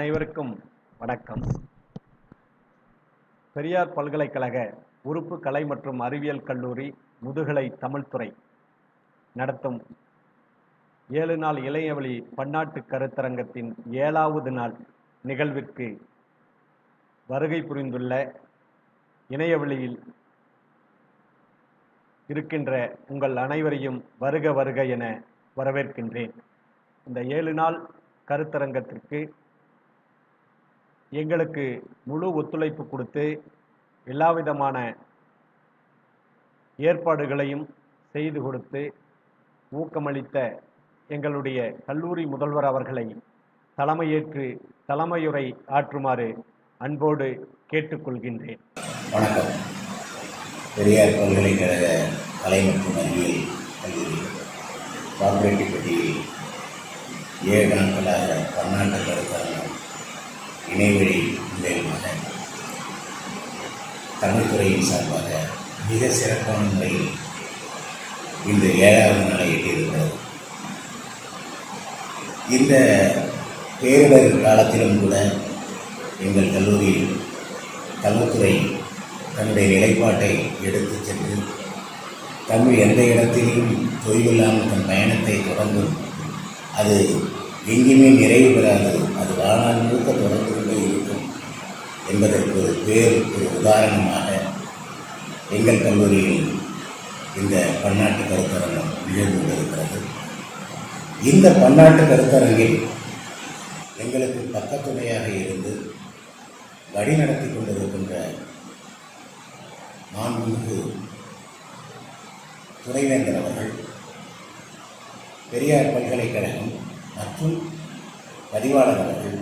அனைவருக்கும் வணக்கம். பெரியார் பல்கலைக்கழக உறுப்பு கலை மற்றும் அறிவியல் கல்லூரி முதுகலை தமிழ்துறை நடத்தும் 7 நாள் இளையவழி பன்னாட்டு கருத்தரங்கத்தின் 7வது நாள் நிகழ்விற்கு வருகை புரிந்துள்ள இணையவழியில் இருக்கின்ற உங்கள் அனைவரையும் வருக வருக என வரவேற்கின்றேன். இந்த 7 நாள் கருத்தரங்கத்திற்கு எங்களுக்கு முழு ஒத்துழைப்பு கொடுத்து எல்லாவிதமான ஏற்பாடுகளையும் செய்து கொடுத்து ஊக்கமளித்த எங்களுடைய கல்லூரி முதல்வர் அவர்களை தலைமையேற்று தலைமையுரை ஆற்றுமாறு அன்போடு கேட்டுக்கொள்கின்றேன். வணக்கம். பெரியார் பல்கலைக்கழக கலை மற்றும் அறிவியல் கல்லூரி பாப்பிரெட்டிப்பட்டியில் 7 நாட்களாக பன்னாட்டு கருத்தரங்கம் இணையவழி மூலமாக தமிழ்துறையின் சார்பாக மிக சிறப்பான முறையில் இந்த 7வது நாளை எட்டியிருக்கிறது. இந்த பேரிடர் காலத்திலும் கூட எங்கள் கல்லூரியில் தமிழ்துறை தன்னுடைய நிலைப்பாட்டை எடுத்துச் சென்று தமிழ் எந்த இடத்திலும் தொய்வில்லாமல் தன் பயணத்தை தொடங்கும். அது எங்கேயுமே நிறைவு பெறாது, அது வாழ்நாள் முழுக்க தொடர்ந்து கொண்டே இருக்கும் என்பதற்கு ஒரு உதாரணமாக எங்கள் கல்லூரியில் இந்த பன்னாட்டு கருத்தரங்கம் நிகழ்ந்து கொண்டிருக்கிறது. இந்த பன்னாட்டு கருத்தரங்கில் எங்களுக்கு பக்கத்துணையாக இருந்து வழிநடத்தி கொண்டிருக்கின்ற மாண்புமிகு துணைவேந்தர் அவர்கள், பெரியார் பல்கலைக்கழகம் மற்றும் பதிவாளர் அவர்கள்,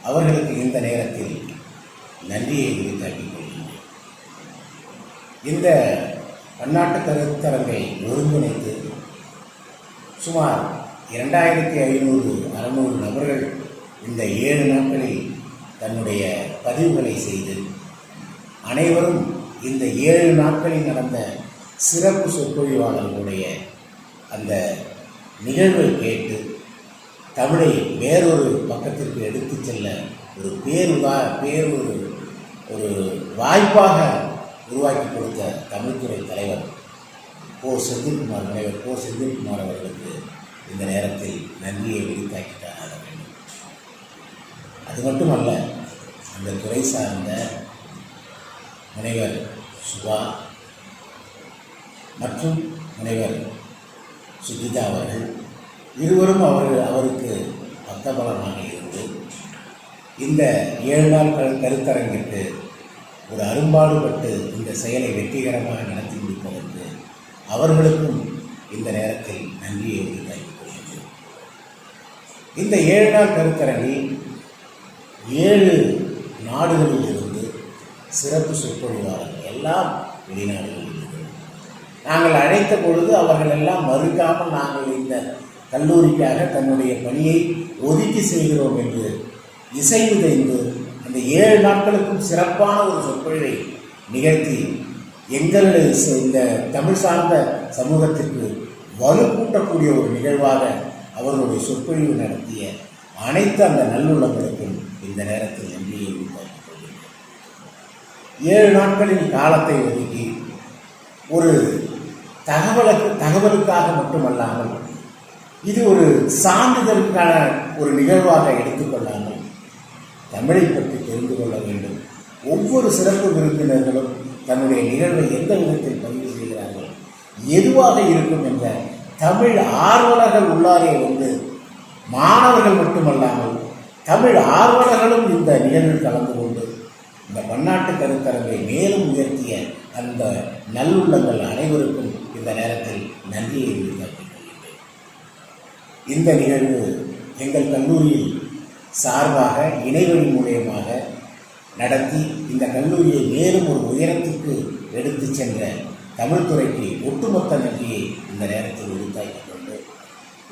அவர்களுக்கு இந்த நேரத்தில் நன்றியை உரித்தாக்கிக் கொள்கின்றேன். இந்த பன்னாட்டு கருத்தரங்கை ஒருங்கிணைத்து சுமார் 2500-600 நபர்கள் இந்த 7 நாட்களில் தன்னுடைய பதிவுகளை செய்து அனைவரும் இந்த 7 நாட்களில் நடந்த சிறப்பு சொற்பொழிவாளர்களுடைய அந்த நிகழ்வை கேட்டு தமிழை வேறொரு பக்கத்திற்கு எடுத்துச் செல்ல ஒரு வாய்ப்பாக உருவாக்கி கொடுத்த தமிழ்துறை தலைவர் முனைவர் கோ செந்தில்குமார் அவர்களுக்கு இந்த நேரத்தில் நன்றியை வெளித்தாக்கித்தான் ஆக வேண்டும். அது மட்டுமல்ல, அந்த துறை சார்ந்த முனைவர் சுபா மற்றும் முனைவர் சுஜிதா அவர்கள் இருவரும் அவருக்கு பக்கபலமாக இருந்து இந்த 7 நாள் கருத்தரங்கிற்கு ஒரு அரும்பாடுபட்டு இந்த செயலை வெற்றிகரமாக நடத்தி முடிப்பதற்கு அவர்களுக்கும் இந்த நேரத்தில் நன்றியை உரித்தாக்கிக் கொள்கின்றேன். இந்த 7 நாள் கருத்தரங்கில் 7 நாடுகளில் இருந்து சிறப்பு சொற்பொழிவாளர்கள் எல்லாம் வெளிநாடுகளில் இருந்து நாங்கள் அழைத்த பொழுது அவர்கள் எல்லாம் மறுக்காமல் நாங்கள் இந்த கல்லூரிக்காக தன்னுடைய பணியை ஒதுக்கி செய்கிறோம் என்று இசைவு தெரிந்து அந்த 7 நாட்களுக்கும் சிறப்பான ஒரு சொற்பொழிவை நிகழ்த்தி எங்களுடைய இந்த தமிழ் சார்ந்த சமூகத்திற்கு வலுக்கூட்டக்கூடிய ஒரு நிகழ்வாக அவர்களுடைய சொற்பொழிவு நடத்திய அனைத்து அந்த நல்லுள்ளங்களுக்கும் இந்த நேரத்தில் நன்றியை உரித்தாக்கிக் கொள்கிறேன். 7 நாட்களின் காலத்தை ஒதுக்கி ஒரு தகவலுக்காக மட்டுமல்லாமல் இது ஒரு சான்றிதழுக்கான ஒரு நிகழ்வாக எடுத்துக்கொள்ளாமல் தமிழை பற்றி தெரிந்து கொள்ள வேண்டும். ஒவ்வொரு சிறப்பு விருந்தினர்களும் தன்னுடைய நிகழ்வை எந்த விதத்தில் பதிவு செய்கிறார்கள், எதுவாக இருக்கும் என்ற தமிழ் ஆர்வலர்கள் உள்ளாரே வந்து மாணவர்கள் மட்டுமல்லாமல் தமிழ் ஆர்வலர்களும் இந்த நிகழ்வில் கலந்து கொண்டு இந்த பன்னாட்டு கருத்தரங்கை மேலும் உயர்த்திய அந்த நல்லுள்ளங்கள் அனைவருக்கும் இந்த நேரத்தில் நன்றியை உரித்தாக்கிக் கொள்கின்றேன். இந்த நிகழ்வு எங்கள் கல்லூரியில் சார்பாக இணைவழி மூலியமாக நடத்தி இந்த கல்லூரியை மேலும் ஒரு உயரத்திற்கு எடுத்து சென்ற தமிழ்துறைக்கு ஒட்டுமொத்த நன்றியை இந்த நேரத்தில் உரித்தாக்கிக் கொண்டு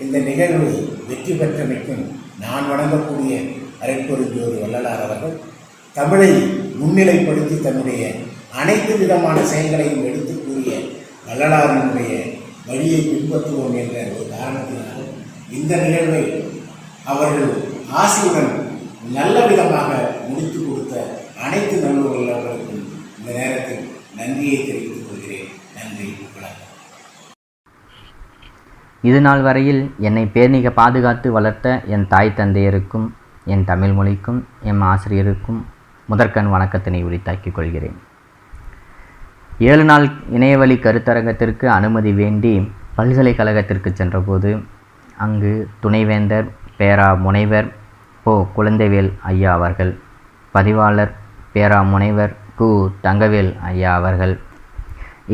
இந்த நிகழ்வு வெற்றி பெற்றமைக்கும் நான் வணங்கக்கூடிய அரைப்பொருள் வள்ளலார் அவர்கள் தமிழை முன்னிலைப்படுத்தி தன்னுடைய அனைத்து விதமான செயல்களையும் எடுத்து கூறிய வள்ளலாரினுடைய வழியை பின்பற்றுவோம் என்ற ஒரு காரணத்தினால் இந்த நிகழ்வை அவர்கள் ஆசியுடன் நல்ல விதமாக முடித்து கொடுத்த அனைத்து நல்லவர்களுக்கும் இந்த நேரத்தில் நன்றியை தெரிவித்துக் கொள்கிறேன். நன்றி, வணக்கம். இது நாள் வரையில் என்னை பேர்மிக பாதுகாத்து வளர்த்த என் தாய் தந்தையருக்கும் என் தமிழ் மொழிக்கும் என் ஆசிரியருக்கும் முதற்கண் வணக்கத்தினை உரித்தாக்கிக் கொள்கிறேன். 7 நாள் இணையவழி கருத்தரங்கத்திற்கு அனுமதி வேண்டி பல்கலைக்கழகத்திற்கு சென்றபோது அங்கு துணைவேந்தர் பேரா முனைவர் குழந்தைவேல் ஐயா அவர்கள், பதிவாளர் பேரா முனைவர் தங்கவேல் ஐயா அவர்கள்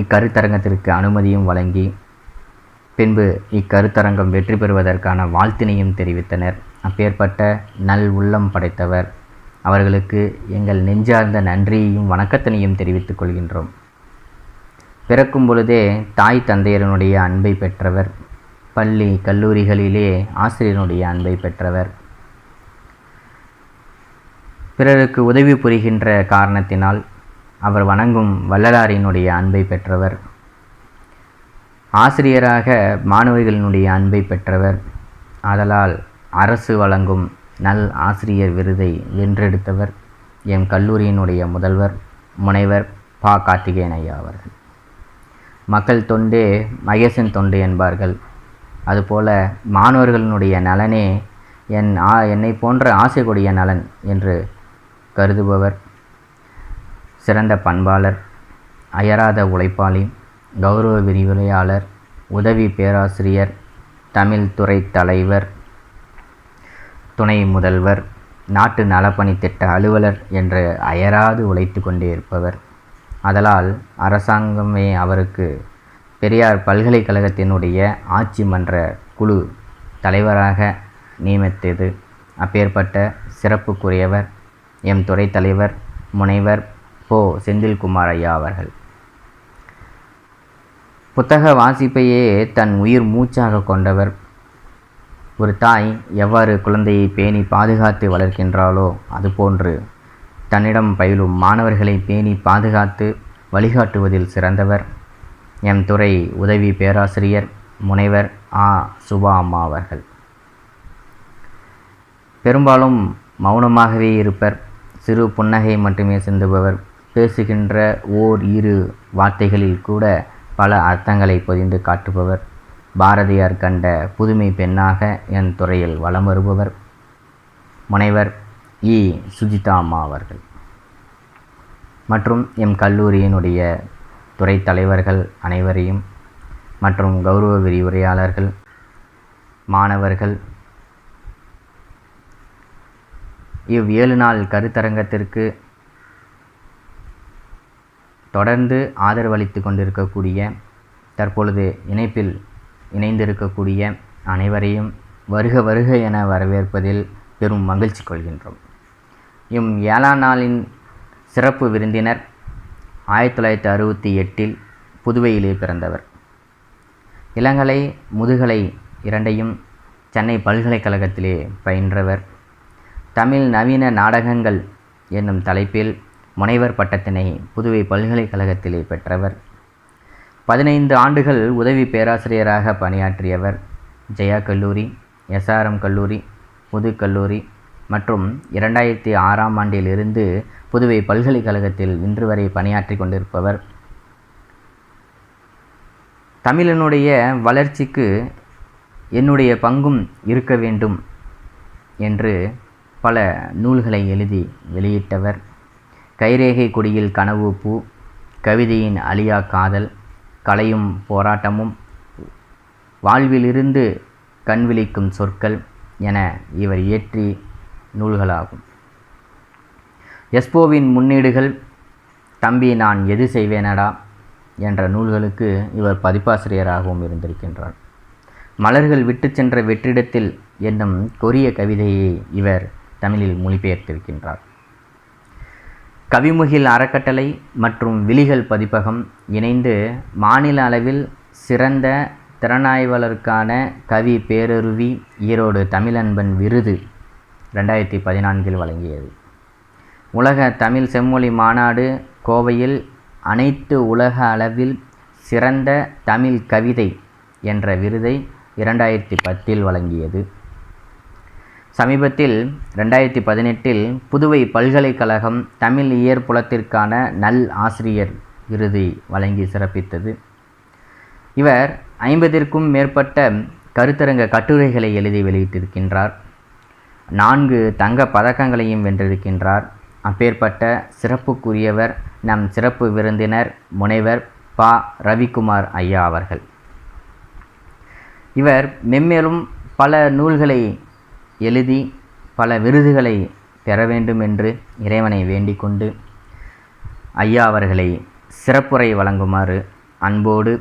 இக்கருத்தரங்கத்திற்கு அனுமதியும் வழங்கி பின்பு இக்கருத்தரங்கம் வெற்றி பெறுவதற்கான வாழ்த்தினையும் தெரிவித்தனர். அப்பேற்பட்ட நல் உள்ளம் படைத்தவர் அவர்களுக்கு எங்கள் நெஞ்சார்ந்த நன்றியையும் வணக்கத்தினையும் தெரிவித்துக் கொள்கின்றோம். பிறக்கும் பொழுதே தாய் தந்தையரனுடைய அன்பை பெற்றவர், பள்ளி கல்லூரிகளிலே ஆசிரியனுடைய அன்பை பெற்றவர், பிறருக்கு உதவி புரிகின்ற காரணத்தினால் அவர் வணங்கும் வள்ளலாரினுடைய அன்பை பெற்றவர், ஆசிரியராக மாணவர்களினுடைய அன்பை பெற்றவர். ஆதலால் அரசு வழங்கும் நல் ஆசிரியர் விருதை வென்றெடுத்தவர் எம் கல்லூரியினுடைய முதல்வர் முனைவர் கார்த்திகேயன் ஐயா அவர்கள். மக்கள் தொண்டே மகேசன் தொண்டு என்பார்கள். அதுபோல மாணவர்களினுடைய நலனே என்னை போன்ற ஆசை கொடிய நலன் என்று கருதுபவர், சிறந்த பண்பாளர், அயராத உழைப்பாளி, கௌரவ விரிவுரையாளர், உதவி பேராசிரியர், தமிழ் துறை தலைவர், துணை முதல்வர், நாட்டு நலப்பணி திட்ட அலுவலர் என்று அயராது உழைத்து கொண்டே இருப்பவர். ஆதலால் அரசாங்கமே அவருக்கு பெரியார் பல்கலைக்கழகத்தினுடைய ஆட்சி மன்ற குழு தலைவராக நியமித்தது. அப்பேற்பட்ட சிறப்புக்குரியவர் எம் துறை தலைவர் முனைவர் செந்தில்குமார் ஐயா அவர்கள். புத்தக வாசிப்பையே தன் உயிர் மூச்சாக கொண்டவர். ஒரு தாய் எவ்வாறு குழந்தையை பேணி பாதுகாத்து வளர்க்கின்றாளோ அதுபோன்று தன்னிடம் பயிலும் மாணவர்களை பேணி பாதுகாத்து வழிகாட்டுவதில் சிறந்தவர் எம் துறை உதவி பேராசிரியர் முனைவர் சுபா அம்மா அவர்கள். பெரும்பாலும் மௌனமாகவே இருப்பர், சிறு புன்னகை மட்டுமே சிந்துபவர். பேசுகின்ற இரு வார்த்தைகளில் கூட பல அர்த்தங்களை பொதிந்து காட்டுபவர். பாரதியார் கண்ட புதுமை பெண்ணாக என் துறையில் வலம் வருபவர் முனைவர் சுஜிதா அம்மா அவர்கள். மற்றும் எம் கல்லூரியினுடைய துறை தலைவர்கள் அனைவரையும் மற்றும் கௌரவ விரிவுரையாளர்கள், மாணவர்கள், 7 நாள் கருத்தரங்கத்திற்கு தொடர்ந்து ஆதரவளித்து கொண்டிருக்கக்கூடிய, தற்பொழுது இணைப்பில் இணைந்திருக்கக்கூடிய அனைவரையும் வருக வருக என வரவேற்பதில் பெரும் மகிழ்ச்சி கொள்கின்றோம். 7ஆம் நாளின் சிறப்பு விருந்தினர் 1968 புதுவையிலே பிறந்தவர். இளங்கலை முதுகலை இரண்டையும் சென்னை பல்கலைக்கழகத்திலே பயின்றவர். தமிழ் நவீன நாடகங்கள் என்னும் தலைப்பில் முனைவர் பட்டத்தினை புதுவை பல்கலைக்கழகத்திலே பெற்றவர். 15 ஆண்டுகள் உதவி பேராசிரியராக பணியாற்றியவர். ஜெயா கல்லூரி, SRM கல்லூரி, புது கல்லூரி மற்றும் 2006ஆம் ஆண்டிலிருந்து புதுவை பல்கலைக்கழகத்தில் இன்று வரை பணியாற்றி கொண்டிருப்பவர். தமிழனுடைய வளர்ச்சிக்கு என்னுடைய பங்கும் இருக்க வேண்டும் என்று பல நூல்களை எழுதி வெளியிட்டவர். கைரேகை கொடியில் கனவு பூ, கவிதையின் அழியா காதல், கலையும் போராட்டமும், வாழ்விலிருந்து கண்விழிக்கும் சொற்கள் என இவர் இயற்றி நூல்களாகும். எஸ்போவின் முன்னீடுகள், தம்பி நான் எது செய்வேனடா என்ற நூல்களுக்கு இவர் பதிப்பாசிரியராகவும் இருந்திருக்கின்றார். மலர்கள் விட்டு சென்ற வெற்றிடத்தில் என்னும் கொரிய கவிதையை இவர் தமிழில் மொழிபெயர்த்திருக்கின்றார். கவிமுகில் அறக்கட்டளை மற்றும் விழிகள் பதிப்பகம் இணைந்து மாநில அளவில் சிறந்த திறனாய்வாளருக்கான கவி பேரருவி ஈரோடு தமிழன்பன் விருது 2014 வழங்கியது. உலக தமிழ் செம்மொழி மாநாடு கோவையில் அனைத்து உலக அளவில் சிறந்த தமிழ் கவிதை என்ற விருதை 2010 வழங்கியது. சமீபத்தில் 2018 புதுவை பல்கலைக்கழகம் தமிழ் இயற்புலத்திற்கான நல் ஆசிரியர் விருதை வழங்கி சிறப்பித்தது. இவர் 50ற்கும் மேற்பட்ட கருத்தரங்க கட்டுரைகளை எழுதி வெளியிட்டிருக்கின்றார். 4 தங்கப் பதக்கங்களையும் வென்றிருக்கின்றார். அப்பேற்பட்ட சிறப்புக்குரியவர் நம் சிறப்பு விருந்தினர் முனைவர் ப. ரவிக்குமார் ஐயா அவர்கள். இவர் மென்மேலும் பல நூல்களை எழுதி பல விருதுகளை பெற வேண்டும் என்று இறைவனை வேண்டிக் கொண்டு ஐயா அவர்களை சிறப்புரை வழங்குமாறு அன்போடு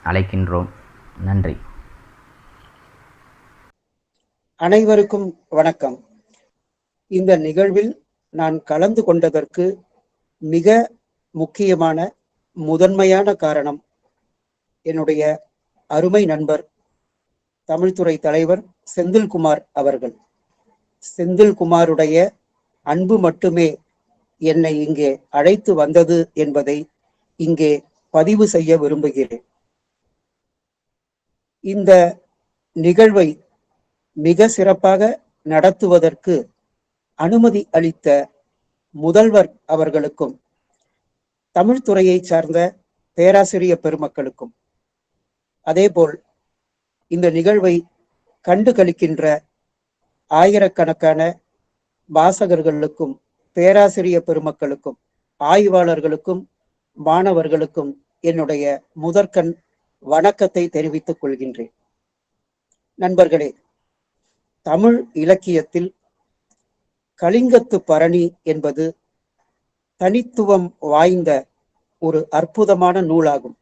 அழைக்கின்றோம். நன்றி. அனைவருக்கும் வணக்கம். இந்த நிகழ்வில் நான் கலந்து கொண்டதற்கு மிக முக்கியமான முதன்மையான காரணம் என்னுடைய அருமை நண்பர் தமிழ்துறை தலைவர் செந்தில்குமார் அவர்கள். செந்தில்குமாருடைய அன்பு மட்டுமே என்னை இங்கே அழைத்து வந்தது என்பதை இங்கே பதிவு செய்ய விரும்புகிறேன். இந்த நிகழ்வை மிக சிறப்பாக நடத்துவதற்கு அனுமதி அளித்த முதல்வர் அவர்களுக்கும் தமிழ்துறையை சார்ந்த பேராசிரியர் பெருமக்களுக்கும் அதேபோல் இந்த நிகழ்வை கண்டு களிக்கின்ற ஆயிரக்கணக்கான வாசகர்களுக்கும் பேராசிரியர் பெருமக்களுக்கும் ஆய்வாளர்களுக்கும் மாணவர்களுக்கும் என்னுடைய முதற்கண் வணக்கத்தை தெரிவித்துக் கொள்கின்றேன். நண்பர்களே, தமிழ் இலக்கியத்தில் கலிங்கத்து பரணி என்பது தனித்துவம் வாய்ந்த ஒரு அற்புதமான நூலாகும்.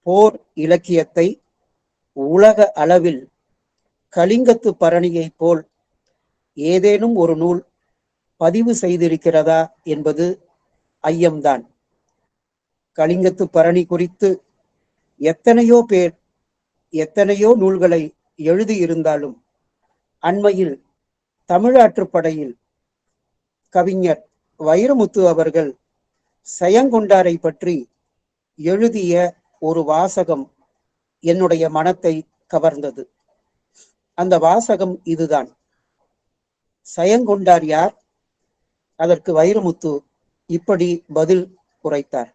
போர் இலக்கியத்தை உலக அளவில் கலிங்கத்து பரணியை போல் ஏதேனும் ஒரு நூல் பதிவு செய்திருக்கிறதா என்பது ஐயம்தான். கலிங்கத்து பரணி குறித்து எத்தனையோ பேர் எத்தனையோ நூல்களை எழுதியிருந்தாலும் அண்மையில் தமிழாற்றுப்படையில் கவிஞர் வைரமுத்து அவர்கள் செயங்கொண்டாரை பற்றி எழுதிய ஒரு வாசகம் என்னுடைய மனத்தை கவர்ந்தது. அந்த வாசகம் இதுதான். செயங்கொண்டார் யார்? அதற்கு வைரமுத்து இப்படி பதில் உரைத்தார்.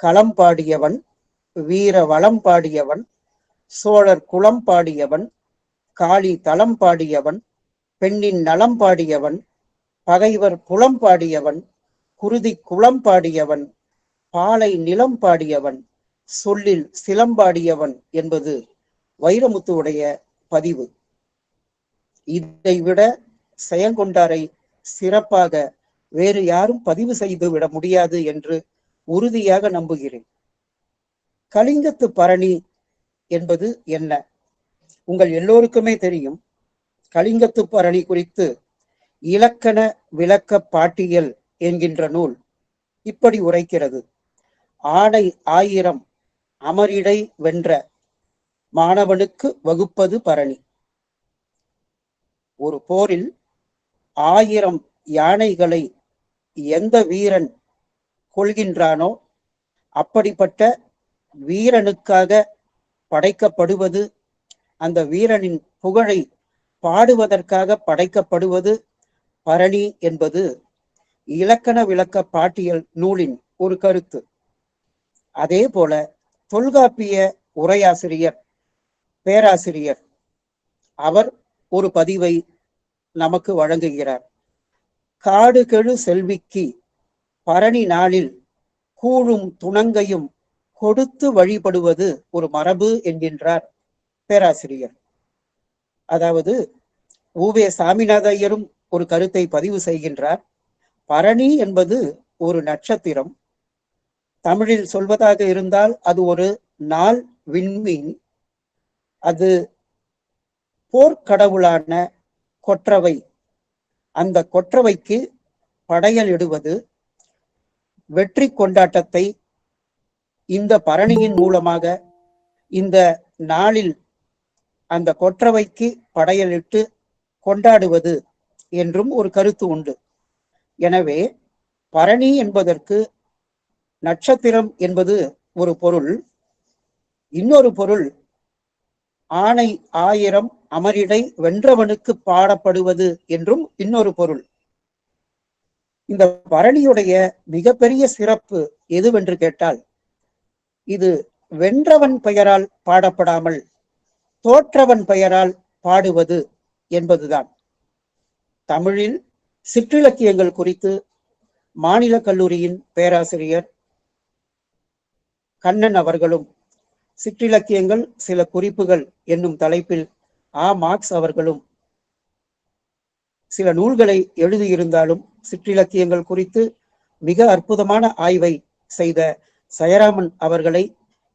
களம் பாடியவன், வீர வளம் பாடியவன், சோழர் குளம் பாடியவன், காளி தலம் பாடியவன், பெண்ணின் நலம் பாடியவன், பகைவர் புலம் பாடியவன், குருதி குளம் பாடியவன், பாலை நிலம் பாடியவன், சொல்லில் சிலம்பாடியவன் என்பது வைரமுத்துவுடைய பதிவு. இதை விட செயங்கொண்டாரை சிறப்பாக வேறு யாரும் பதிவு செய்து விட முடியாது என்று உறுதியாக நம்புகிறேன். கலிங்கத்து பரணி என்பது என்ன? உங்கள் எல்லோருக்குமே தெரியும். கலிங்கத்து பரணி குறித்து இலக்கண விளக்க பாட்டியல் என்கின்ற நூல் இப்படி உரைக்கிறது. ஆணை 1000 அமரிடை வென்ற மாணவனுக்கு வகுப்பது பரணி. ஒரு போரில் 1000 யானைகளை எந்த வீரன் கொள்கின்றானோ அப்படிப்பட்ட வீரனுக்காக படைக்கப்படுவது, அந்த வீரனின் புகழை பாடுவதற்காக படைக்கப்படுவது பரணி என்பது இலக்கண விளக்க பாட்டியல் நூலின் ஒரு கருத்து. அதே போல தொல்காப்பிய உரையாசிரியர் பேராசிரியர் அவர் ஒரு பதிவை நமக்கு வழங்குகிறார். காடு கெழு செல்விக்கு பரணி நாளில் கூழும் துணங்கையும் கொடுத்து வழிபடுவது ஒரு மரபு என்கின்றார் பேராசிரியர். அதாவது உவே சாமிநாத ஐயரும் ஒரு கருத்தை பதிவு செய்கின்றார். பரணி என்பது ஒரு நட்சத்திரம். தமிழில் சொல்வதாக இருந்தால் அது ஒரு நாள் விண்மீன். அது போர்க்கடவுளான கொற்றவை. அந்த கொற்றவைக்கு படையல் இடுவது, வெற்றி கொண்டாட்டத்தை இந்த பரணியின் மூலமாக இந்த நாளில் அந்த கொற்றவைக்கு படையலிட்டு கொண்டாடுவது என்றும் ஒரு கருத்து உண்டு. எனவே பரணி என்பதற்கு நட்சத்திரம் என்பது ஒரு பொருள். இன்னொரு பொருள் ஆணை ஆயிரம் அமரிடை வென்றவனுக்கு பாடப்படுவது என்றும் இன்னொரு பொருள். இந்த பரணியுடைய மிகப்பெரிய சிறப்பு எதுவென்று கேட்டால், இது வென்றவன் பெயரால் பாடப்படாமல் தோற்றவன் பெயரால் பாடுவது என்பதுதான். தமிழில் சிற்றிலக்கியங்கள் குறித்து மாநில கல்லூரியின் பேராசிரியர் கண்ணன் அவர்களும், சிற்றிலக்கியங்கள் சில குறிப்புகள் என்னும் தலைப்பில் மார்க்ஸ் அவர்களும் சில நூல்களை எழுதியிருந்தாலும், சிற்றிலக்கியங்கள் குறித்து மிக அற்புதமான ஆய்வை செய்த சயராமன் அவர்களை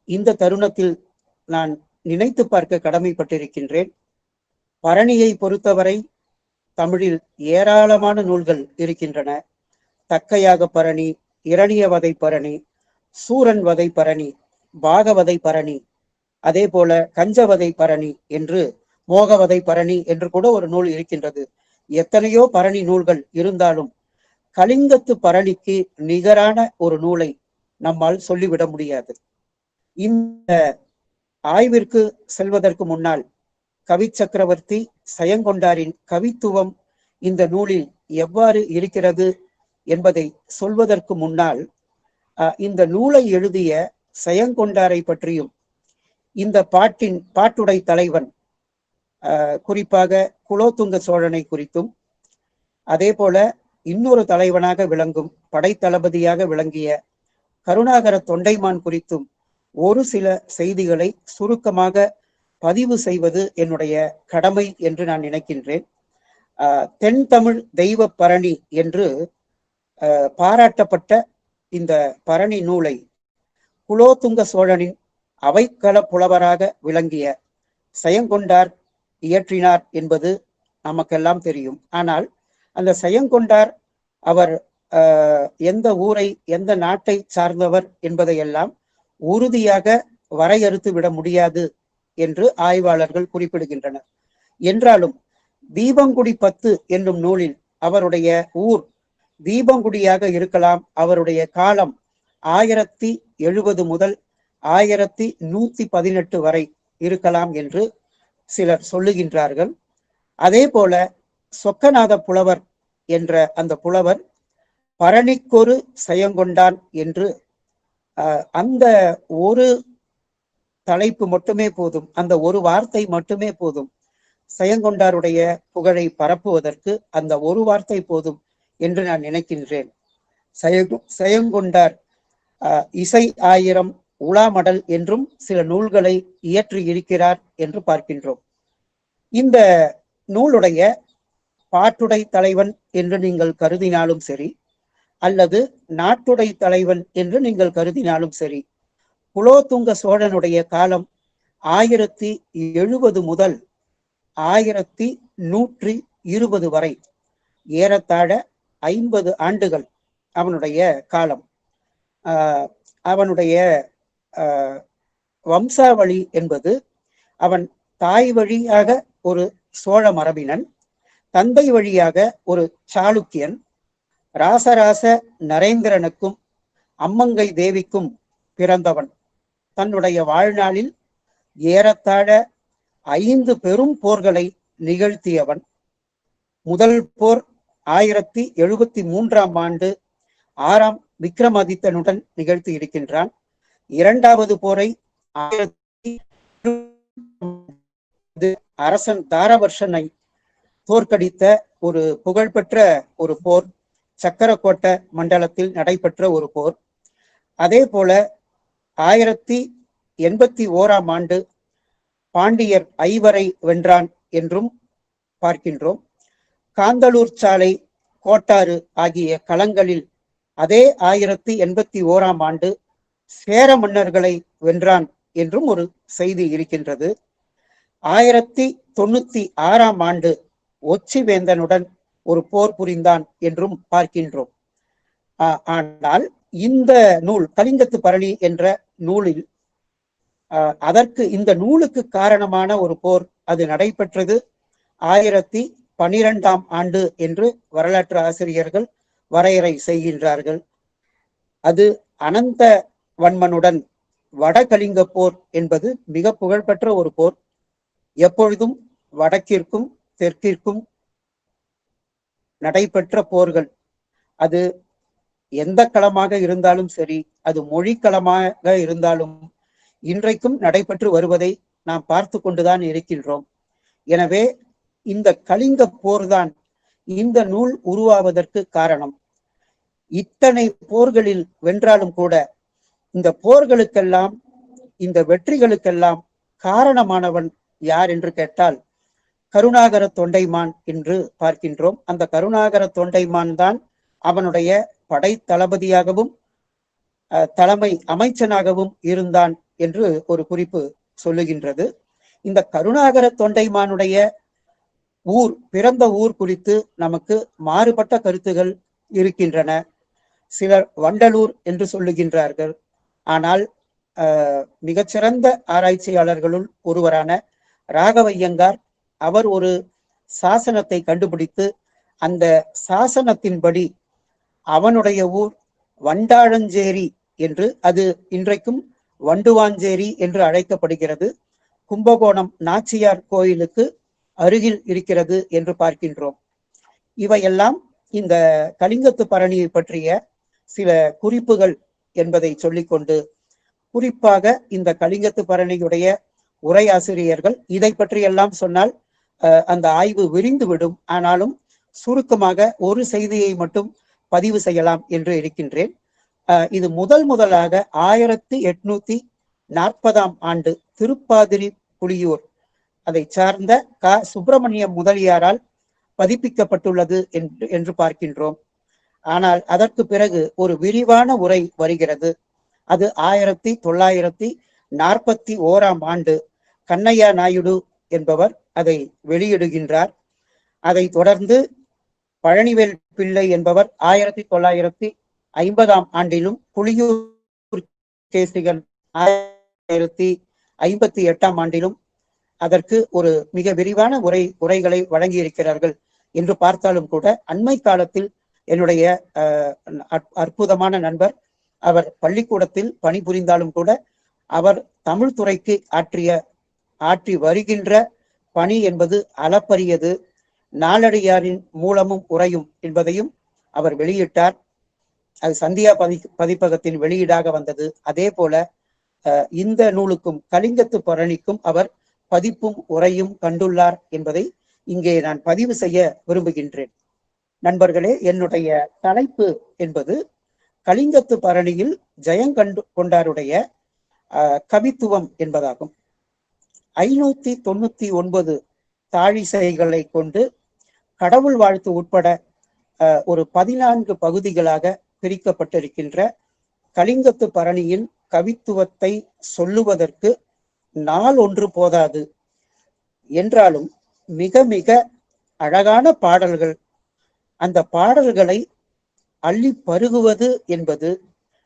இந்த தருணத்தில் நான் நினைத்து பார்க்க கடமைப்பட்டிருக்கின்றேன். பரணியை பொறுத்தவரை தமிழில் ஏராளமான நூல்கள் இருக்கின்றன. தக்கையாக பரணி, இரணியவதை பரணி, சூரன் வதை பரணி, பாகவதை பரணி, அதே போல கஞ்சவதை பரணி என்று, மோகவதை பரணி என்று கூட ஒரு நூல் இருக்கின்றது. எத்தனையோ பரணி நூல்கள் இருந்தாலும் கலிங்கத்து பரணிக்கு நிகரான ஒரு நூலை நம்மால் சொல்லிவிட முடியாது. இந்த ஆய்விற்கு செல்வதற்கு முன்னால் கவி சக்கரவர்த்தி சயங்கொண்டாரின் கவித்துவம் இந்த நூலில் எவ்வாறு இருக்கிறது என்பதை சொல்வதற்கு முன்னால், இந்த நூலை எழுதிய சயங்கொண்டாரை பற்றியும், இந்த பாட்டுடை தலைவன் குறிப்பாக குலோத்துங்க சோழனை குறித்தும், அதே போல இன்னொரு தலைவனாக விளங்கும் படைத்தளபதியாக விளங்கிய கருணாகர தொண்டைமான் குறித்தும் ஒரு சில செய்திகளை சுருக்கமாக பதிவு செய்வது என்னுடைய கடமை என்று நான் நினைக்கின்றேன். தென் தமிழ் தெய்வ பரணி என்று பாராட்டப்பட்ட இந்த பரணி நூலை குலோத்துங்க சோழனின் அவைக்கள புலவராக விளங்கிய சயங்கொண்டார் இயற்றினார் என்பது நமக்கெல்லாம் தெரியும். ஆனால் அந்த சயங்கொண்டார் அவர் எந்த ஊரை, எந்த நாட்டை சார்ந்தவர் என்பதையெல்லாம் உறுதியாக வரையறுத்து விட முடியாது என்று ஆய்வாளர்கள் குறிப்பிடுகின்றனர். என்றாலும் தீபங்குடி 10 என்னும் நூலில் அவருடைய ஊர் தீபங்குடியாக இருக்கலாம், அவருடைய காலம் 1070 முதல் 1118 வரை இருக்கலாம் என்று சிலர் சொல்லுகின்றார்கள். அதே போல சொக்கநாத புலவர் என்ற அந்த புலவர் பரணிக்கொரு சயங்கொண்டான் என்று அந்த ஒரு தலைப்பு மட்டுமே போதும், அந்த ஒரு வார்த்தை மட்டுமே போதும் சயங்கொண்டாருடைய புகழை பரப்புவதற்கு. அந்த ஒரு வார்த்தை போதும் என்று நான் நினைக்கின்றேன். சயங்கொண்டார் இசை ஆயிரம், உலாமடல் என்றும் சில நூல்களை இயற்றி இருக்கிறார் என்று பார்க்கின்றோம். இந்த நூலுடைய பாட்டுடை தலைவன் என்று நீங்கள் கருதினாலும் சரி, அல்லது நாட்டுடை தலைவன் என்று நீங்கள் கருதினாலும் சரி, குலோத்துங்க சோழனுடைய காலம் 1070 முதல் 1120 வரை, ஏறத்தாழ 50 ஆண்டுகள் அவனுடைய காலம். அவனுடைய வம்சாவளி என்பது, அவன் தாய் வழியாக ஒரு சோழ மரபினன், தந்தை வழியாக ஒரு சாளுக்கியன், ராசராச நரேந்திரனுக்கும் அம்மங்கை தேவிக்கும் பிறந்தவன். தன்னுடைய வாழ்நாளில் ஏறத்தாழ 5 பெரும் போர்களை நிகழ்த்தியவன். முதல் போர் 1073 ஆண்டு 6ஆம் விக்ரமாதித்தனுடன் நிகழ்த்தி இருக்கின்றான். இரண்டாவது போரை அரசன் தாரவர்ஷனை தோற்கடித்த ஒரு புகழ்பெற்ற ஒரு போர், சக்கரக்கோட்ட மண்டலத்தில் நடைபெற்ற ஒரு போர். அதே போல 1081 ஆண்டு பாண்டியர் ஐவரை வென்றான் என்றும் பார்க்கின்றோம். காந்தளூர் சாலை, கோட்டாறு ஆகிய களங்களில் அதே 1081 ஆண்டு சேர மன்னர்களை வென்றான் என்றும் ஒரு செய்தி இருக்கின்றது. 1096 ஆண்டு ஒச்சிவேந்தனுடன் ஒரு போர் புரிந்தான் என்றும் பார்க்கின்றோம். ஆனால் இந்த நூல், கலிங்கத்து பரணி என்ற நூலில், அதற்கு இந்த நூலுக்கு காரணமான ஒரு போர் அது நடைபெற்றது 1012 ஆண்டு என்று வரலாற்று ஆசிரியர்கள் வரையறை செய்கின்றார்கள். அது அனந்த வன்மனுடன் வடகலிங்க போர் என்பது மிக புகழ்பெற்ற ஒரு போர். எப்பொழுதும் வடக்கிற்கும் தெற்கிற்கும் நடைபெற்ற போர்கள், அது எந்த களமாக இருந்தாலும் சரி, அது மொழி களமாக இருந்தாலும் இன்றைக்கும் நடைபெற்று வருவதை நாம் பார்த்து கொண்டுதான் இருக்கின்றோம். எனவே இந்த கலிங்க போர்தான் இந்த நூல் உருவாவதற்கு காரணம். இத்தனை போர்களில் வென்றாலும் கூட இந்த போர்களுக்கெல்லாம், இந்த வெற்றிகளுக்கெல்லாம் காரணமானவன் யார் என்று கேட்டால் கருணாகர தொண்டைமான் என்று பார்க்கின்றோம். அந்த கருணாகர தொண்டைமான் தான் அவனுடைய படை தளபதியாகவும் தலைமை அமைச்சனாகவும் இருந்தான் என்று ஒரு குறிப்பு சொல்லுகின்றது. இந்த கருணாகர தொண்டைமானுடைய பிறந்த ஊர் குறித்து நமக்கு மாறுபட்ட கருத்துகள் இருக்கின்றன. சிலர் வண்டலூர் என்று சொல்லுகின்றார்கள். ஆனால் மிகச்சிறந்த ஆராய்ச்சியாளர்களுள் ஒருவரான ராகவையங்கார் அவர் ஒரு சாசனத்தை கண்டுபிடித்து அந்த சாசனத்தின்படி அவனுடைய ஊர் வண்டாழஞ்சேரி என்று, அது இன்றைக்கும் வண்டுவாஞ்சேரி என்று அழைக்கப்படுகிறது, கும்பகோணம் நாச்சியார் கோயிலுக்கு அருகில் இருக்கிறது என்று பார்க்கின்றோம். இவையெல்லாம் இந்த கலிங்கத்து பரணியை பற்றிய சில குறிப்புகள் என்பதை சொல்லிக்கொண்டு, குறிப்பாக இந்த கலிங்கத்து பரணியுடைய உரையாசிரியர்கள் இதை பற்றியெல்லாம் சொன்னால் அந்த ஆய்வு விரிந்துவிடும். ஆனாலும் சுருக்கமாக ஒரு செய்தியை மட்டும் பதிவு செய்யலாம் என்று இருக்கின்றேன். இது முதலாக 1840 ஆண்டு திருப்பாதிரி புலியூர் அதை சார்ந்த சுப்பிரமணிய முதலியாரால் பதிப்பிக்கப்பட்டுள்ளது என்று பார்க்கின்றோம். ஆனால் அதற்கு பிறகு ஒரு விரிவான உரை வருகிறது. அது 1941 ஆண்டு கண்ணையா நாயுடு என்பவர் அதை வெளியிடுகின்றார். அதை தொடர்ந்து பழனிவேல் பிள்ளை என்பவர் 1950 ஆண்டிலும், புலியூர் கேசிகன் 1958 ஆண்டிலும் அதற்கு ஒரு மிக விரிவான உரைகளை வழங்கியிருக்கிறார்கள் என்று பார்த்தாலும் கூட, அண்மை காலத்தில் என்னுடைய அற்புதமான நண்பர், அவர் பள்ளிக்கூடத்தில் பணிபுரிந்தாலும் கூட அவர் தமிழ் துறைக்கு ஆற்றி வருகின்ற பணி என்பது அளப்பரியது. நாலடியாரின் மூலமும் உரையும் என்பதையும் அவர் வெளியிட்டார். அது சந்தியா பதிப்பகத்தின் வெளியீடாக வந்தது. அதே போல இந்த நூலுக்கும் கலிங்கத்து பரணிக்கும் அவர் பதிப்பும் உரையும் கண்டுள்ளார் என்பதை இங்கே நான் பதிவு செய்ய விரும்புகின்றேன். நண்பர்களே, என்னுடைய தலைப்பு என்பது கலிங்கத்து பரணியில் ஜெயங்கொண்டாருடைய கவித்துவம் என்பதாகும். 599 தாழிசைகளை கொண்டு கடவுள் வாழ்த்து உட்பட ஒரு 14 பகுதிகளாக பிரிக்கப்பட்டிருக்கின்ற கலிங்கத்து பரணியின் கவித்துவத்தை சொல்லுவதற்கு நாள் ஒன்று போதாது. என்றாலும் மிக மிக அழகான பாடல்கள், அந்த பாடல்களை அள்ளி பருகுவது என்பது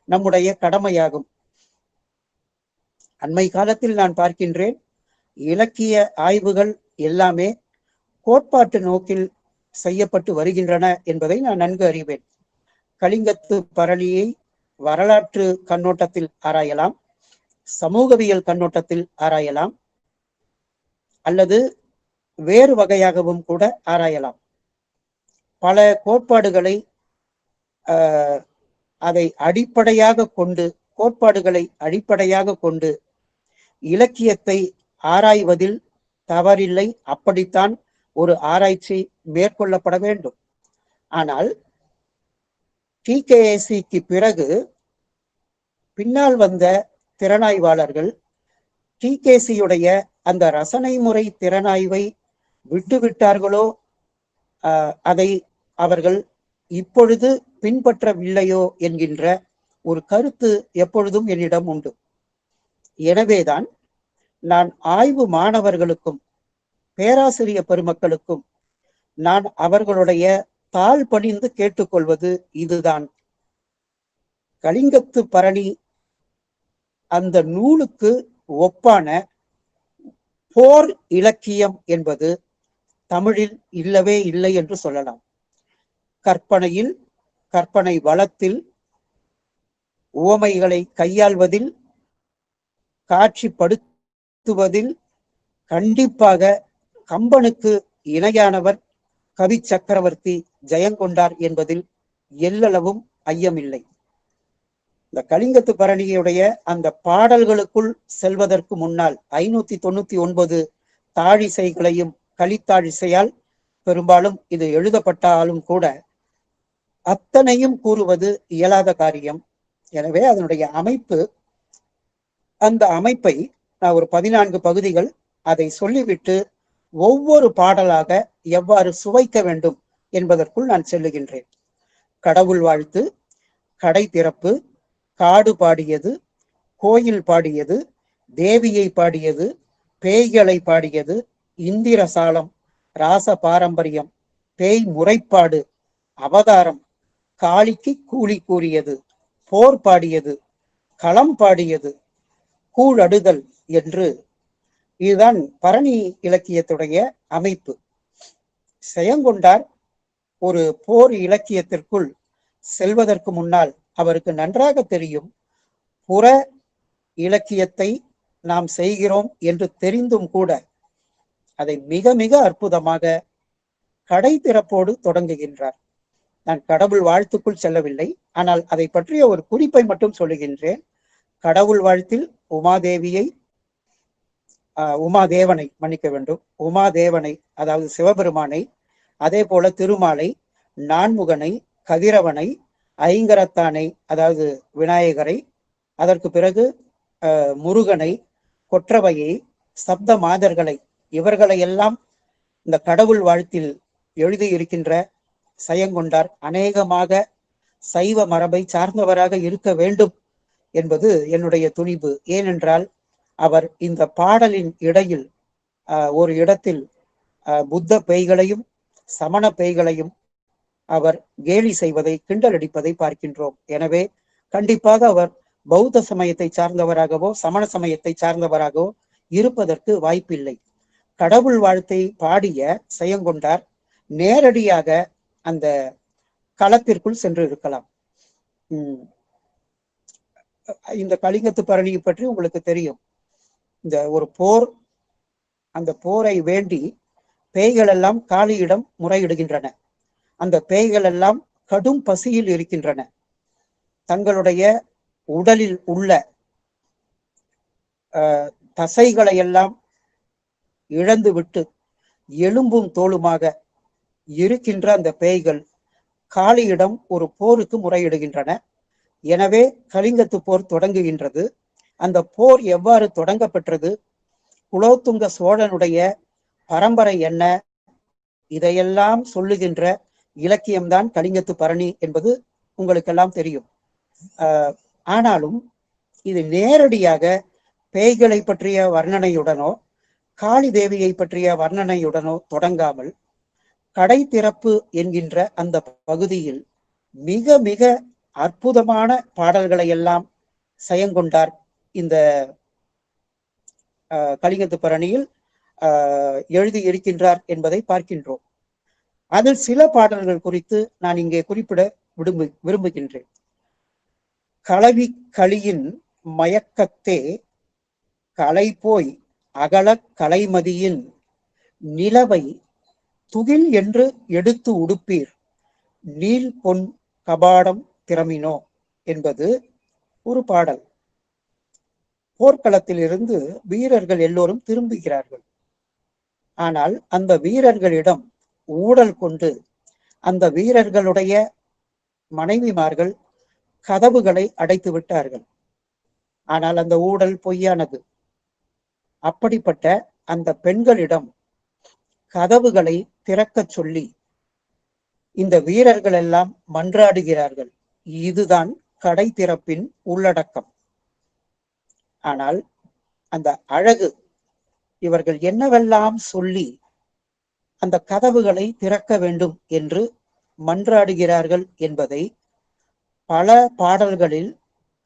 நம்முடைய கடமையாகும். அண்மை காலத்தில் நான் பார்க்கின்றேன், இலக்கிய ஆய்வுகள் எல்லாமே கோட்பாட்டு நோக்கில் செய்யப்பட்டு வருகின்றன என்பதை நான் நன்கு அறிவேன். கலிங்கத்து பரணியை வரலாற்று கண்ணோட்டத்தில் ஆராயலாம், சமூகவியல் கண்ணோட்டத்தில் ஆராயலாம், அல்லது வேறு வகையாகவும் கூட ஆராயலாம். பல கோட்பாடுகளை கோட்பாடுகளை அடிப்படையாக கொண்டு இலக்கியத்தை ஆராய்வதில் தவறில்லை. அப்படித்தான் ஒரு ஆராய்ச்சி மேற்கொள்ளப்பட வேண்டும். ஆனால் டிகேஎஸ்சிக்கு பிறகு பின்னால் வந்த திறனாய்வாளர்கள் டிகேசியுடைய அந்த ரசனை முறை திறனாய்வை விட்டுவிட்டார்களோ, அதை அவர்கள் இப்பொழுது பின்பற்றவில்லையோ என்கின்ற ஒரு கருத்து எப்பொழுதும் என்னிடம் உண்டு. எனவேதான் நான் ஆய்வு மாணவர்களுக்கும் பேராசிரிய பெருமக்களுக்கும் நான் அவர்களுடைய தாழ் பணிந்து கேட்டுக்கொள்வது இதுதான். கலிங்கத்து பரணி அந்த நூலுக்கு ஒப்பான போர் இலக்கியம் என்பது தமிழில் இல்லவே இல்லை என்று சொல்லலாம். கற்பனை வளத்தில், உவமைகளை கையாள்வதில், காட்சிப்படுத்துவதில், கண்டிப்பாக கம்பனுக்கு இணையானவர் கவி சக்கரவர்த்தி ஜெயங்கொண்டார் என்பதில் எல்லளவும் ஐயமில்லை. இந்த கலிங்கத்து பரணியுடைய அந்த பாடல்களுக்குள் செல்வதற்கு முன்னால் 599 தாழிசைகளையும் கலித்தாழிசையால் பெரும்பாலும் இது எழுதப்பட்டாலும் கூட அத்தனையும் கூறுவது இயலாத காரியம். எனவே அதனுடைய அமைப்பு, அந்த அமைப்பை நான் ஒரு 14 பகுதிகள் அதை சொல்லிவிட்டு ஒவ்வொரு பாடலாக எவ்வாறு சுவைக்க வேண்டும் என்பதற்குள் நான் செல்லுகின்றேன். கடவுள் வாழ்த்து, கடை திறப்பு, காடு பாடியது, கோயில் பாடியது, தேவியை பாடியது, பேய்களை பாடியது, இந்திரசாலம், ராச பாரம்பரியம், பேய் முறைப்பாடு, அவதாரம், காளிக்கு கூலி கூறியது, போர் பாடியது, களம் பாடியது, கூழடுதல் என்று இதுதான் பரணி இலக்கியத்துடைய அமைப்பு. செயங்கொண்டார் ஒரு போர் இலக்கியத்திற்குள் செல்வதற்கு முன்னால் அவருக்கு நன்றாக தெரியும், புற இலக்கியத்தை நாம் செய்கிறோம் என்று தெரிந்தும் கூட அதை மிக மிக அற்புதமாக கடை திறப்போடு தொடங்குகின்றார். நான் கடவுள் வாழ்த்துக்குள் செல்லவில்லை, ஆனால் அதை பற்றிய ஒரு குறிப்பை மட்டும் சொல்லுகின்றேன். கடவுள் வாழ்த்தில் உமாதேவனை மன்னிக்க வேண்டும், உமாதேவனை அதாவது சிவபெருமானை, அதே போல திருமாலை, நான்முகனை, கதிரவனை, ஐங்கரத்தானை அதாவது விநாயகரை, அதற்கு பிறகு முருகனை, கொற்றவையை, சப்த மாதர்களை, இவர்களை எல்லாம் இந்த கடவுள் வாழ்த்தில் எழுதியிருக்கின்ற செயங்கொண்டார் அநேகமாக சைவ மரபை சார்ந்தவராக இருக்க வேண்டும் என்பது என்னுடைய துணிவு. ஏனென்றால் அவர் இந்த பாடலின் இடையில் ஒரு இடத்தில் புத்த பேய்களையும் சமண பேய்களையும் அவர் கேலி செய்வதை, கிண்டல் அடிப்பதை பார்க்கின்றோம். எனவே கண்டிப்பாக அவர் பௌத்த சமயத்தை சார்ந்தவராகவோ சமண சமயத்தை சார்ந்தவராகவோ இருப்பதற்கு வாய்ப்பில்லை. கடவுள் வாழ்த்தை பாடிய செயங்கொண்டார் நேரடியாக அந்த களத்திற்குள் சென்று இருக்கலாம். இந்த கலிங்கத்து பரணியை பற்றி உங்களுக்கு தெரியும். இந்த ஒரு போர், அந்த போரை வேண்டி பேய்கள் எல்லாம் காளியிடம் முறையிடுகின்றன. அந்த பேய்கள் எல்லாம் கடும் பசியில் இருக்கின்றன. தங்களுடைய உடலில் உள்ள தசைகளை எல்லாம் இழந்து விட்டு எலும்பும் தோலுமாக இருக்கின்ற அந்த பேய்கள் காளியிடம் ஒரு போருக்கு முறையிடுகின்றன. எனவே கலிங்கத்து போர் தொடங்குகின்றது. அந்த போர் எவ்வாறு தொடங்கப்பெற்றது, குலோத்துங்க சோழனுடைய பரம்பரை என்ன, இதையெல்லாம் சொல்லுகின்ற இலக்கியம்தான் கலிங்கத்து பரணி என்பது உங்களுக்கெல்லாம் தெரியும். ஆனாலும் இது நேரடியாக பேய்களை பற்றிய வர்ணனையுடனோ காளி தேவியை பற்றிய வர்ணனையுடனோ தொடங்காமல் கடை திறப்பு என்கின்ற அந்த பகுதியில் மிக மிக அற்புதமான பாடல்களை எல்லாம் செயங்கொண்டார் இந்த கலிங்கத்து பரணியில் எழுதி இருக்கின்றார் என்பதை பார்க்கின்றோம். அதில் சில பாடல்கள் குறித்து நான் இங்கே குறிப்பிட விரும்புகின்றேன். களவி களியின் மயக்கத்தே களை போய் அகல கலைமதியின் நிலவை துகில் என்று எடுத்து உடுப்பீர் நீல் பொன் கபாடம் திறமினோ என்பது ஒரு பாடல். போர்க்களத்தில் இருந்து வீரர்கள் எல்லோரும் திரும்புகிறார்கள். ஆனால் அந்த வீரர்களிடம் ஊடல் கொண்டு அந்த வீரர்களுடைய மனைவிமார்கள் கதவுகளை அடைத்து விட்டார்கள். ஆனால் அந்த ஊடல் பொய்யானது. அப்படிப்பட்ட அந்த பெண்களிடம் கதவுகளை திறக்கச் சொல்லி இந்த வீரர்கள் எல்லாம் மன்றாடுகிறார்கள். இதுதான் கடை திறப்பின் உள்ளடக்கம். ஆனால் அந்த அழகு, இவர்கள் என்னவெல்லாம் சொல்லி அந்த கதவுகளை திறக்க வேண்டும் என்று மன்றாடுகிறார்கள் என்பதை பல பாடல்களில்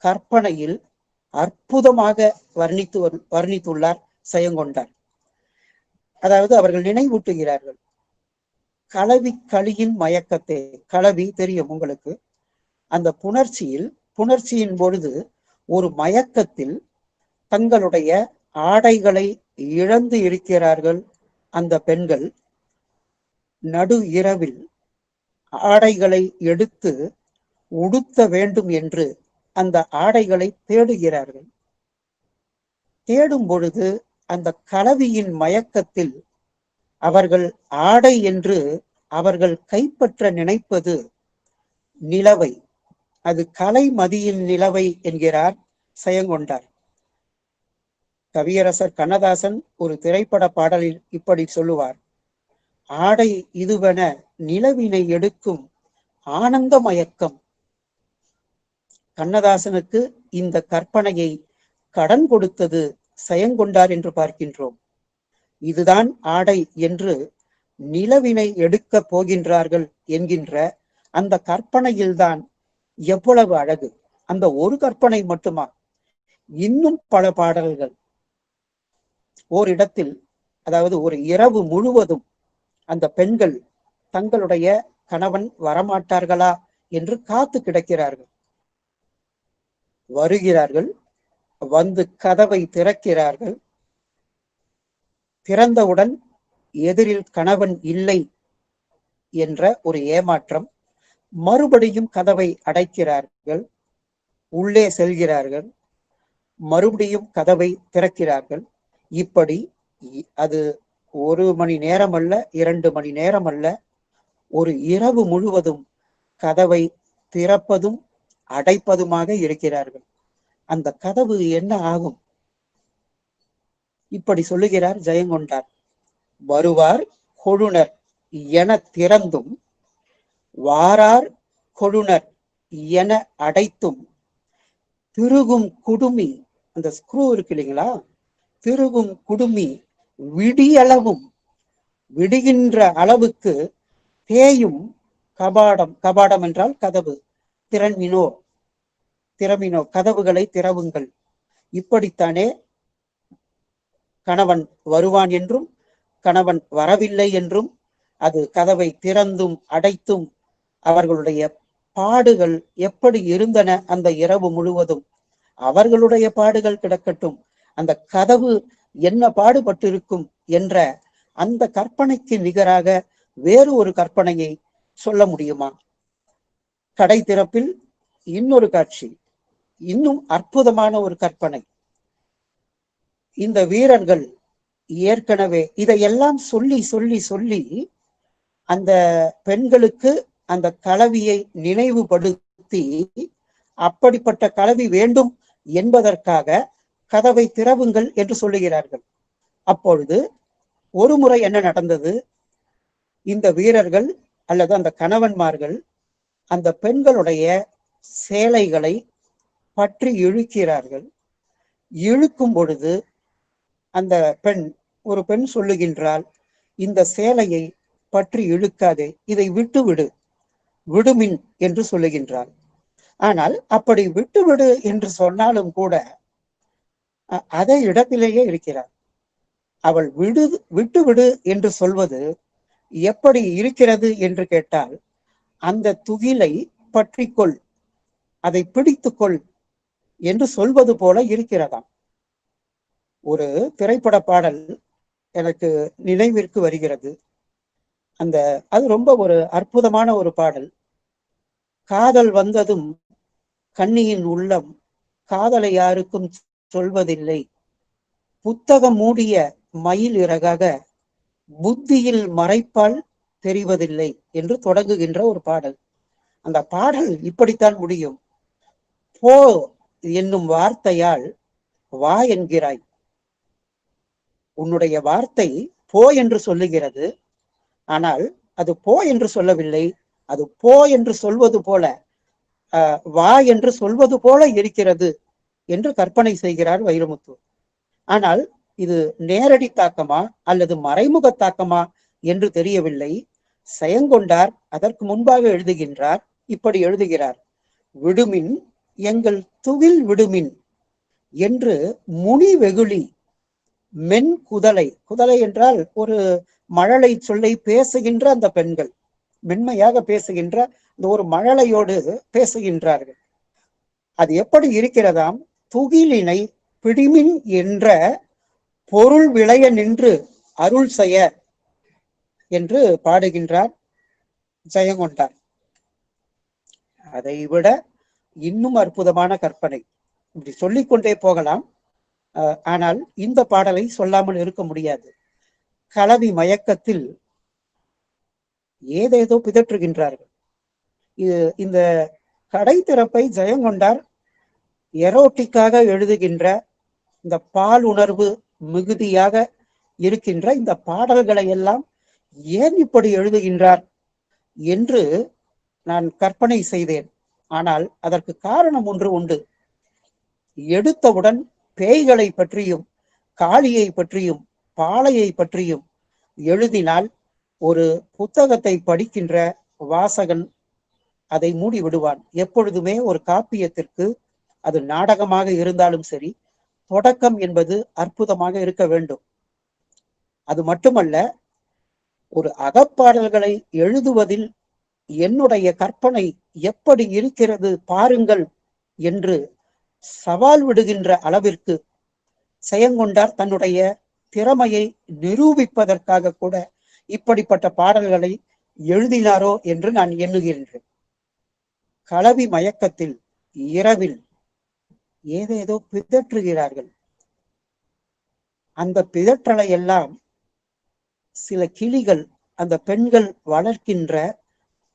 கற்பனையில் அற்புதமாக வர்ணித்துள்ளார் செயங்கொண்டார். அதாவது அவர்கள் நினைவூட்டுகிறார்கள். களவி களியின் மயக்கத்தை, களவி தெரியும் உங்களுக்கு, அந்த புணர்ச்சியின் பொழுது ஒரு மயக்கத்தில் தங்களுடைய ஆடைகளை இழந்து இருக்கிறார்கள். அந்த பெண்கள் நடு இரவில் ஆடைகளை எடுத்து உடுத்த வேண்டும் என்று அந்த ஆடைகளை தேடுகிறார்கள். தேடும் பொழுது அந்த கலவியின் மயக்கத்தில் அவர்கள் ஆடை என்று அவர்கள் கைப்பற்ற நினைப்பது நிலவை. அது கலைமதியின் நிலவை என்கிறார் செயங்கொண்டார். கவியரசர் கண்ணதாசன் ஒரு திரைப்பட பாடலில் இப்படி சொல்லுவார்: ஆடை இதுவென நிலவினை எடுக்கும் ஆனந்த மயக்கம். கண்ணதாசனுக்கு இந்த கற்பனையை கடன் கொடுத்தது செயங்கொண்டார் என்று பார்க்கின்றோம். இதுதான் ஆடை என்று நிலவினை எடுக்கப் போகின்றார்கள் என்கின்ற அந்த கற்பனையில்தான் எவ்வளவு அழகு! அந்த ஒரு கற்பனை மட்டுமா? இன்னும் பல பாடல்கள். ஓரிடத்தில், அதாவது ஒரு இரவு முழுவதும் அந்த பெண்கள் தங்களுடைய கணவன் வரமாட்டார்களா என்று காத்து கிடக்கிறார்கள். வருகிறார்கள், வந்து கதவை திறக்கிறார்கள். திறந்தவுடன் எதிரில் கணவன் இல்லை என்ற ஒரு ஏமாற்றம். மறுபடியும் கதவை அடைக்கிறார்கள், உள்ளே செல்கிறார்கள், மறுபடியும் கதவை திறக்கிறார்கள். இப்படி அது 1 மணி நேரம் அல்ல, 2 மணி நேரம் அல்ல, ஒரு இரவு முழுவதும் கதவை திறப்பதும் அடைப்பதுமாக இருக்கிறார்கள். அந்த கதவு என்ன ஆகும்? இப்படி சொல்லுகிறார் ஜெயங்கொண்டார்: வருவார் கொழுனர் என திறந்தும் வாரார் கொழுனர் என அடைத்தும் திருகும் குடுமி, அந்த ஸ்க்ரூ இருக்கு இல்லைங்களா, திருகும் குடுமி விடியளவும், விடுகின்ற அளவுக்கு தேயும் கபாடம். கபாடம் என்றால் கதவு. திறமினோ, திறமினோ, கதவுகளை திறவுங்கள். இப்படித்தானே கணவன் வருவான் என்றும் கணவன் வரவில்லை என்றும், அது கதவை திறந்தும் அடைத்தும் அவர்களுடைய பாடுகள் எப்படி இருந்தன அந்த இரவு முழுவதும். அவர்களுடைய பாடுகள் கிடக்கட்டும், அந்த கதவு என்ன பாடுபட்டிருக்கும் என்ற அந்த கற்பனைக்கு நிகராக வேறு ஒரு கற்பனையை சொல்ல முடியுமா? கடை திறப்பில் இன்னொரு காட்சி, இன்னும் அற்புதமான ஒரு கற்பனை. இந்த வீரர்கள் ஏற்கனவே இதையெல்லாம் சொல்லி சொல்லி சொல்லி அந்த பெண்களுக்கு அந்த கலவியை நினைவுபடுத்தி, அப்படிப்பட்ட கலவி வேண்டும் என்பதற்காக கதவை திறவுங்கள் என்று சொல்லுகிறார்கள். அப்பொழுது ஒரு முறை என்ன நடந்தது? இந்த வீரர்கள் அல்லது அந்த கணவன்மார்கள் அந்த பெண்களுடைய சேலைகளை பற்றி இழுக்கிறார்கள். இழுக்கும் பொழுது அந்த ஒரு பெண் சொல்லுகின்றாள், இந்த சேலையை பற்றி இழுக்காதே, இதை விட்டு விடு, விடுமின் என்று சொல்லுகின்றாள். ஆனால் அப்படி விட்டுவிடு என்று சொன்னாலும் கூட அதே இடத்திலேயே இருக்கிறார். அவள் விட்டுவிடு என்று சொல்வது எப்படி இருக்கிறது என்று கேட்டால், அந்த துகிலை பற்றிக்கொள், அதை பிடித்துக்கொள் என்று சொல்வது போல இருக்கிறதாம். ஒரு திரைப்பட பாடல் எனக்கு நினைவிற்கு வருகிறது. அது ரொம்ப ஒரு அற்புதமான ஒரு பாடல். காதல் வந்ததும் கண்ணியின் உள்ளம் காதலை யாருக்கும் சொல்வதில்லை, புத்தகம் மூடிய மயில் இறகாக புத்தியில் மறைப்பால் தெரிவதில்லை என்று தொடங்குகின்ற ஒரு பாடல். அந்த பாடல் இப்படித்தான் முடியும்: போ என்னும் வார்த்தையால் வா என்கிறாய். உன்னுடைய வார்த்தை போ என்று சொல்லுகிறது, ஆனால் அது போ என்று சொல்லவில்லை, அது போ என்று சொல்வது போல, வா என்று சொல்வது போல இருக்கிறது என்று கற்பனை செய்கிறார் வைரமுத்து. ஆனால் இது நேரடி தாக்கமா அல்லது மறைமுக தாக்கமா என்று தெரியவில்லை. செயங்கொண்டார் அதற்கு முன்பாக எழுதுகின்றார், இப்படி எழுதுகிறார்: விடுமின் எங்கள் துகில் விடுமின் என்று முனி வெகுளி மென் குதலை. குதலை என்றால் ஒரு மழலை சொல்லை பேசுகின்ற அந்த பெண்கள், மென்மையாக பேசுகின்ற இந்த ஒரு மழலையோடு பேசுகின்றார்கள். அது எப்படி இருக்கிறதாம்? துகிலினை பிடிமின் என்ற பொருள் விளைய நின்று அருள் செய்ய என்று பாடுகின்றார் ஜெயங்கொண்டார். அதை விட இன்னும் அற்புதமான கற்பனை, இப்படி சொல்லிக்கொண்டே போகலாம். ஆனால் இந்த பாடலை சொல்லாமல் இருக்க முடியாது. கலவி மயக்கத்தில் ஏதேதோ பிதற்றுகின்றார்கள். இந்த கடை திறப்பை ஜெயங்கொண்டார் எரோட்டிக்காக எழுதுகின்ற, இந்த பால் உணர்வு மிகுதியாக இருக்கின்ற இந்த பாடல்களை எல்லாம் ஏன் இப்படி எழுதுகின்றார் என்று நான் கற்பனை செய்தேன். ஆனால் அதற்கு காரணம் ஒன்று உண்டு. எடுத்தவுடன் பேய்களை பற்றியும் காளியை பற்றியும் பாளையை பற்றியும் எழுதினால் ஒரு புத்தகத்தை படிக்கின்ற வாசகன் அதை மூடி விடுவான். எப்பொழுதுமே ஒரு காப்பியத்திற்கு, அது நாடகமாக இருந்தாலும் சரி, தொடக்கம் என்பது அற்புதமாக இருக்க வேண்டும். அது மட்டுமல்ல, ஒரு அகப்பாடல்களை எழுதுவதில் என்னுடைய கற்பனை எப்படி இருக்கிறது பாருங்கள் என்று சவால் விடுகின்ற அளவிற்கு ஜெயங்கொண்டார் தன்னுடைய திறமையை நிரூபிப்பதற்காக கூட இப்படிப்பட்ட பாடல்களை எழுதினாரோ என்று நான் எண்ணுகின்றேன். கலவி மயக்கத்தில் இரவில் ஏதேதோ பிதற்றுகிறார்கள். அந்த பிதற்றலை எல்லாம் சில கிளிகள், அந்த பெண்கள் வளர்க்கின்ற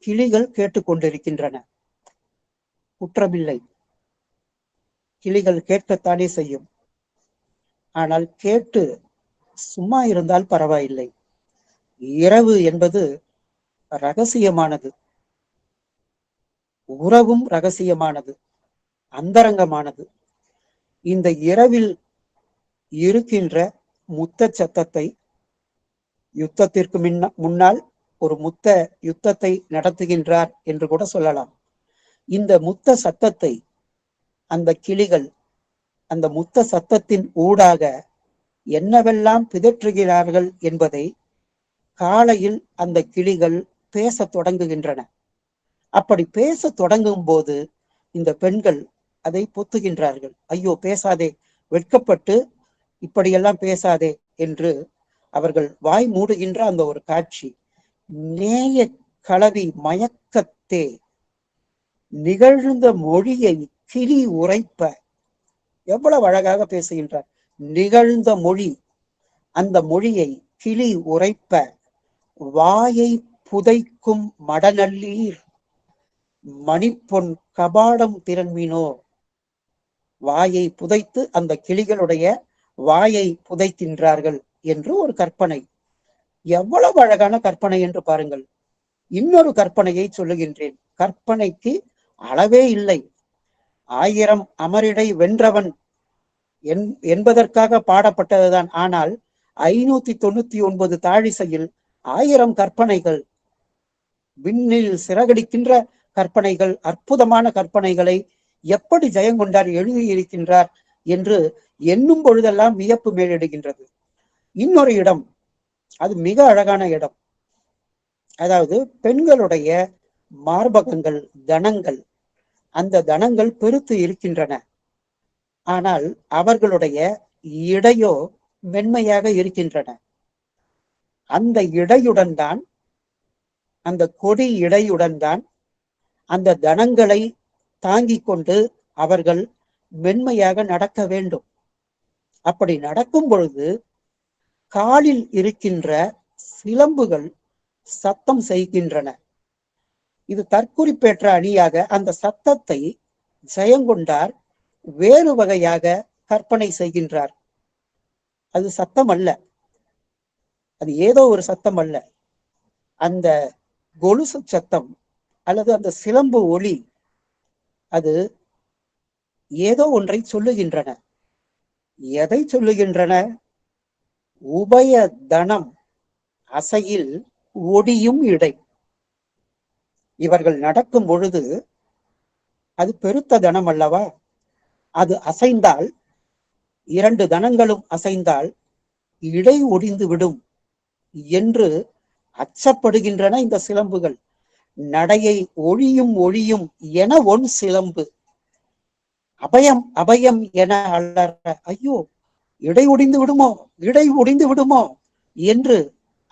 கிளிகள் கேட்டுக்கொண்டிருக்கின்றன. குற்றமில்லை, கிளிகள் கேட்கத்தானே செய்யும். ஆனால் கேட்டு சும்மா இருந்தால் பரவாயில்லை. இரவு என்பது ரகசியமானது, உறவும் ரகசியமானது, அந்தரங்கமானது. இந்த இரவில் இருக்கின்ற முத்த சத்தத்தை, யுத்தத்திற்கு முன்னால் ஒரு முத்த யுத்தத்தை நடத்துகின்றார் என்று கூட சொல்லலாம். இந்த முத்த சத்தத்தை அந்த கிளிகள், அந்த முத்த சத்தத்தின் ஊடாக என்னவெல்லாம் பிதற்றுகிறார்கள் என்பதை காலையில் அந்த கிளிகள் பேச தொடங்குகின்றன. அப்படி பேச தொடங்கும் போது இந்த பெண்கள் அதை பொத்துகின்றார்கள். ஐயோ பேசாதே, வெட்கப்பட்டு இப்படியெல்லாம் பேசாதே என்று அவர்கள் வாய் மூடுகின்ற அந்த ஒரு காட்சி. நேய கலவி மயக்கத்தே நிகழ்ந்த மொழியை கிளி உரைப்ப, எவ்வளவு அழகாக பேசுகின்றார். நிகழ்ந்த மொழி, அந்த மொழியை கிளி உரைப்ப, வாயை புதைக்கும் மடநல்லீர் மணிப்பொன் கபாடம் திறன்மினோ. வாயை புதைத்து அந்த கிளிகளுடைய வாயை புதைக்கின்றார்கள் என்று ஒரு கற்பனை. எவ்வளவு அழகான கற்பனை என்று பாருங்கள். இன்னொரு கற்பனையை சொல்லுகின்றேன். கற்பனைக்கு அளவே இல்லை. 1000 அமரிடை வென்றவன் என்பதற்காக பாடப்பட்டதுதான். ஆனால் 599 தாழிசையில் 1000 கற்பனைகள், விண்ணில் சிறகடிக்கின்ற கற்பனைகள், அற்புதமான கற்பனைகளை எப்படி ஜெயங்கொண்டார் எழுதியிருக்கின்றார் என்று எண்ணும் பொழுதெல்லாம் வியப்பு மேலிடுகின்றது. இன்னொரு இடம், அது மிக அழகான இடம். அதாவது பெண்களுடைய மார்பகங்கள், தனங்கள், அந்த தனங்கள் பெருத்து இருக்கின்றன. ஆனால் அவர்களுடைய இடையோ மென்மையாக இருக்கின்றன. அந்த இடையுடன் தான், அந்த கொடி இடையுடன் தான் அந்த தனங்களை தாங்கிக் கொண்டு அவர்கள் மென்மையாக நடக்க வேண்டும். அப்படி நடக்கும் பொழுது காலில் இருக்கின்ற சிலம்புகள் சத்தம் செய்கின்றன. இது தற்குறிப்பேற்ற அணியாக அந்த சத்தத்தை ஜெயங்கொண்டார் வேறு வகையாக கற்பனை செய்கின்றார். அது சத்தம் அல்ல, அது ஏதோ ஒரு சத்தம் அல்ல. அந்த கொலுசு சத்தம் அல்லது அந்த சிலம்பு ஒலி, அது ஏதோ ஒன்றை சொல்லுகின்றன. எதை சொல்லுகின்றன? உபய தனம் அசையில் ஒடியும் இடை. இவர்கள் நடக்கும் பொழுது அது பெருத்த தனம் அல்லவா? அது அசைந்தால், 2 தனங்களும் அசைந்தால் இடை ஒடிந்து விடும் என்று அச்சப்படுகின்றன இந்த சிலம்புகள். நடையை ஒழியும் ஒழியும் என ஒன் சிலம்பு, அபயம் அபயம் என அலற, ஐயோ இடை ஒடிந்து விடுமோ, இடை ஒடிந்து விடுமோ என்று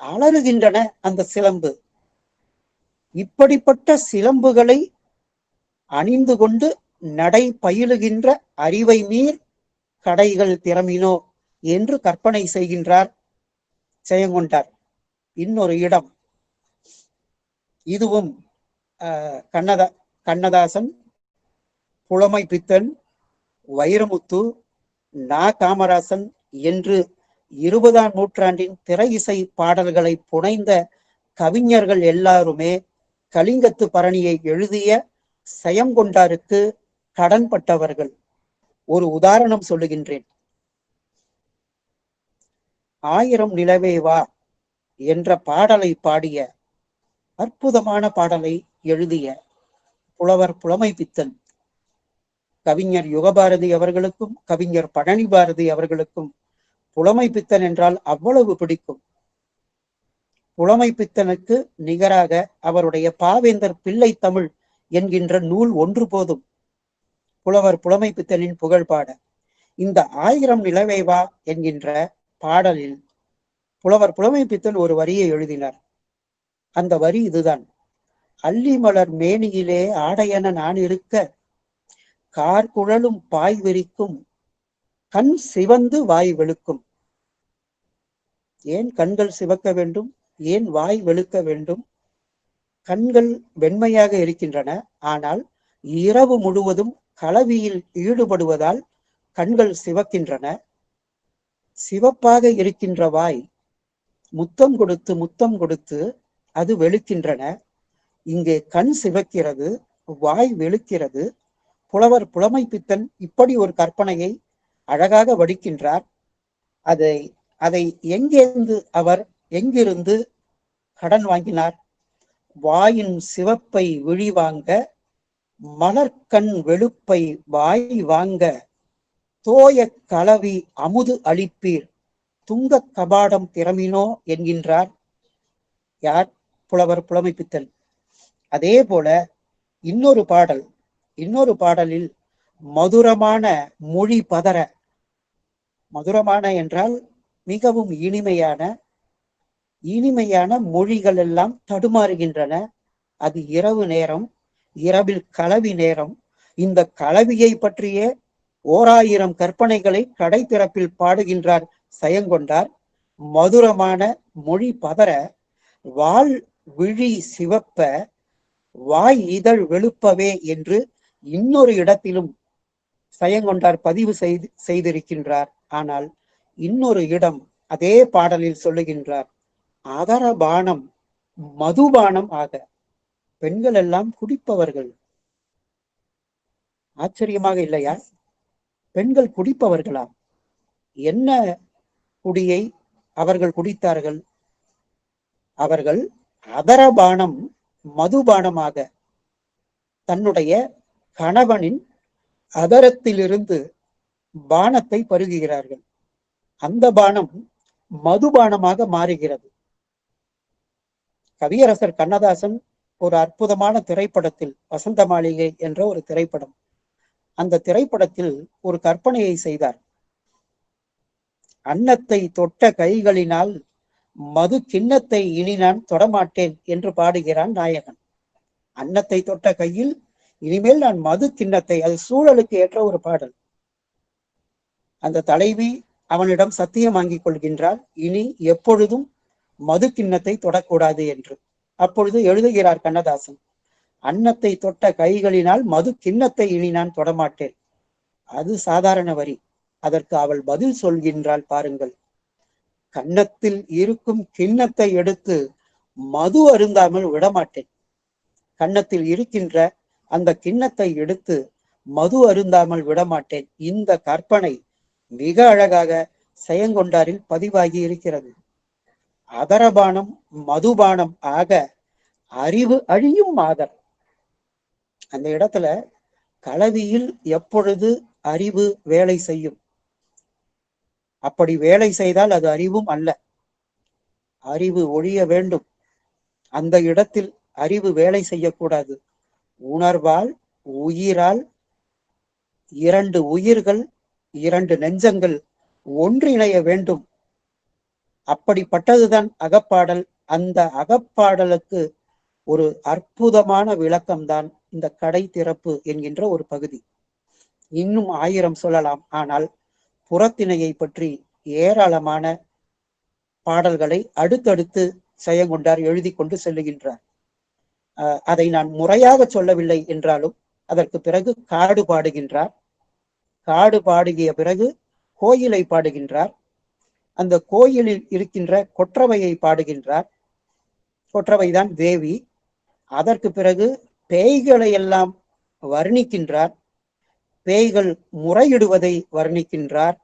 அலறுகின்றன அந்த சிலம்பு. இப்படிப்பட்ட சிலம்புகளை அணிந்து கொண்டு நடை பயிலுகின்ற அறிவை மீர் கடைகள் திறமினோ என்று கற்பனை செய்கின்றார் ஜெயங்கொண்டார். இன்னொரு இடம், இதுவும் கண்ணதாசன், புலமை பித்தன், வைரமுத்து, நா. காமராசன் என்று 20ஆம் நூற்றாண்டின் திரை இசை பாடல்களை புனைந்த கவிஞர்கள் எல்லாருமே கலிங்கத்து பரணியை எழுதிய ஜெயங்கொண்டாருக்கு கடன்பட்டவர்கள். ஒரு உதாரணம் சொல்லுகின்றேன். 1000 நிலவே வா என்ற பாடலை பாடிய, அற்புதமான பாடலை எழுதிய புலவர் புலமை பித்தன் கவிஞர் யுகபாரதி அவர்களுக்கும் கவிஞர் பழனி பாரதி அவர்களுக்கும் புலமை பித்தன் என்றால் அவ்வளவு பிடிக்கும். புலமை பித்தனுக்கு நிகராக அவருடைய பாவேந்தர் பிள்ளை தமிழ் என்கின்ற நூல் ஒன்று போதும் புலவர் புலமை பித்தனின் புகழ் பாட. இந்த 1000 நிலவே வா என்கின்ற பாடலில் புலவர் புலமை பித்தன் ஒரு வரியை எழுதினார். அந்த வரி இதுதான்: அள்ளி மலர் மேனியிலே ஆடையென நான் இருக்க, கார்குழலும் பாய் விரிக்கும், கண் சிவந்து வாய் வெளுக்கும். ஏன் கண்கள் சிவக்க வேண்டும்? ஏன் வாய் வெளுக்க வேண்டும்? கண்கள் வெண்மையாக இருக்கின்றன, ஆனால் இரவு முழுவதும் களவியில் ஈடுபடுவதால் கண்கள் சிவக்கின்றன. சிவப்பாக இருக்கின்ற வாய் முத்தம் கொடுத்து முத்தம் கொடுத்து அது வெளுக்கின்றன. இங்கே கண் சிவக்கிறது, வாய் வெளுக்கிறது. புலவர் புலமை பித்தன் இப்படி ஒரு கற்பனையை அழகாக வடிக்கின்றார். அதை எங்கிருந்து கடன் வாங்கினார்? வாயின் சிவப்பை விழிவாங்க, மலர்கண் வெளுப்பை வாய் வாங்க, தோய களவி அமுது அளிப்பீர், துங்க கபாடம் திறமினோ என்கின்றார். யார்? புலவர் புலமை பித்தன். அதே போல இன்னொரு பாடலில் மதுரமான மொழி பதற, மதுரமான என்றால் மிகவும் இனிமையான மொழிகள் எல்லாம் தடுமாறுகின்றன. அது இரவு நேரம், இரவில் களவி நேரம். இந்த களவியை பற்றியே 1000 கற்பனைகளை கடை திறப்பில் பாடுகின்றார் ஜெயங்கொண்டார். மதுரமான மொழி பதற, வாள் விழி சிவப்ப, வாய் இதழ் வெளுப்பவே என்று இன்னொரு இடத்திலும் ஜெயங்கொண்டார் பதிவு செய்திருக்கின்றார். ஆனால் இன்னொரு இடம் அதே பாடலில் சொல்லுகின்றார்: அதரபானம் மதுபானம் ஆக. பெண்கள் எல்லாம் குடிப்பவர்கள். ஆச்சரியமாக இல்லையா? பெண்கள் குடிப்பவர்களா? என்ன குடியை அவர்கள் குடித்தார்கள்? அவர்கள் அதரபானம் மதுபானமாக தன்னுடைய கணவனின் அதரத்திலிருந்து பானத்தை பருகுகிறார்கள். அந்த பானம் மதுபானமாக மாறுகிறது. கவியரசர் கண்ணதாசன் ஒரு அற்புதமான திரைப்படத்தில், வசந்த மாளிகை என்ற ஒரு திரைப்படம், அந்த திரைப்படத்தில் ஒரு கற்பனையை செய்தார். அன்னத்தை தொட்ட கைகளினால் மது கிண்ணத்தை இனி நான் தொடமாட்டேன் என்று பாடுகிறான் நாயகன். அன்னத்தை தொட்ட கையில் இனிமேல் நான் மது கிண்ணத்தை, அது சூழலுக்கு ஏற்ற ஒரு பாடல். அந்த தலைவி அவனிடம் சத்தியம் வாங்கிக் கொள்கின்றார், இனி எப்பொழுதும் மது கிண்ணத்தை தொடக்கூடாது என்று. அப்பொழுது எழுதுகிறார் கண்ணதாசன்: அன்னத்தை தொட்ட கைகளினால் மது கிண்ணத்தை இனி நான் தொடமாட்டேன். அது சாதாரண வரி. அதற்கு அவள் பதில் சொல்கின்றாள், பாருங்கள்: கன்னத்தில் இருக்கும் கிண்ணத்தை எடுத்து மது அருந்தாமல் விடமாட்டேன். கன்னத்தில் இருக்கின்ற அந்த கிண்ணத்தை எடுத்து மது அருந்தாமல் விடமாட்டேன். இந்த கற்பனை மிக அழகாக ஜெயங்கொண்டாரில் பதிவாகி இருக்கிறது. அதரபானம் மதுபானம் ஆக அறிவு அழியும் மாதர். அந்த இடத்துல களவியில் எப்பொழுது அறிவு வேலை செய்யும்? அப்படி வேலை செய்தால் அது அறிவும் அல்ல, அறிவு ஒழிய வேண்டும். அந்த இடத்தில் அறிவு வேலை செய்யக்கூடாது. உணர்வால், உயிரால், 2 உயிர்கள், 2 நெஞ்சங்கள் ஒன்றிணைய வேண்டும். அப்படிப்பட்டதுதான் அகப்பாடல். அந்த அகப்பாடலுக்கு ஒரு அற்புதமான விளக்கம்தான் இந்த கடை திறப்பு என்கின்ற ஒரு பகுதி. இன்னும் 1000 சொல்லலாம். ஆனால் புறத்திணையை பற்றி ஏராளமான பாடல்களை அடுத்தடுத்து செயங்கொண்டார் எழுதி கொண்டு செல்லுகின்றார். அதை நான் முறையாக சொல்லவில்லை என்றாலும் அதற்கு பிறகு காடு பாடுகின்றார். காடு பாடுகிய பிறகு கோயிலை பாடுகின்றார். அந்த கோயிலில் இருக்கின்ற கொற்றவையை பாடுகின்றார். கொற்றவைதான் தேவி. அதற்கு பிறகு பேய்களை எல்லாம் வர்ணிக்கின்றார். பேய்கள் முறையிடுவதை வர்ணிக்கின்றார்.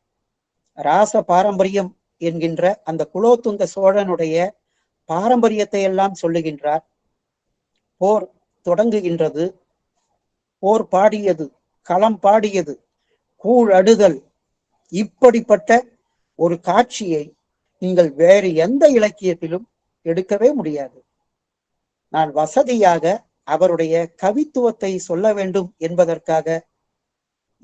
ராச பாரம்பரியம் என்கின்ற அந்த குலோத்துங்க சோழனுடைய பாரம்பரியத்தை எல்லாம் சொல்லுகின்றார். போர் தொடங்குகின்றது. போர் பாடியது, களம் பாடியது, கூழ் அடுதல், இப்படிப்பட்ட ஒரு காட்சியை நீங்கள் வேறு எந்த இலக்கியத்திலும் எடுக்கவே முடியாது. நான் வசதியாக அவருடைய கவித்துவத்தை சொல்ல வேண்டும் என்பதற்காக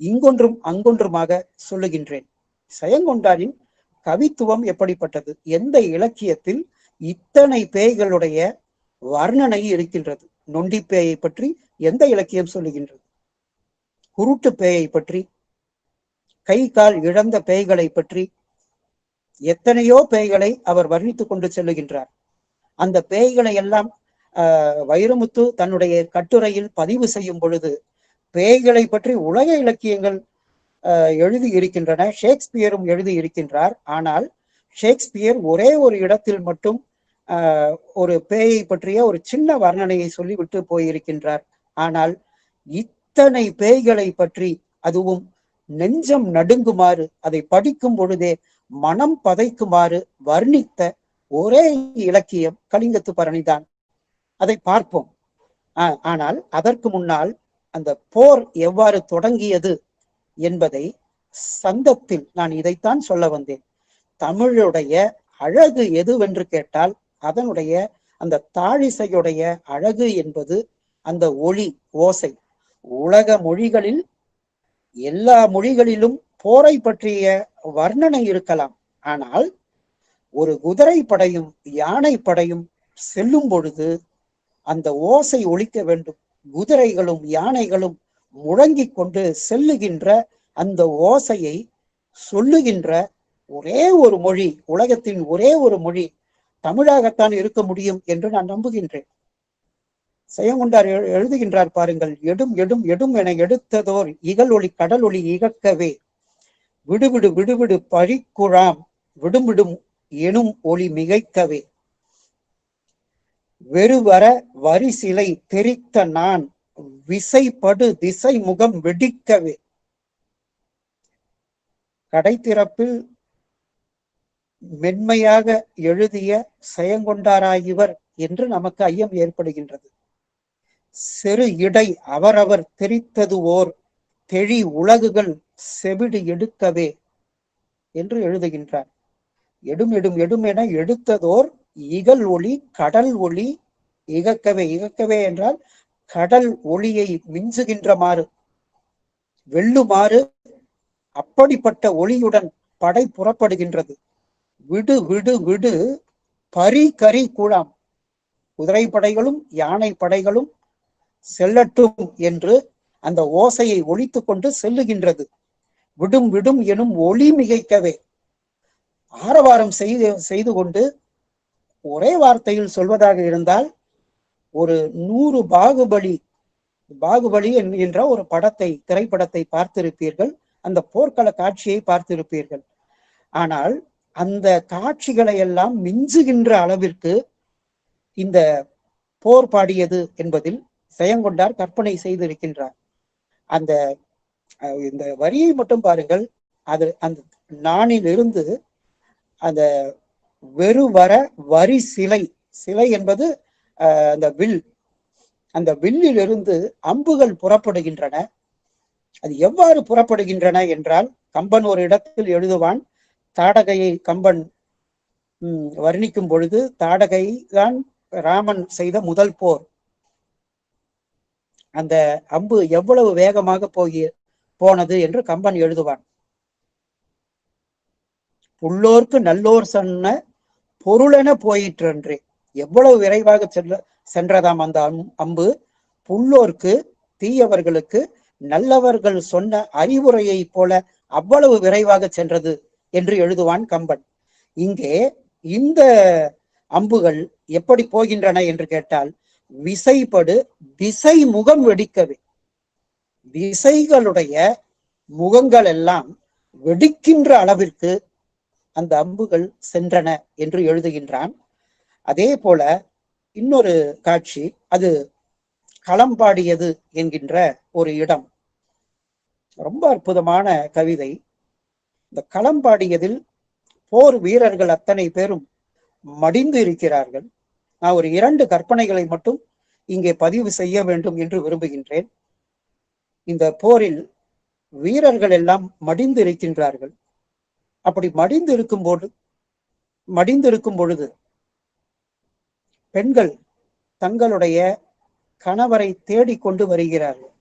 இங்கொன்றும் அங்கொன்றுமாக சொல்லுகின்றேன். செயங்கொண்டாரின் கவித்துவம் எப்படிப்பட்டது? எந்த இலக்கியத்தில் இத்தனை பேய்களுடைய வர்ணனை இருக்கின்றது? நொண்டி பேயை பற்றி எந்த இலக்கியம் சொல்லுகின்றது? குருட்டு பேயை பற்றி, கை கால் இழந்த பேய்களை பற்றி எத்தனையோ பேய்களை அவர் வர்ணித்துக் கொண்டு செல்லுகின்றார். அந்த பேய்களை எல்லாம் வைரமுத்து தன்னுடைய கட்டுரையில் பதிவு செய்யும் பொழுது பேய்களை பற்றி உலக இலக்கியங்கள் எழுதி இருக்கின்றன. ஷேக்ஸ்பியரும் எழுதி இருக்கின்றார். ஆனால் ஷேக்ஸ்பியர் ஒரே ஒரு இடத்தில் மட்டும் ஒரு பேயை பற்றிய ஒரு சின்ன வர்ணனையை சொல்லிவிட்டு போயிருக்கின்றார். ஆனால் இத்தனை பேய்களை பற்றி, அதுவும் நெஞ்சம் நடுங்குமாறு, அதை படிக்கும் பொழுதே மனம் பதைக்குமாறு வர்ணித்த ஒரே இலக்கியம் கலிங்கத்து பரணிதான். அதை பார்ப்போம். ஆனால் அதற்கு முன்னால் அந்த போர் எவ்வாறு தொடங்கியது என்பதை சந்தத்தில் நான் இதைத்தான் சொல்ல வந்தேன். தமிழுடைய அழகு எதுவென்று கேட்டால் அதனுடைய அந்த தாழிசையுடைய அழகு என்பது அந்த ஒளி ஓசை. உலக மொழிகளில் எல்லா மொழிகளிலும் போரை பற்றிய வர்ணனை இருக்கலாம். ஆனால் ஒரு குதிரை படையும் யானை படையும் செல்லும் பொழுது அந்த ஓசை ஒலிக்க வேண்டும். குதிரைகளும் யானைகளும் முழங்கிக் கொண்டு செல்லுகின்ற அந்த ஓசையை சொல்லுகின்ற ஒரே ஒரு மொழி, உலகத்தின் ஒரே ஒரு மொழி தமிழாகத்தான் இருக்க முடியும் என்று நான் நம்புகின்றேன். செயங்கொண்டார் எழுதுகின்றார் பாருங்கள். எடும் எடும் எடும் என எடுத்ததோர் இகல் ஒளி கடல் ஒளி இகக்கவே, விடுவிடு விடுவிடு பழிக்குழாம் விடுவிடும் எனும் ஒளி மிகைக்கவே, வெறுவர வரி சிலை தெரித்த நான் விசைப்படு திசை முகம் வெடிக்கவே. கடைத்திறப்பில் மென்மையாக எழுதிய செயங்கொண்டாராயிவர் என்று நமக்கு ஐயம் ஏற்படுகின்றது. செரு இடை அவரவர் தெரித்தது ஓர் தெளி உலகுகள் செவிடு எடுக்கவே என்று எழுதுகின்றார். எடும் எடும் எடும் என எடுத்ததோர் இகல் ஒளி கடல் ஒளி இகக்கவே. இகக்கவே என்றால் கடல் ஒளியை மிஞ்சுகின்றமாறு, வெல்லுமாறு அப்படிப்பட்ட ஒளியுடன் படை புறப்படுகின்றது. விடு விடு விடு பரி கரி கூழாம், குதிரை படைகளும் யானை படைகளும் செல்லட்டும் என்று அந்த ஓசையை ஒலித்து கொண்டு செல்லுகின்றது. விடும் விடும் எனும் ஒளி மிகைக்கவே, ஆரவாரம் செய்து கொண்டு ஒரே வார்த்தையில் சொல்வதாக இருந்தால் ஒரு 100 பாகுபலி என்கின்ற ஒரு திரைப்படத்தை பார்த்திருப்பீர்கள். அந்த போர்க்கள காட்சியை பார்த்திருப்பீர்கள். ஆனால் அந்த காட்சிகளை எல்லாம் மிஞ்சுகின்ற அளவிற்கு இந்த போர் பாடியது என்பதில் செயங்கொண்டார் கற்பனை செய்திருக்கின்றார். இந்த வரியை மட்டும் பாருங்கள். அது அந்த நாணிலிருந்து அந்த வெறுவர வரி சிலை, சிலை என்பது அந்த வில், அந்த வில்லிலிருந்து அம்புகள் புறப்படுகின்றன. அது எவ்வாறு புறப்படுகின்றன என்றால், கம்பன் ஒரு இடத்தில் எழுதுவான், தாடகையை கம்பன் வர்ணிக்கும் பொழுது தாடகை தான் ராமன் செய்த முதல் போர். அந்த அம்பு எவ்வளவு வேகமாக போனது என்று கம்பன் எழுதுவான். புல்லோர்க்கு நல்லோர் சொன்ன பொருளென போயிற்றன்றே. எவ்வளவு விரைவாக சென்றதாம் அந்த அம்பு. புல்லோர்க்கு, தீயவர்களுக்கு நல்லவர்கள் சொன்ன அறிவுரையை போல அவ்வளவு விரைவாக சென்றது என்று எழுதுவான் கம்பன். இங்கே இந்த அம்புகள் எப்படி போகின்றன என்று கேட்டால், விசைப்படு திசை முகம் வெடிக்கவே, திசைகளுடைய முகங்கள் எல்லாம் வெடிக்கின்ற அளவிற்கு அந்த அம்புகள் சென்றன என்று எழுதுகின்றான். அதே போல இன்னொரு காட்சி, அது களம்பாடியது என்கின்ற ஒரு இடம். ரொம்ப அற்புதமான கவிதை. இந்த களம்பாடியதில் போர் வீரர்கள் அத்தனை பேரும் மடிந்து இருக்கிறார்கள். நான் ஒரு 2 கற்பனைகளை மட்டும் இங்கே பதிவு செய்ய வேண்டும் என்று விரும்புகின்றேன். இந்த போரில் வீரர்கள் எல்லாம் மடிந்து இருக்கின்றார்கள். அப்படி மடிந்து இருக்கும் பொழுது பெண்கள் தங்களுடைய கணவரை தேடிக்கொண்டு வருகிறார்கள்.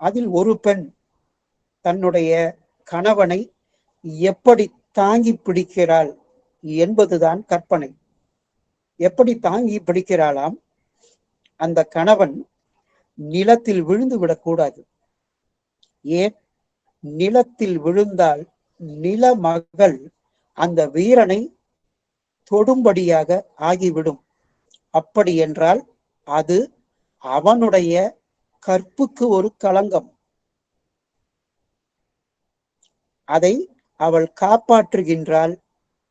அதில் ஒரு பெண் தன்னுடைய கணவனை எப்படி தாங்கி பிடிக்கிறாள் என்பதுதான் கற்பனை. எப்படி தாங்கி பிடிக்கிறாளாம், அந்த கணவன் நிலத்தில் விழுந்து விடக்கூடாது. ஏன்? நிலத்தில் விழுந்தால் நிலமகள் அந்த வீரனை தொடும்படியாக ஆகிவிடும். அப்படி என்றால் அது அவனுடைய கற்புக்கு ஒரு களங்கம். அதை அவள் காப்பாற்றுகின்றாள்.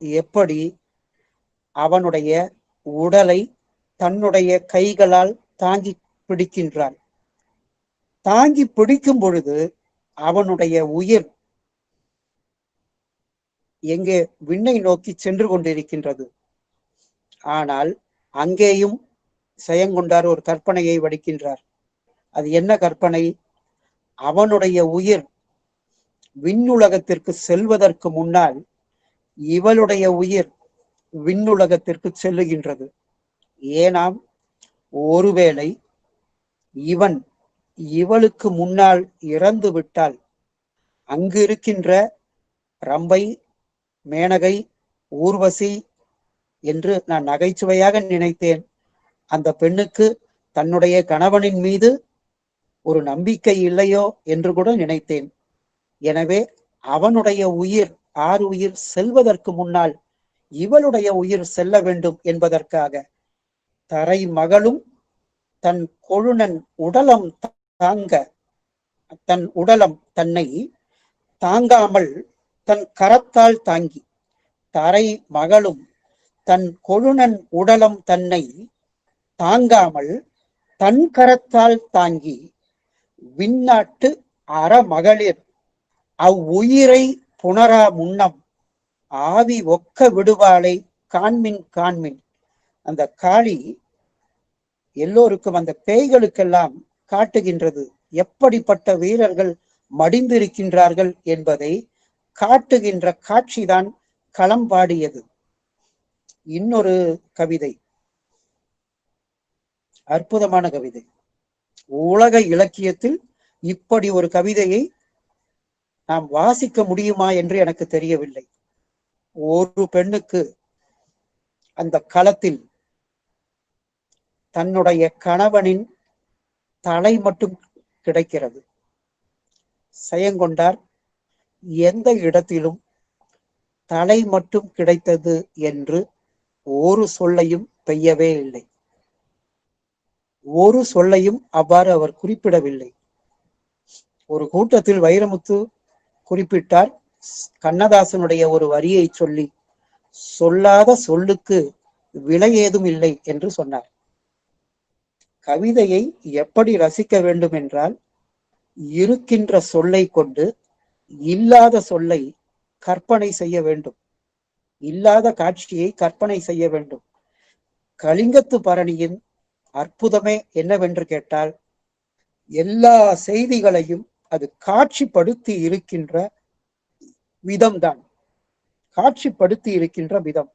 எப்படி? அவனுடைய உடலை தன்னுடைய கைகளால் தாங்கி பிடிக்கின்றாள். தாங்கி பிடிக்கும் பொழுது அவனுடைய உயிர் எங்கே? விண்ணை நோக்கி சென்று கொண்டிருக்கின்றது. ஆனால் அங்கேயும் செயங்கொண்டார் ஒரு கற்பனையை வடிக்கின்றார். அது என்ன கற்பனை? அவனுடைய உயிர் விண்ணுலகத்திற்கு செல்வதற்கு முன்னால் இவளுடைய உயிர் விண்ணுலகத்திற்கு செல்லுகின்றது. ஏனாம், ஒருவேளை இவன் இவளுக்கு முன்னால் இறந்து விட்டால் அங்கு இருக்கின்ற ரம்பை, மேனகை, ஊர்வசி என்று நான் நகைச்சுவையாக நினைத்தேன். அந்த பெண்ணுக்கு தன்னுடைய கணவனின் மீது ஒரு நம்பிக்கை இல்லையோ என்று கூட நினைத்தேன். எனவே அவனுடைய உயிர், ஆறு உயிர் செல்வதற்கு முன்னால் இவளுடைய உயிர் செல்ல வேண்டும் என்பதற்காக தரை மகளும் தன் கொழுநன் உடலம் தாங்க, தன் உடலம் தன்னை தாங்காமல் தன் கரத்தால் தாங்கி, தரை மகளும் தன் கொழுநன் உடலம் தன்னை தாங்காமல் தன் கரத்தால் தாங்கி விண்ணாட்டு அறமகளிர் அவ்வுயிரை புணரா முன்னம் ஆவி ஒக்க விடுவாளை காண்மின் காண்மின். அந்த காளி எல்லோருக்கும், அந்த பேய்களுக்கெல்லாம் காட்டுகின்றது எப்படிப்பட்ட வீரர்கள் மடிந்திருக்கின்றார்கள் என்பதை காட்டுகின்ற காட்சிதான் களம்பாடியது. இன்னொரு கவிதை, அற்புதமான கவிதை. உலக இலக்கியத்தில் இப்படி ஒரு கவிதையை நாம் வாசிக்க முடியுமா என்று எனக்கு தெரியவில்லை. ஒரு பெண்ணுக்கு அந்த களத்தில் தன்னுடைய கணவனின் தலை மட்டும் கிடைக்கிறது. செயங்கொண்டார் எந்த இடத்திலும் தலை மட்டும் கிடைத்தது என்று ஒரு சொல்லையும் பெய்யவே இல்லை. ஒரு சொல்லையும் அவ்வாறு அவர் குறிப்பிடவில்லை. ஒரு கூட்டத்தில் வைரமுத்து குறிப்பிட்டார், கண்ணதாசனுடைய ஒரு வரியை சொல்லி, சொல்லாத சொல்லுக்கு விலை ஏதும் இல்லை என்று சொன்னார். கவிதையை எப்படி ரசிக்க வேண்டும் என்றால், இருக்கின்ற சொல்லை கொண்டு இல்லாத சொல்லை கற்பனை செய்ய வேண்டும், இல்லாத காட்சியை கற்பனை செய்ய வேண்டும். கலிங்கத்து பரணியின் அற்புதமே என்னவென்று கேட்டால், எல்லா செய்திகளையும் அது காட்சிப்படுத்தி இருக்கின்ற விதம்தான். காட்சிப்படுத்தி இருக்கின்ற விதம்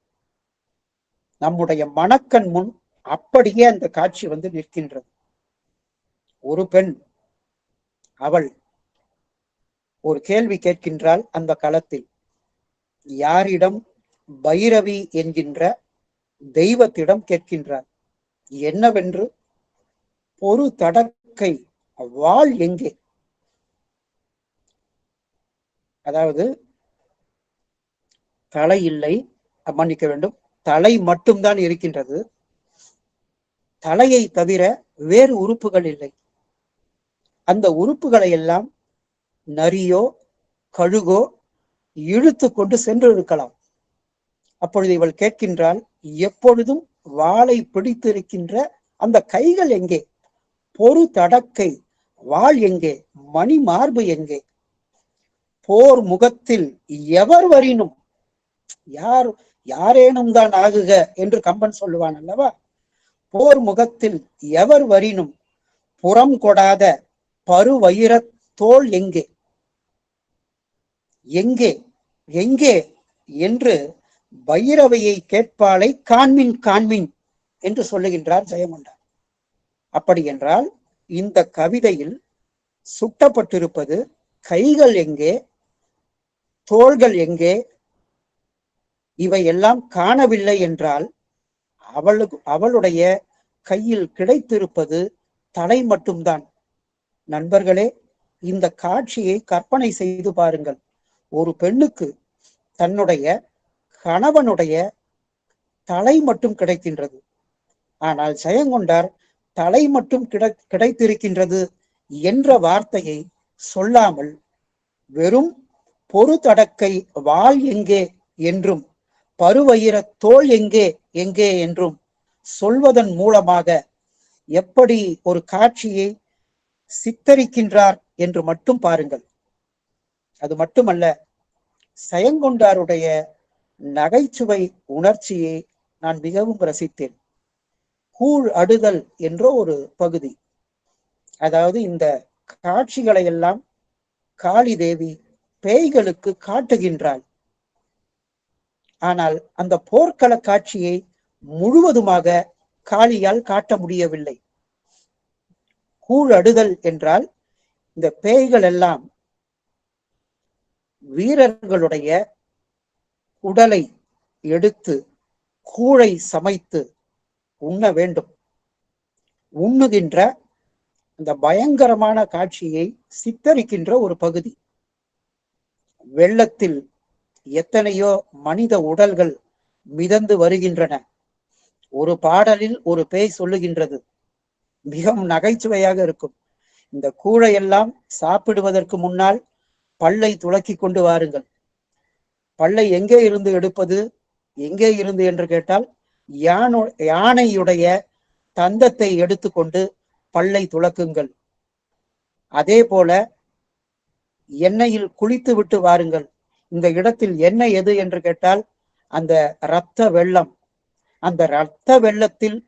நம்முடைய மனக்கண் முன் அப்படியே அந்த காட்சி வந்து நிற்கின்றது. ஒரு பெண், அவள் ஒரு கேள்வி கேட்கின்றாள் அந்த களத்தில். யாரிடம்? பைரவி என்கின்ற தெய்வத்திடம் கேட்கின்றார். என்னவென்று? பொறு தடக்கை வாள் எங்கே? அதாவது தலை இல்லை, மன்னிக்க வேண்டும், தலை மட்டும்தான் இருக்கின்றது. தலையை தவிர வேறு உறுப்புகள் இல்லை. அந்த உறுப்புகளை எல்லாம் நரியோ கழுகோ இழுத்து கொண்டு சென்று இருக்கலாம். அப்பொழுது இவள் கேட்கின்றாள், எப்பொழுதும் வாளை பிடித்திருக்கின்ற அந்த கைகள் எங்கே? பொறு தடக்கை வாள் எங்கே? மணி மார்பு எங்கே? போர் முகத்தில் எவர் வரினும், யாரேனும் தான் ஆகுக என்று கம்பன் சொல்லுவான் அல்லவா? போர் முகத்தில் எவர் வரினும் புறம் கொடாத பருவயிர தோல் எங்கே? எங்கே எங்கே என்று பைரவையை கேட்பாளை காண்மின் காண்மின் என்று சொல்லுகின்றார் ஜெயங்கொண்டார். அப்படி என்றால் இந்த கவிதையில் சுட்டப்பட்டிருப்பது கைகள் எங்கே, தோள்கள் எங்கே? இவை எல்லாம் காணவில்லை என்றால் அவளுடைய கையில் கிடைத்திருப்பது தலை மட்டும்தான். நண்பர்களே, இந்த காட்சியை கற்பனை செய்து பாருங்கள். ஒரு பெண்ணுக்கு தன்னுடைய கணவனுடைய தலை மட்டும் கிடைக்கின்றது. ஆனால் ஜெயங்கொண்டார் தலை மட்டும் கிடைத்திருக்கின்றது என்ற வார்த்தையை சொல்லாமல் வெறும் பொறு தடக்கை வாள் எங்கே என்றும் பருவயிர தோல் எங்கே எங்கே என்றும் சொல்வதன் மூலமாக எப்படி ஒரு காட்சியை சித்தரிக்கின்றார் என்று மட்டும் பாருங்கள். அது மட்டுமல்ல, ஜெயங்கொண்டாருடைய நகைச்சுவை உணர்ச்சியை நான் மிகவும் ரசித்தேன். கூழ் அடுதல் என்ற ஒரு பகுதி, அதாவது இந்த காட்சிகளை எல்லாம் காளி தேவி பேய்களுக்கு காட்டுகின்றாள். ஆனால் அந்த போர்க்கள காட்சியை முழுவதுமாக காளியால் காட்ட முடியவில்லை. கூழ் அடுதல் என்றால் இந்த பேய்கள் எல்லாம் வீரர்களுடைய உடலை எடுத்து கூழை சமைத்து உண்ண வேண்டும். உண்ணுகின்ற அந்த பயங்கரமான காட்சியை சித்தரிக்கின்ற ஒரு பகுதி. வெள்ளத்தில் எத்தனையோ மனித உடல்கள் மிதந்து வருகின்றன. ஒரு பாடலில் ஒரு பேய் சொல்லுகின்றது, மிகவும் நகைச்சுவையாக இருக்கும். இந்த கூழையெல்லாம் சாப்பிடுவதற்கு முன்னால் பல்லை துலக்கி கொண்டு வாருங்கள். பல்லை எங்கே இருந்து எடுப்பது, எங்கே இருந்து என்று கேட்டால் யானையுடைய தந்தத்தை எடுத்துக்கொண்டு பல்லை துலக்குங்கள். அதே போல எண்ணெயில் குளித்து விட்டு வாருங்கள். இந்த இடத்தில் எண்ணெய் எது என்று கேட்டால் அந்த இரத்த வெள்ளம். அந்த இரத்த வெள்ளத்தில்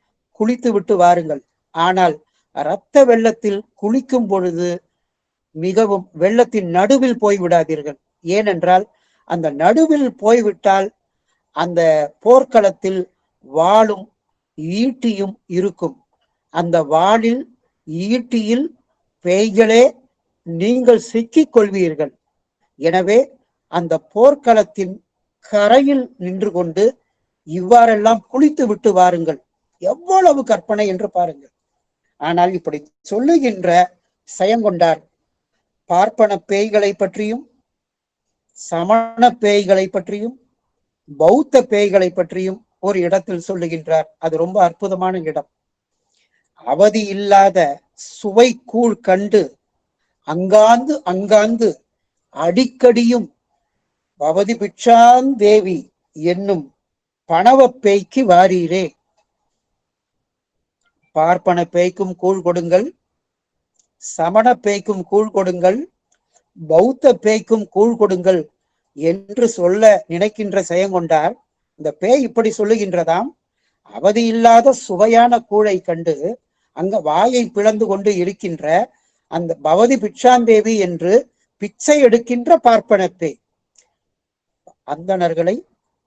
குளித்து விட்டு வாருங்கள். ஆனால் இரத்த வெள்ளத்தில் குளிக்கும் பொழுது மிகவும் வெள்ளத்தின் நடுவில் போய் விடாதீர்கள். ஏனென்றால் அந்த நடுவில் போய்விட்டால் அந்த போர்க்களத்தில் வாளும் ஈட்டியும் இருக்கும். அந்த வாளில் ஈட்டியில் பேய்களே நீங்கள் சிக்கிக் கொள்வீர்கள். எனவே அந்த போர்க்களத்தின் கரையில் நின்று கொண்டு இவ்வாறெல்லாம் குளித்து விட்டு வாருங்கள். எவ்வளவு கற்பனை என்று பாருங்கள். ஆனால் இப்படி சொல்லுகின்ற ஜெயங்கொண்டார் பார்ப்பன பேய்களை பற்றியும் சமண பேய்களை பற்றியும் பௌத்த பேய்களை பற்றியும் ஒரு இடத்தில் சொல்லுகின்றார். அது ரொம்ப அற்புதமான இடம். அவதி இல்லாத சுவை கூழ் கண்டு அங்காந்து அங்காந்து அடிக்கடியும் பவதி பிட்சான் தேவி என்னும் பணவ பேய்க்கு வாரீரே. பார்ப்பன பேய்க்கும் கூழ் கொடுங்கள், சமண பேய்க்கும் கூழ் கொடுங்கள், பௌத்த பேய்க்கும் கூழ் கொடுங்கள் என்று சொல்ல நினைக்கின்ற ஜெயங்கொண்டார் இந்த பேய் இப்படி சொல்லுகின்றதாம். அவதி இல்லாத சுவையான கூழை கண்டு அங்க வாயை பிளந்து கொண்டு இருக்கின்ற அந்த பவதி பிட்சாந்தேவி என்று பிச்சை எடுக்கின்ற பார்ப்பன பேய். அந்தணர்களை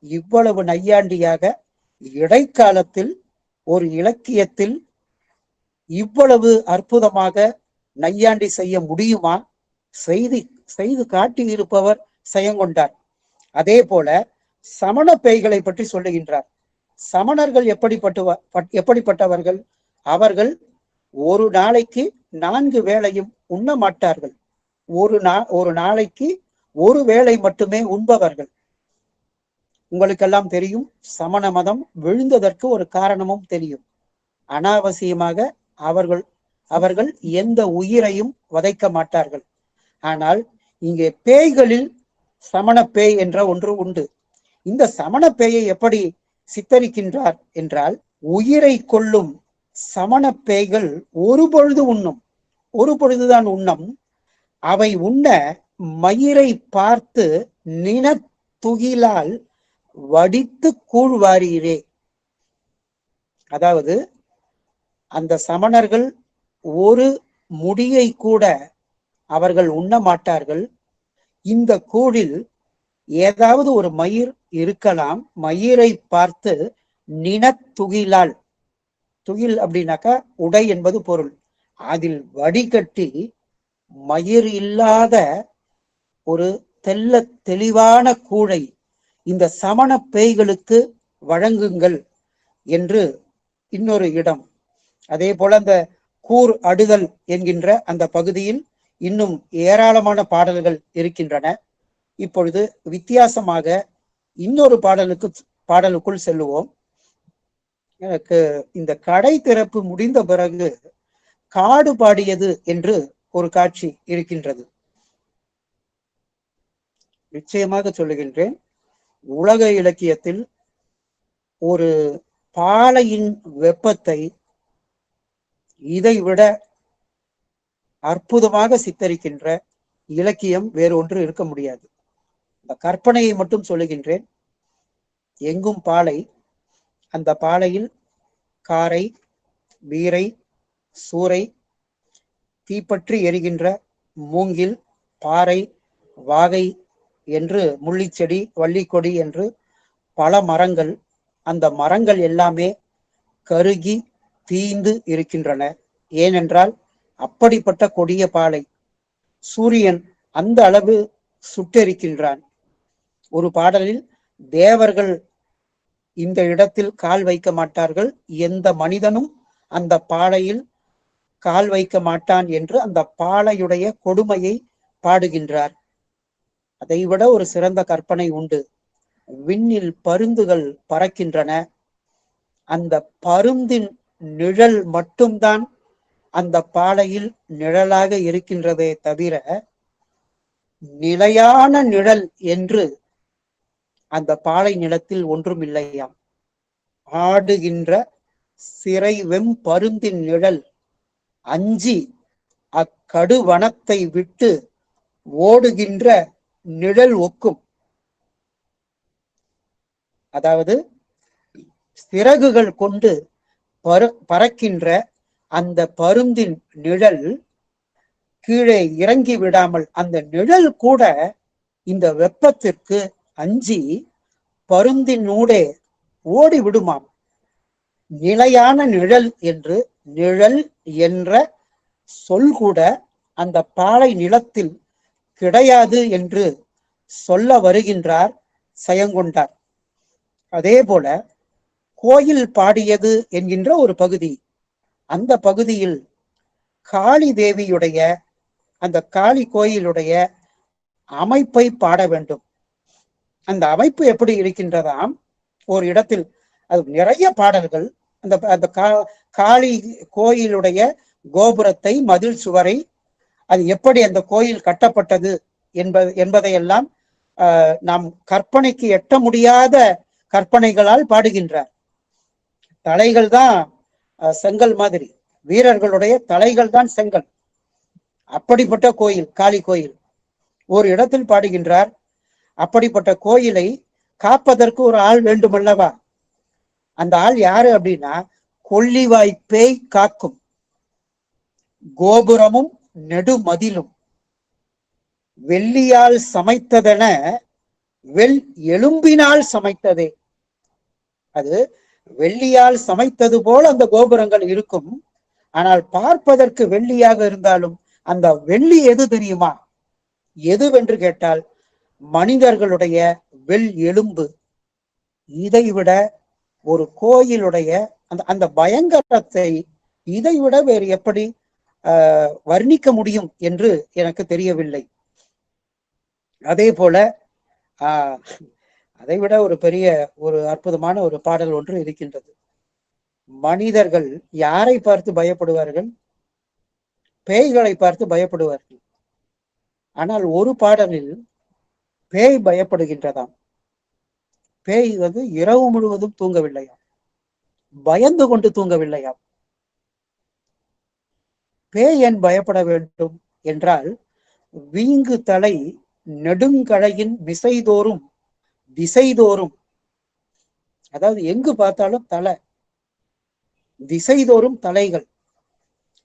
இவ்வளவு நையாண்டியாக இடைக்காலத்தில் ஒரு இலக்கியத்தில் இவ்வளவு அற்புதமாக நையாண்டி செய்ய முடியுமா? செய்து காட்டி இருப்பவர் ஜெயங்கொண்டார். அதே போல சமண பேய்களை பற்றி சொல்லுகின்றார். சமணர்கள் எப்படிப்பட்டவர்கள்? அவர்கள் ஒரு நாளைக்கு 4 வேளையும் உண்ண மாட்டார்கள். ஒரு நாளைக்கு ஒரு வேளை மட்டுமே உண்பவர்கள். உங்களுக்கெல்லாம் தெரியும், சமண மதம் விழுந்ததற்கு ஒரு காரணமும் தெரியும். அனாவசியமாக அவர்கள் எந்த உயிரையும் வதைக்க மாட்டார்கள். ஆனால் இங்கே பேய்களில் சமண பேய் என்ற ஒன்று உண்டு. இந்த சமண பேயை எப்படி சித்தரிக்கின்றார் என்றால், உயிரை கொள்ளும் சமண பேய்கள் ஒரு பொழுதுதான் உண்ணும். அவை உண்ண மயிரை பார்த்து நினத்துகிலால் வடித்து கூழ்வாரீரே. அதாவது அந்த சமணர்கள் ஒரு முடியை கூட அவர்கள் உண்ண மாட்டார்கள். இந்த கூழில் ஏதாவது ஒரு மயிர் இருக்கலாம். மயிரை பார்த்து நினத்துகிலால், துகில் அப்படின்னாக்கா உடை என்பது பொருள், அதில் வடிகட்டி மயிர் இல்லாத ஒரு தெளிவான கூழை இந்த சமண பேய்களுக்கு வழங்குங்கள் என்று இன்னொரு இடம். அதே போல அந்த கூர் அடுதல் என்கின்ற அந்த பகுதியில் இன்னும் ஏராளமான பாடல்கள் இருக்கின்றன. இப்பொழுது வித்தியாசமாக இன்னொரு பாடலுக்குள் செல்லுவோம். எனக்கு இந்த கடை திறப்பு முடிந்த பிறகு காடு பாடியது என்று ஒரு காட்சி இருக்கின்றது. நிச்சயமாக சொல்லுகின்றேன், உலக இலக்கியத்தில் ஒரு பாலையின் வெப்பத்தை இதைவிட அற்புதமாக சித்தரிக்கின்ற இலக்கியம் வேறு ஒன்று இருக்க முடியாது. இந்த கற்பனையை மட்டும் சொல்லுகின்றேன். எங்கும் பாலை, அந்த பாலையில் காரை, வீரை, சூறை, தீப்பற்றி எரிகின்ற மூங்கில், பாறை, வாகை என்று முள்ளிச்செடி, வள்ளிக்கொடி என்று பல மரங்கள், அந்த மரங்கள் எல்லாமே கருகி தீந்து இருக்கின்றன. ஏனென்றால் அப்படிப்பட்ட கொடிய பாலை. சூரியன் அந்த அளவு சுட்டெரிக்கின்றான். ஒரு பாடலில் தேவர்கள் இந்த இடத்தில் கால் வைக்க மாட்டார்கள், எந்த மனிதனும் அந்த பாலையில் கால் வைக்க மாட்டான் என்று அந்த பாலையுடைய கொடுமையை பாடுகின்றார். அதைவிட ஒரு சிறந்த கற்பனை உண்டு. விண்ணில் பருந்துகள் பறக்கின்றன. அந்த பருந்தின் நிழல் மட்டும்தான் அந்த பாலையில் நிழலாக இருக்கின்றதே தவிர நிலையான நிழல் என்று அந்த பாலை நிலத்தில் ஒன்றும் இல்லையாம். ஆடுகின்ற சிறை வெம்பருந்தின் நிழல் அஞ்சி அக்கடுவனத்தை விட்டு ஓடுகின்ற நிழல் ஒக்கும். அதாவது சிறகுகள் கொண்டு பறக்கின்ற அந்த பருந்தின் நிழல் கீழே இறங்கி விடாமல், அந்த நிழல் கூட இந்த வெப்பத்திற்கு அஞ்சி பருந்தினூடே ஓடி விடுமாம். நிலையான நிழல் என்று, நிழல் என்ற சொல் கூட அந்த பாலை நிலத்தில் கிடையாது என்று சொல்ல வருகின்றார் சயங்கொண்டார். அதே போல கோயில் பாடியது என்கின்ற ஒரு பகுதி, அந்த பகுதியில் காளி தேவியுடைய, அந்த காளி கோயிலுடைய அமைப்பை பாட வேண்டும். அந்த அமைப்பு எப்படி இருக்கின்றதாம், ஒரு இடத்தில் அது நிறைய பாடல்கள். அந்த காளி கோயிலுடைய கோபுரத்தை, மதில் சுவரை, அது எப்படி அந்த கோயில் கட்டப்பட்டது என்பதையெல்லாம் நாம் கற்பனைக்கு எட்ட முடியாத கற்பனைகளால் பாடுகின்றார். தலைகள் தான் செங்கல் மாதிரி, வீரர்களுடைய தலைகள் தான் செங்கல். அப்படிப்பட்ட கோயில் காளி கோயில். ஒரு இடத்தில் பாடுகின்றார், அப்படிப்பட்ட கோயிலை காப்பதற்கு ஒரு ஆள் வேண்டுமல்லவா? அந்த ஆள் யாரு அப்படின்னா, கொள்ளிவாய் பேய் காக்கும். கோபுரமும் நெடுமதிலும் வெள்ளியால் சமைத்ததென எலும்பினால் சமைத்ததே. அது வெள்ளியால் சமைத்தது போல அந்த கோபுரங்கள் இருக்கும். ஆனால் பார்ப்பதற்கு வெள்ளியாக இருந்தாலும் அந்த வெள்ளி எது தெரியுமா? எதுவென்று கேட்டால் மனிதர்களுடைய வெள் எலும்பு, இதைவிட ஒரு கோயிலுடைய அந்த அந்த பயங்கரத்தை இதைவிட வேறு எப்படி வர்ணிக்க முடியும் என்று எனக்கு தெரியவில்லை. அதே போல அதைவிட ஒரு பெரிய ஒரு அற்புதமான ஒரு பாடல் ஒன்று இருக்கின்றது. மனிதர்கள் யாரை பார்த்து பயப்படுவார்கள்? பேய்களை பார்த்து பயப்படுவார்கள். ஆனால் ஒரு பாடலில் பேய் பயப்படுகின்றதாம். பேய் இரவு முழுவதும் தூங்கவில்லையாம், பயந்து கொண்டு தூங்கவில்லையாம். பேய் ஏன் பயப்பட வேண்டும் என்றால், வீங்கு தலை நெடுங்கழையின் திசைதோறும், அதாவது எங்கு பார்த்தாலும் தலை, திசைதோறும் தலைகள்,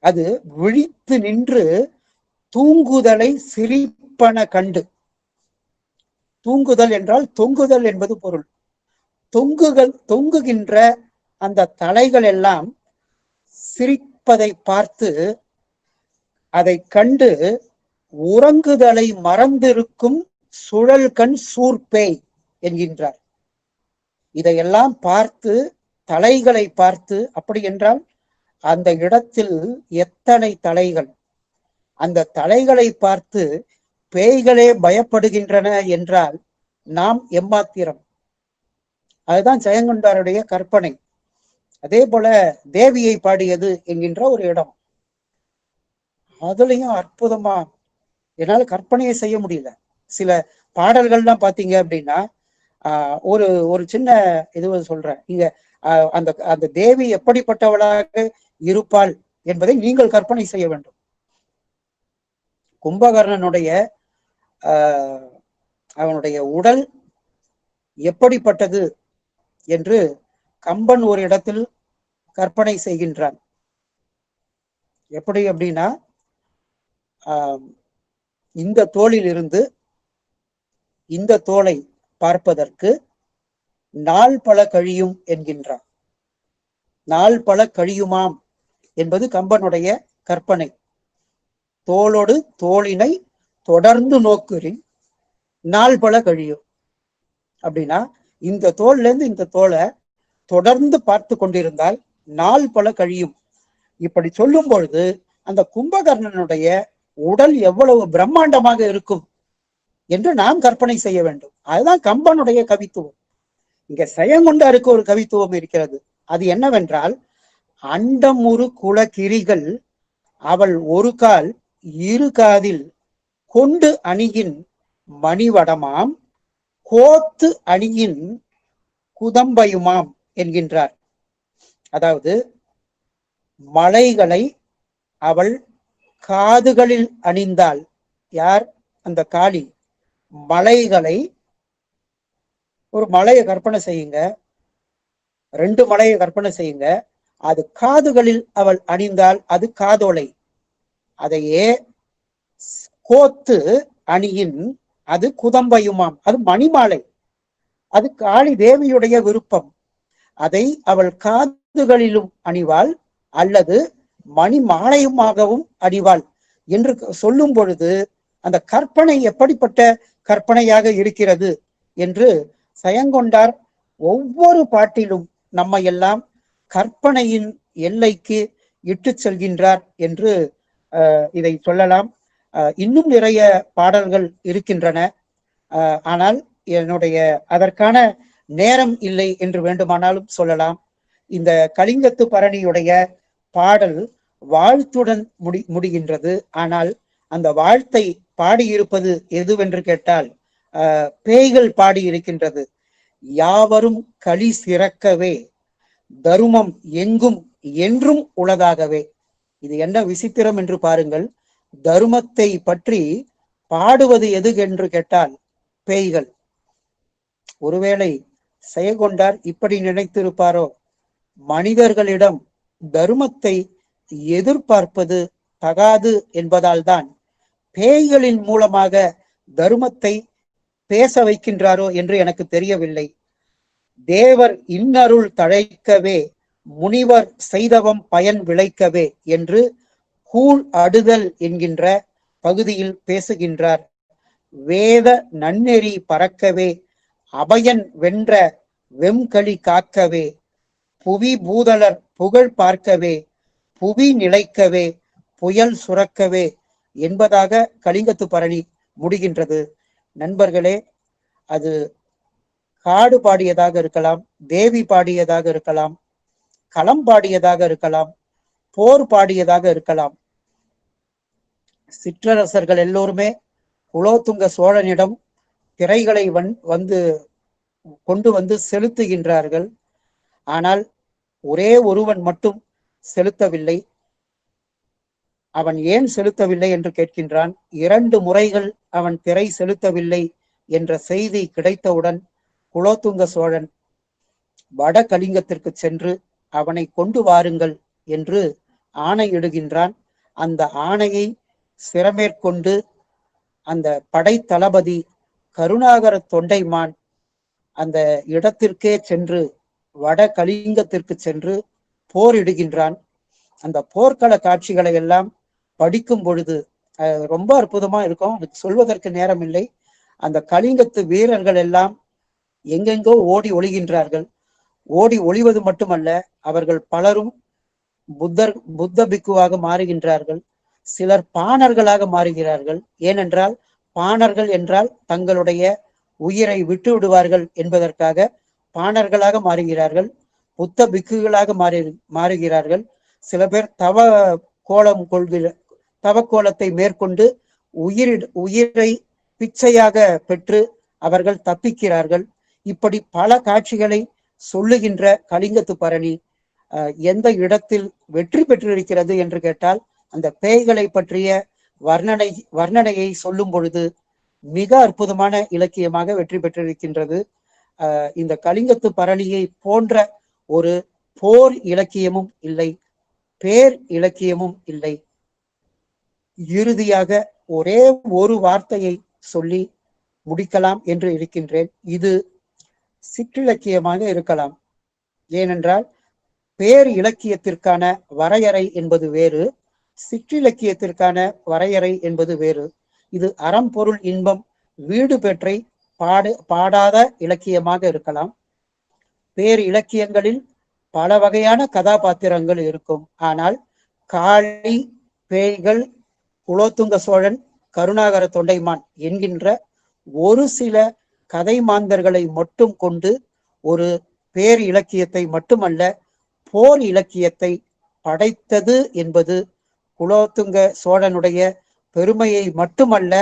அது விழித்து நின்று தூங்குதலை சிரிப்பன கண்டு. தூங்குதல் என்றால் தொங்குதல் என்பது பொருள். தொங்குகின்ற அந்த தலைகள் எல்லாம் சிரிப்பதை பார்த்து அதை கண்டு உறங்குதலை மறந்திருக்கும் சுழல் கண் சூர்பேய் என்கின்றார். இதையெல்லாம் பார்த்து, தலைகளை பார்த்து, அப்படி என்றால் அந்த இடத்தில் எத்தனை தலைகள், அந்த தலைகளை பார்த்து பேய்களே பயப்படுகின்றன என்றால் நாம் எம்மாத்திரம்? அதுதான் ஜெயங்கொண்டாருடைய கற்பனை. அதே போல தேவியை பாடியது என்கின்ற ஒரு இடம், அதுலயும் அற்புதமா என்னால கற்பனையை செய்ய முடியல. சில பாடல்கள்லாம் பாத்தீங்க அப்படின்னா ஒரு ஒரு சின்ன இது சொல்றேன். இங்க அந்த அந்த தேவி எப்படிப்பட்டவளாக இருப்பாள் என்பதை நீங்கள் கற்பனை செய்ய வேண்டும். கும்பகர்ணனுடைய அவனுடைய உடல் எப்படிப்பட்டது என்று கம்பன் ஒரு இடத்தில் கற்பனை செய்கின்றான். எப்படி அப்படின்னா, இந்த தோளில் இருந்து இந்த தோலை பார்ப்பதற்கு நாள் பல கழியும் என்கின்றான். நாள் பல கழியுமாம் என்பது கம்பனுடைய கற்பனை. தோளோடு தோளினை தொடர்ந்து நோக்குறின் நாள் பல கழியும் அப்படின்னா, இந்த தோல்ல இருந்து இந்த தோலை தொடர்ந்து பார்த்து கொண்டிருந்தால் நாள் பல கழியும். இப்படி சொல்லும் பொழுது அந்த கும்பகர்ணனுடைய உடல் எவ்வளவு பிரம்மாண்டமாக இருக்கும் என்று நாம் கற்பனை செய்ய வேண்டும். அதுதான் கம்பனுடைய கவித்துவம். இங்க ஜெயங்கொண்டாருக்கு ஒரு கவித்துவம் இருக்கிறது. அது என்னவென்றால், அண்டமுறு குலகிரிகள் அவள் ஒரு கால் இரு காதில் கொண்டு அணியின் மணிவடமாம் கோத்து அணியின் குதம்பையுமாம் என்கின்றார். அதாவது மலைகளை அவள் காதுகளில் அணிந்தாள். யார்? அந்த காளி. மலைகளை, ஒரு மலையை கற்பனை செய்யுங்க, 2 மலையை கற்பனை செய்யுங்க. அது காதுகளில் அவள் அணிந்தால் அது காதோலை. அதையே கோத்து அணியின் அது குதம்பையுமாம், அது மணிமாலை. அது காளி தேவியுடைய விருப்பம். அதை அவள் காதுகளிலும் அணிவாள் அல்லது மணி மாலையுமாகவும் அணிவாள் என்று சொல்லும் பொழுது அந்த கற்பனை எப்படிப்பட்ட கற்பனையாக இருக்கிறது என்று ஜெயங்கொண்டார் ஒவ்வொரு பாட்டிலும் நம்மை எல்லாம் கற்பனையின் எல்லைக்கு இட்டு செல்கின்றார் என்று இதை சொல்லலாம். இன்னும் நிறைய பாடல்கள் இருக்கின்றன. ஆனால் என்னுடைய அதற்கான நேரம் இல்லை என்று வேண்டுமானாலும் சொல்லலாம். இந்த கலிங்கத்து பரணியுடைய பாடல் வாழ்த்துடன் முடிகின்றது. ஆனால் அந்த வாழ்த்தை பாடியிருப்பது எதுவென்று கேட்டால் பேய்கள் பாடி இருக்கின்றது. யாவரும் களி சிறக்கவே தருமம் எங்கும் என்றும் உளதாகவே. இது என்ன விசித்திரம் என்று பாருங்கள். தருமத்தை பற்றி பாடுவது எது என்று கேட்டால் பேய்கள். ஒருவேளை ஜெயங்கொண்டார் இப்படி நினைத்திருப்பாரோ, மனிதர்களிடம் தருமத்தை எதிர்பார்ப்பது தகாது என்பதால் தான் பேய்களின் மூலமாக தருமத்தை பேச வைக்கின்றாரோ என்று எனக்கு தெரியவில்லை. தேவர் இன்னருள் தழைக்கவே முனிவர் செய்தவம் பயன் விளைக்கவே என்று கூழ் அடுதல் என்கின்ற பகுதியில் பேசுகின்றார். வேத நன்னெறி பறக்கவே அபயன் வென்ற வெம்களி காக்கவே, புவி பூதலர் புகழ் பார்க்கவே, புவி நிலைக்கவே, புயல் சுரக்கவே என்பதாக கலிங்கத்து பரணி முடிகின்றது. நண்பர்களே, அது காடு பாடியதாக இருக்கலாம், தேவி பாடியதாக இருக்கலாம், களம் பாடியதாக இருக்கலாம், போர் பாடியதாக இருக்கலாம். சிற்றரசர்கள் எல்லோருமே குலோத்துங்க சோழனிடம் திரைகளை கொண்டு வந்து செலுத்துகின்றார்கள். ஆனால் ஒரே ஒருவன் மட்டும் செலுத்தவில்லை. அவன் ஏன் செலுத்தவில்லை என்று கேட்கின்றான். 2 முறைகள் அவன் திரை செலுத்தவில்லை என்ற செய்தி கிடைத்தவுடன் குலோத்துங்க சோழன் வட கலிங்கத்திற்கு சென்று அவனை கொண்டு வாருங்கள் என்று ஆணையிடுகின்றான். அந்த ஆணையை சிறமேற்கொண்டு அந்த படை தளபதி கருணாகர தொண்டைமான் அந்த இடத்திற்கே சென்று வட கலிங்கத்திற்கு சென்று போரிடுகின்றான். அந்த போர்க்கள காட்சிகளை எல்லாம் படிக்கும் பொழுது ரொம்ப அற்புதமா இருக்கும். அதுக்கு சொல்வதற்கு நேரம் இல்லை. அந்த கலிங்கத்து வீரர்கள் எல்லாம் எங்கெங்கோ ஓடி ஒளிகின்றார்கள். ஓடி ஒளிவது மட்டுமல்ல, அவர்கள் பலரும் புத்த பிக்குவாக மாறுகின்றார்கள். சிலர் பாணர்களாக மாறுகிறார்கள். ஏனென்றால் பாணர்கள் என்றால் தங்களுடைய உயிரை விட்டு விடுவார்கள் என்பதற்காக பாணர்களாக மாறுகிறார்கள். புத்த பிக்குகளாக மாறுகிறார்கள். சில பேர் தவ கோலத்தை மேற்கொண்டு உயிரை பிச்சையாக பெற்று அவர்கள் தப்பிக்கிறார்கள். இப்படி பல காட்சிகளை சொல்லுகின்ற கலிங்கத்து பரணி எந்த இடத்தில் வெற்றி பெற்றிருக்கிறது என்று கேட்டால், அந்த பேய்களை பற்றிய வர்ணனையை சொல்லும் பொழுது மிக அற்புதமான இலக்கியமாக வெற்றி பெற்றிருக்கின்றது. இந்த கலிங்கத்து பரணியை போன்ற ஒரு போர் இலக்கியமும் இல்லை, பேர் இலக்கியமும் இல்லை. இறுதியாக ஒரே ஒரு வார்த்தையை சொல்லி முடிக்கலாம் என்று இருக்கின்றேன். இது சிற்றிலக்கியமாக இருக்கலாம். ஏனென்றால் பேர் இலக்கியத்திற்கான வரையறை என்பது வேறு, சிற்றிலக்கியத்திற்கான வரையறை என்பது வேறு. இது அறம் பொருள் இன்பம் வீடு பெற்றை பாடாத இலக்கியமாக இருக்கலாம். பேர் இலக்கியங்களில் பல வகையான கதாபாத்திரங்கள் இருக்கும். ஆனால் காளி, பேய்கள், குலோத்துங்க சோழன், கருணாகர தொண்டைமான் என்கின்ற ஒரு சில கதை மாந்தர்களை மட்டும் கொண்டு ஒரு பேர் இலக்கியத்தை மட்டுமல்ல, போர் இலக்கியத்தை படைத்தது என்பது குலோத்துங்க சோழனுடைய பெருமையை மட்டுமல்ல,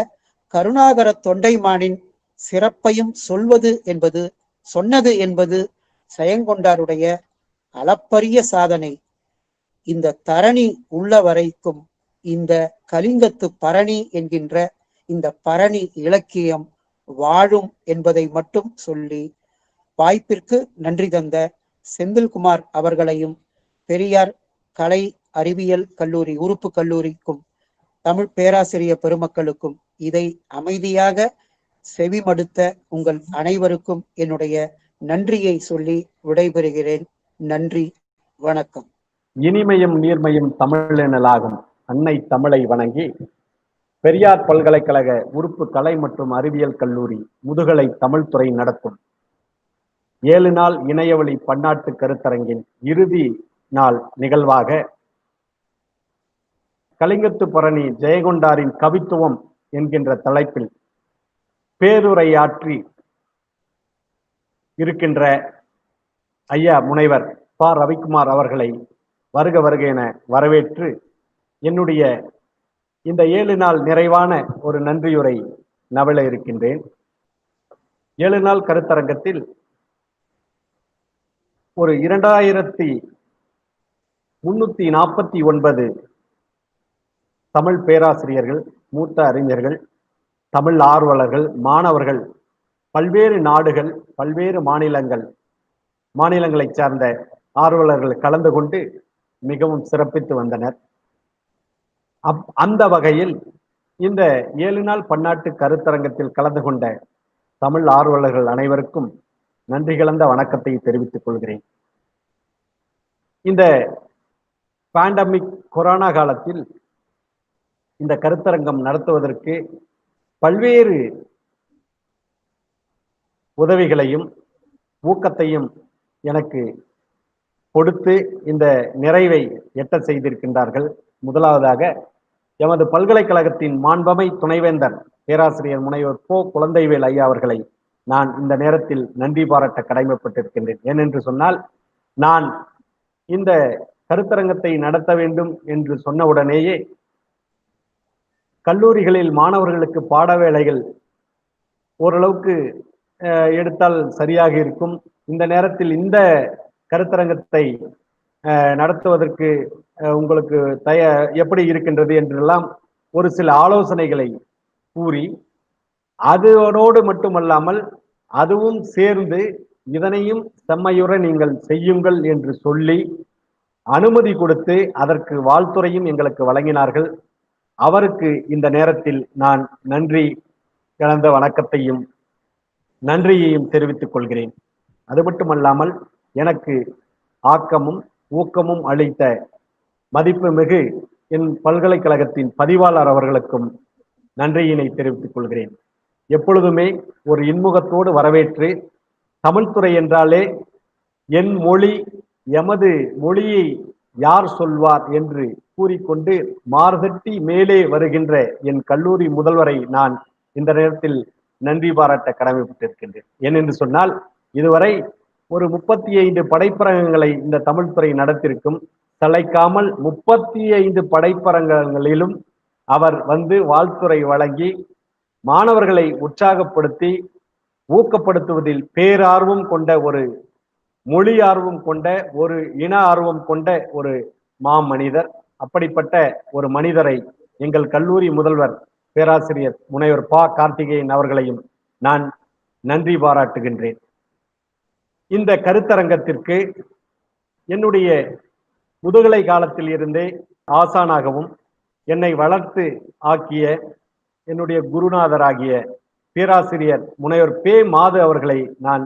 கருணாகர தொண்டைமானின் சிறப்பையும் சொன்னது என்பது செயங்கொண்டாருடைய அளப்பரிய சாதனை. இந்த தரணி உள்ள வரைக்கும் இந்த கலிங்கத்து பரணி என்கின்ற இந்த பரணி இலக்கியம் வாழும் என்பதை மட்டும் சொல்லி, வாய்ப்பிற்கு நன்றி தந்த செந்தில்குமார் அவர்களையும், பெரியார் கலை அறிவியல் கல்லூரி உறுப்பு கல்லூரிக்கும், தமிழ் பேராசிரியர் பெருமக்களுக்கும், இதை அமைதியாக செவிமடுத்த உங்கள் அனைவருக்கும் என்னுடைய நன்றியை சொல்லி விடைபெறுகிறேன். நன்றி, வணக்கம். இனிமையும் நீர்மையும் தமிழெனலாகும் அன்னை தமிழை வணங்கி, பெரியார் பல்கலைக்கழக உறுப்பு கலை மற்றும் அறிவியல் கல்லூரி முதுகலை தமிழ் துறை நடத்தும் 7 நாள் இணையவழி பன்னாட்டு கருத்தரங்கின் இறுதி நாள் நிகழ்வாக கலிங்கத்து பரணி ஜெயங்கொண்டாரின் கவித்துவம் என்கின்ற தலைப்பில் பேருரையாற்றி இருக்கின்ற ஐயா முனைவர் ப. ரவிக்குமார் அவர்களை வருக வருக என வரவேற்று, என்னுடைய இந்த 7 நாள் நிறைவான ஒரு நன்றியுரை நவல இருக்கின்றேன். 7 நாள் கருத்தரங்கத்தில் ஒரு 2349 தமிழ் பேராசிரியர்கள், மூத்த அறிஞர்கள், தமிழ் ஆர்வலர்கள், மாணவர்கள், பல்வேறு நாடுகள், பல்வேறு மாநிலங்களைச் சார்ந்த ஆர்வலர்கள் கலந்து கொண்டு மிகவும் சிறப்பித்து வந்தனர். அந்த வகையில் இந்த 7 நாள் பன்னாட்டு கருத்தரங்கத்தில் கலந்து கொண்ட தமிழ் ஆர்வலர்கள் அனைவருக்கும் நன்றி கலந்த வணக்கத்தை தெரிவித்துக் கொள்கிறேன். இந்த பேண்டமிக் கொரோனா காலத்தில் இந்த கருத்தரங்கம் நடத்துவதற்கு பல்வேறு உதவிகளையும் ஊக்கத்தையும் எனக்கு கொடுத்து இந்த நிறைவை எட்ட செய்திருக்கின்றார்கள். முதலாவதாக எமது பல்கலைக்கழகத்தின் மாண்பமை துணைவேந்தர் பேராசிரியர் முனைவர் கோ. குழந்தைவேல் ஐயா அவர்களை நான் இந்த நேரத்தில் நன்றி பாராட்ட கடமைப்பட்டிருக்கின்றேன். ஏனென்று சொன்னால், நான் இந்த கருத்தரங்கத்தை நடத்த வேண்டும் என்று சொன்னவுடனேயே கல்லூரிகளில் மாணவர்களுக்கு பாட வேளைகள் ஓரளவுக்கு எடுத்தால் சரியாக இருக்கும், இந்த நேரத்தில் இந்த கருத்தரங்கத்தை நடத்துவதற்கு உங்களுக்கு எப்படி இருக்கின்றது என்றெல்லாம் ஒரு சில ஆலோசனைகளை கூறி, அதோடு மட்டுமல்லாமல் அதுவும் சேர்ந்து இதனையும் செம்மையுற நீங்கள் செய்யுங்கள் என்று சொல்லி அனுமதி கொடுத்து அதற்கு வாழ்த்துரையும் எங்களுக்கு வழங்கினார்கள். அவருக்கு இந்த நேரத்தில் நான் நன்றி கலந்த வணக்கத்தையும் நன்றியையும் தெரிவித்துக் கொள்கிறேன். அது மட்டுமல்லாமல் எனக்கு ஆக்கமும் ஊக்கமும் அளித்த மதிப்புமிகு என் பல்கலைக்கழகத்தின் பதிவாளர் அவர்களுக்கும் நன்றியினை தெரிவித்துக் கொள்கிறேன். எப்பொழுதுமே ஒரு இன்முகத்தோடு வரவேற்று, தமிழ்துறை என்றாலே என் மொழி எமது மொழியை யார் சொல்வார் என்று கூறிக்கொண்டு மார்தட்டி மேலே வருகின்ற என் கல்லூரி முதல்வரை நான் இந்த நேரத்தில் நன்றி பாராட்ட கடமைப்பட்டிருக்கின்றேன். ஏனென்று சொன்னால், இதுவரை ஒரு 35 படைப்பரங்கங்களை இந்த தமிழ்துறை நடத்திருக்கும். சளைக்காமல் 35 படைப்பரங்கங்களிலும் அவர் வந்து வாழ்த்துரை வழங்கி மாணவர்களை உற்சாகப்படுத்தி ஊக்கப்படுத்துவதில் பேரார்வம் கொண்ட ஒரு மொழி ஆர்வம் கொண்ட ஒரு இன ஆர்வம் கொண்ட ஒரு மாமனிதர். அப்படிப்பட்ட ஒரு மனிதரை எங்கள் கல்லூரி முதல்வர் பேராசிரியர் முனைவர் பா. கார்த்திகேயன் அவர்களையும் நான் நன்றி பாராட்டுகின்றேன். இந்த கருத்தரங்கத்திற்கு என்னுடைய முதுகலை காலத்தில் இருந்தே ஆசானாகவும் என்னை வளர்த்து ஆக்கிய என்னுடைய குருநாதராகிய பேராசிரியர் முனைவர் பே. மாது அவர்களை நான்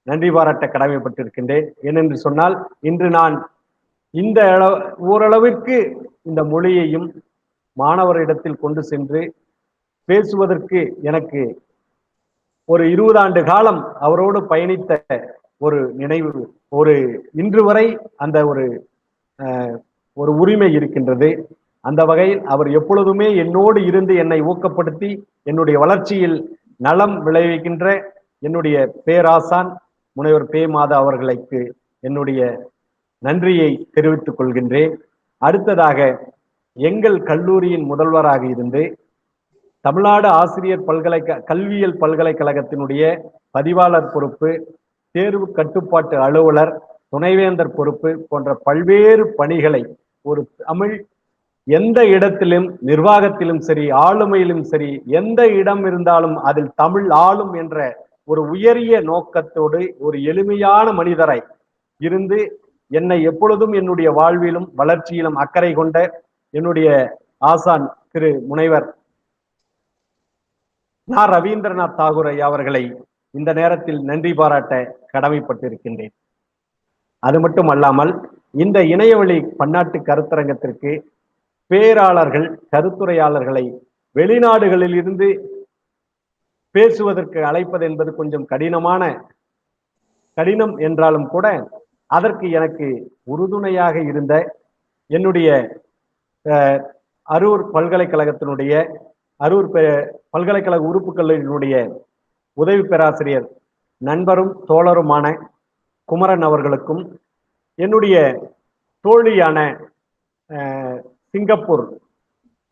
நன்றி பாராட்ட கடமைப்பட்டிருக்கின்றேன். ஏனென்று சொன்னால், இன்று நான் இந்த ஓரளவிற்கு இந்த மொழியையும் மாணவரிடத்தில் கொண்டு சென்று பேசுவதற்கு எனக்கு ஒரு 20 ஆண்டு காலம் அவரோடு பயணித்த ஒரு நினைவு, ஒரு இன்று வரை அந்த ஒரு உரிமை இருக்கின்றது. அந்த வகையில் அவர் எப்பொழுதுமே என்னோடு இருந்து என்னை ஊக்கப்படுத்தி என்னுடைய வளர்ச்சியில் நலம் விளைவிக்கின்ற என்னுடைய பேராசான் முனைவர் பே. மாதா அவர்களுக்கு என்னுடைய நன்றியை தெரிவித்துக் கொள்கின்றேன். அடுத்ததாக, எங்கள் கல்லூரியின் முதல்வராக இருந்து தமிழ்நாடு ஆசிரியர் கல்வியியல் பல்கலைக்கழகத்தினுடைய பதிவாளர் பொறுப்பு, தேர்வு கட்டுப்பாட்டு அலுவலர், துணைவேந்தர் பொறுப்பு போன்ற பல்வேறு பணிகளை ஒரு தமிழ் எந்த இடத்திலும், நிர்வாகத்திலும் சரி, ஆளுமையிலும் சரி, எந்த இடம் இருந்தாலும் அதில் தமிழ் ஆளும் என்ற ஒரு உயரிய நோக்கத்தோடு ஒரு எளிமையான மனிதரை இருந்து என்னை எப்பொழுதும் என்னுடைய வாழ்விலும் வளர்ச்சியிலும் அக்கறை கொண்ட என்னுடைய ஆசான் திரு முனைவர் நா. ரவீந்திரநாத் தாகூர் ஐயா அவர்களை இந்த நேரத்தில் நன்றி பாராட்ட கடமைப்பட்டிருக்கின்றேன். அது மட்டும் அல்லாமல், இந்த இணையவழி பன்னாட்டு கருத்தரங்கத்திற்கு பேராளர்கள், கருத்துரையாளர்களை வெளிநாடுகளில் இருந்து பேசுவதற்கு அழைப்பது என்பது கொஞ்சம் கடினம் என்றாலும் கூட அதற்கு எனக்கு உறுதுணையாக இருந்த என்னுடைய அரூர் பல்கலைக்கழகத்தினுடைய அரூர் பல்கலைக்கழக உறுப்பு கல்லூரியினுடைய உதவி பேராசிரியர் நண்பரும் தோழருமான குமரன் அவர்களுக்கும், என்னுடைய தோழியான சிங்கப்பூர்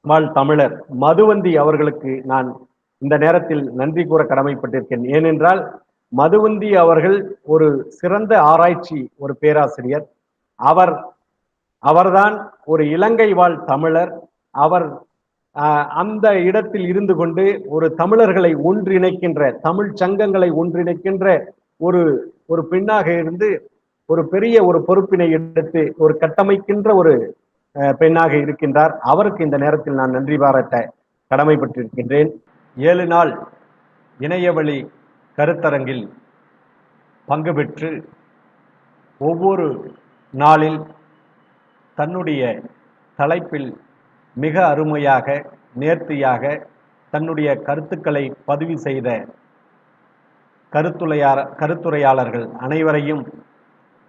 வாழ் தமிழர் மதுவந்தி அவர்களுக்கு நான் இந்த நேரத்தில் நன்றி கூற கடமைப்பட்டிருக்கேன். ஏனென்றால், மதுவந்தி அவர்கள் ஒரு சிறந்த ஆராய்ச்சி ஒரு பேராசிரியர். அவர்தான் ஒரு இலங்கை வாழ் தமிழர். அவர் அந்த இடத்தில் இருந்து கொண்டு ஒரு தமிழர்களை ஒன்றிணைக்கின்ற, தமிழ் சங்கங்களை ஒன்றிணைக்கின்ற ஒரு பெண்ணாக இருந்து ஒரு பெரிய ஒரு பொறுப்பினை எடுத்து ஒரு கட்டமைக்கின்ற ஒரு பெண்ணாக இருக்கின்றார். அவருக்கு இந்த நேரத்தில் நான் நன்றி பாராட்ட கடமைப்பட்டிருக்கின்றேன். 7 நாள் இணையவழி கருத்தரங்கில் பங்கு பெற்று ஒவ்வொரு நாளில் தன்னுடைய தலைப்பில் மிக அருமையாக, நேர்த்தியாக தன்னுடைய கருத்துக்களை பதிவு செய்த கருத்துரையாளர்கள் அனைவரையும்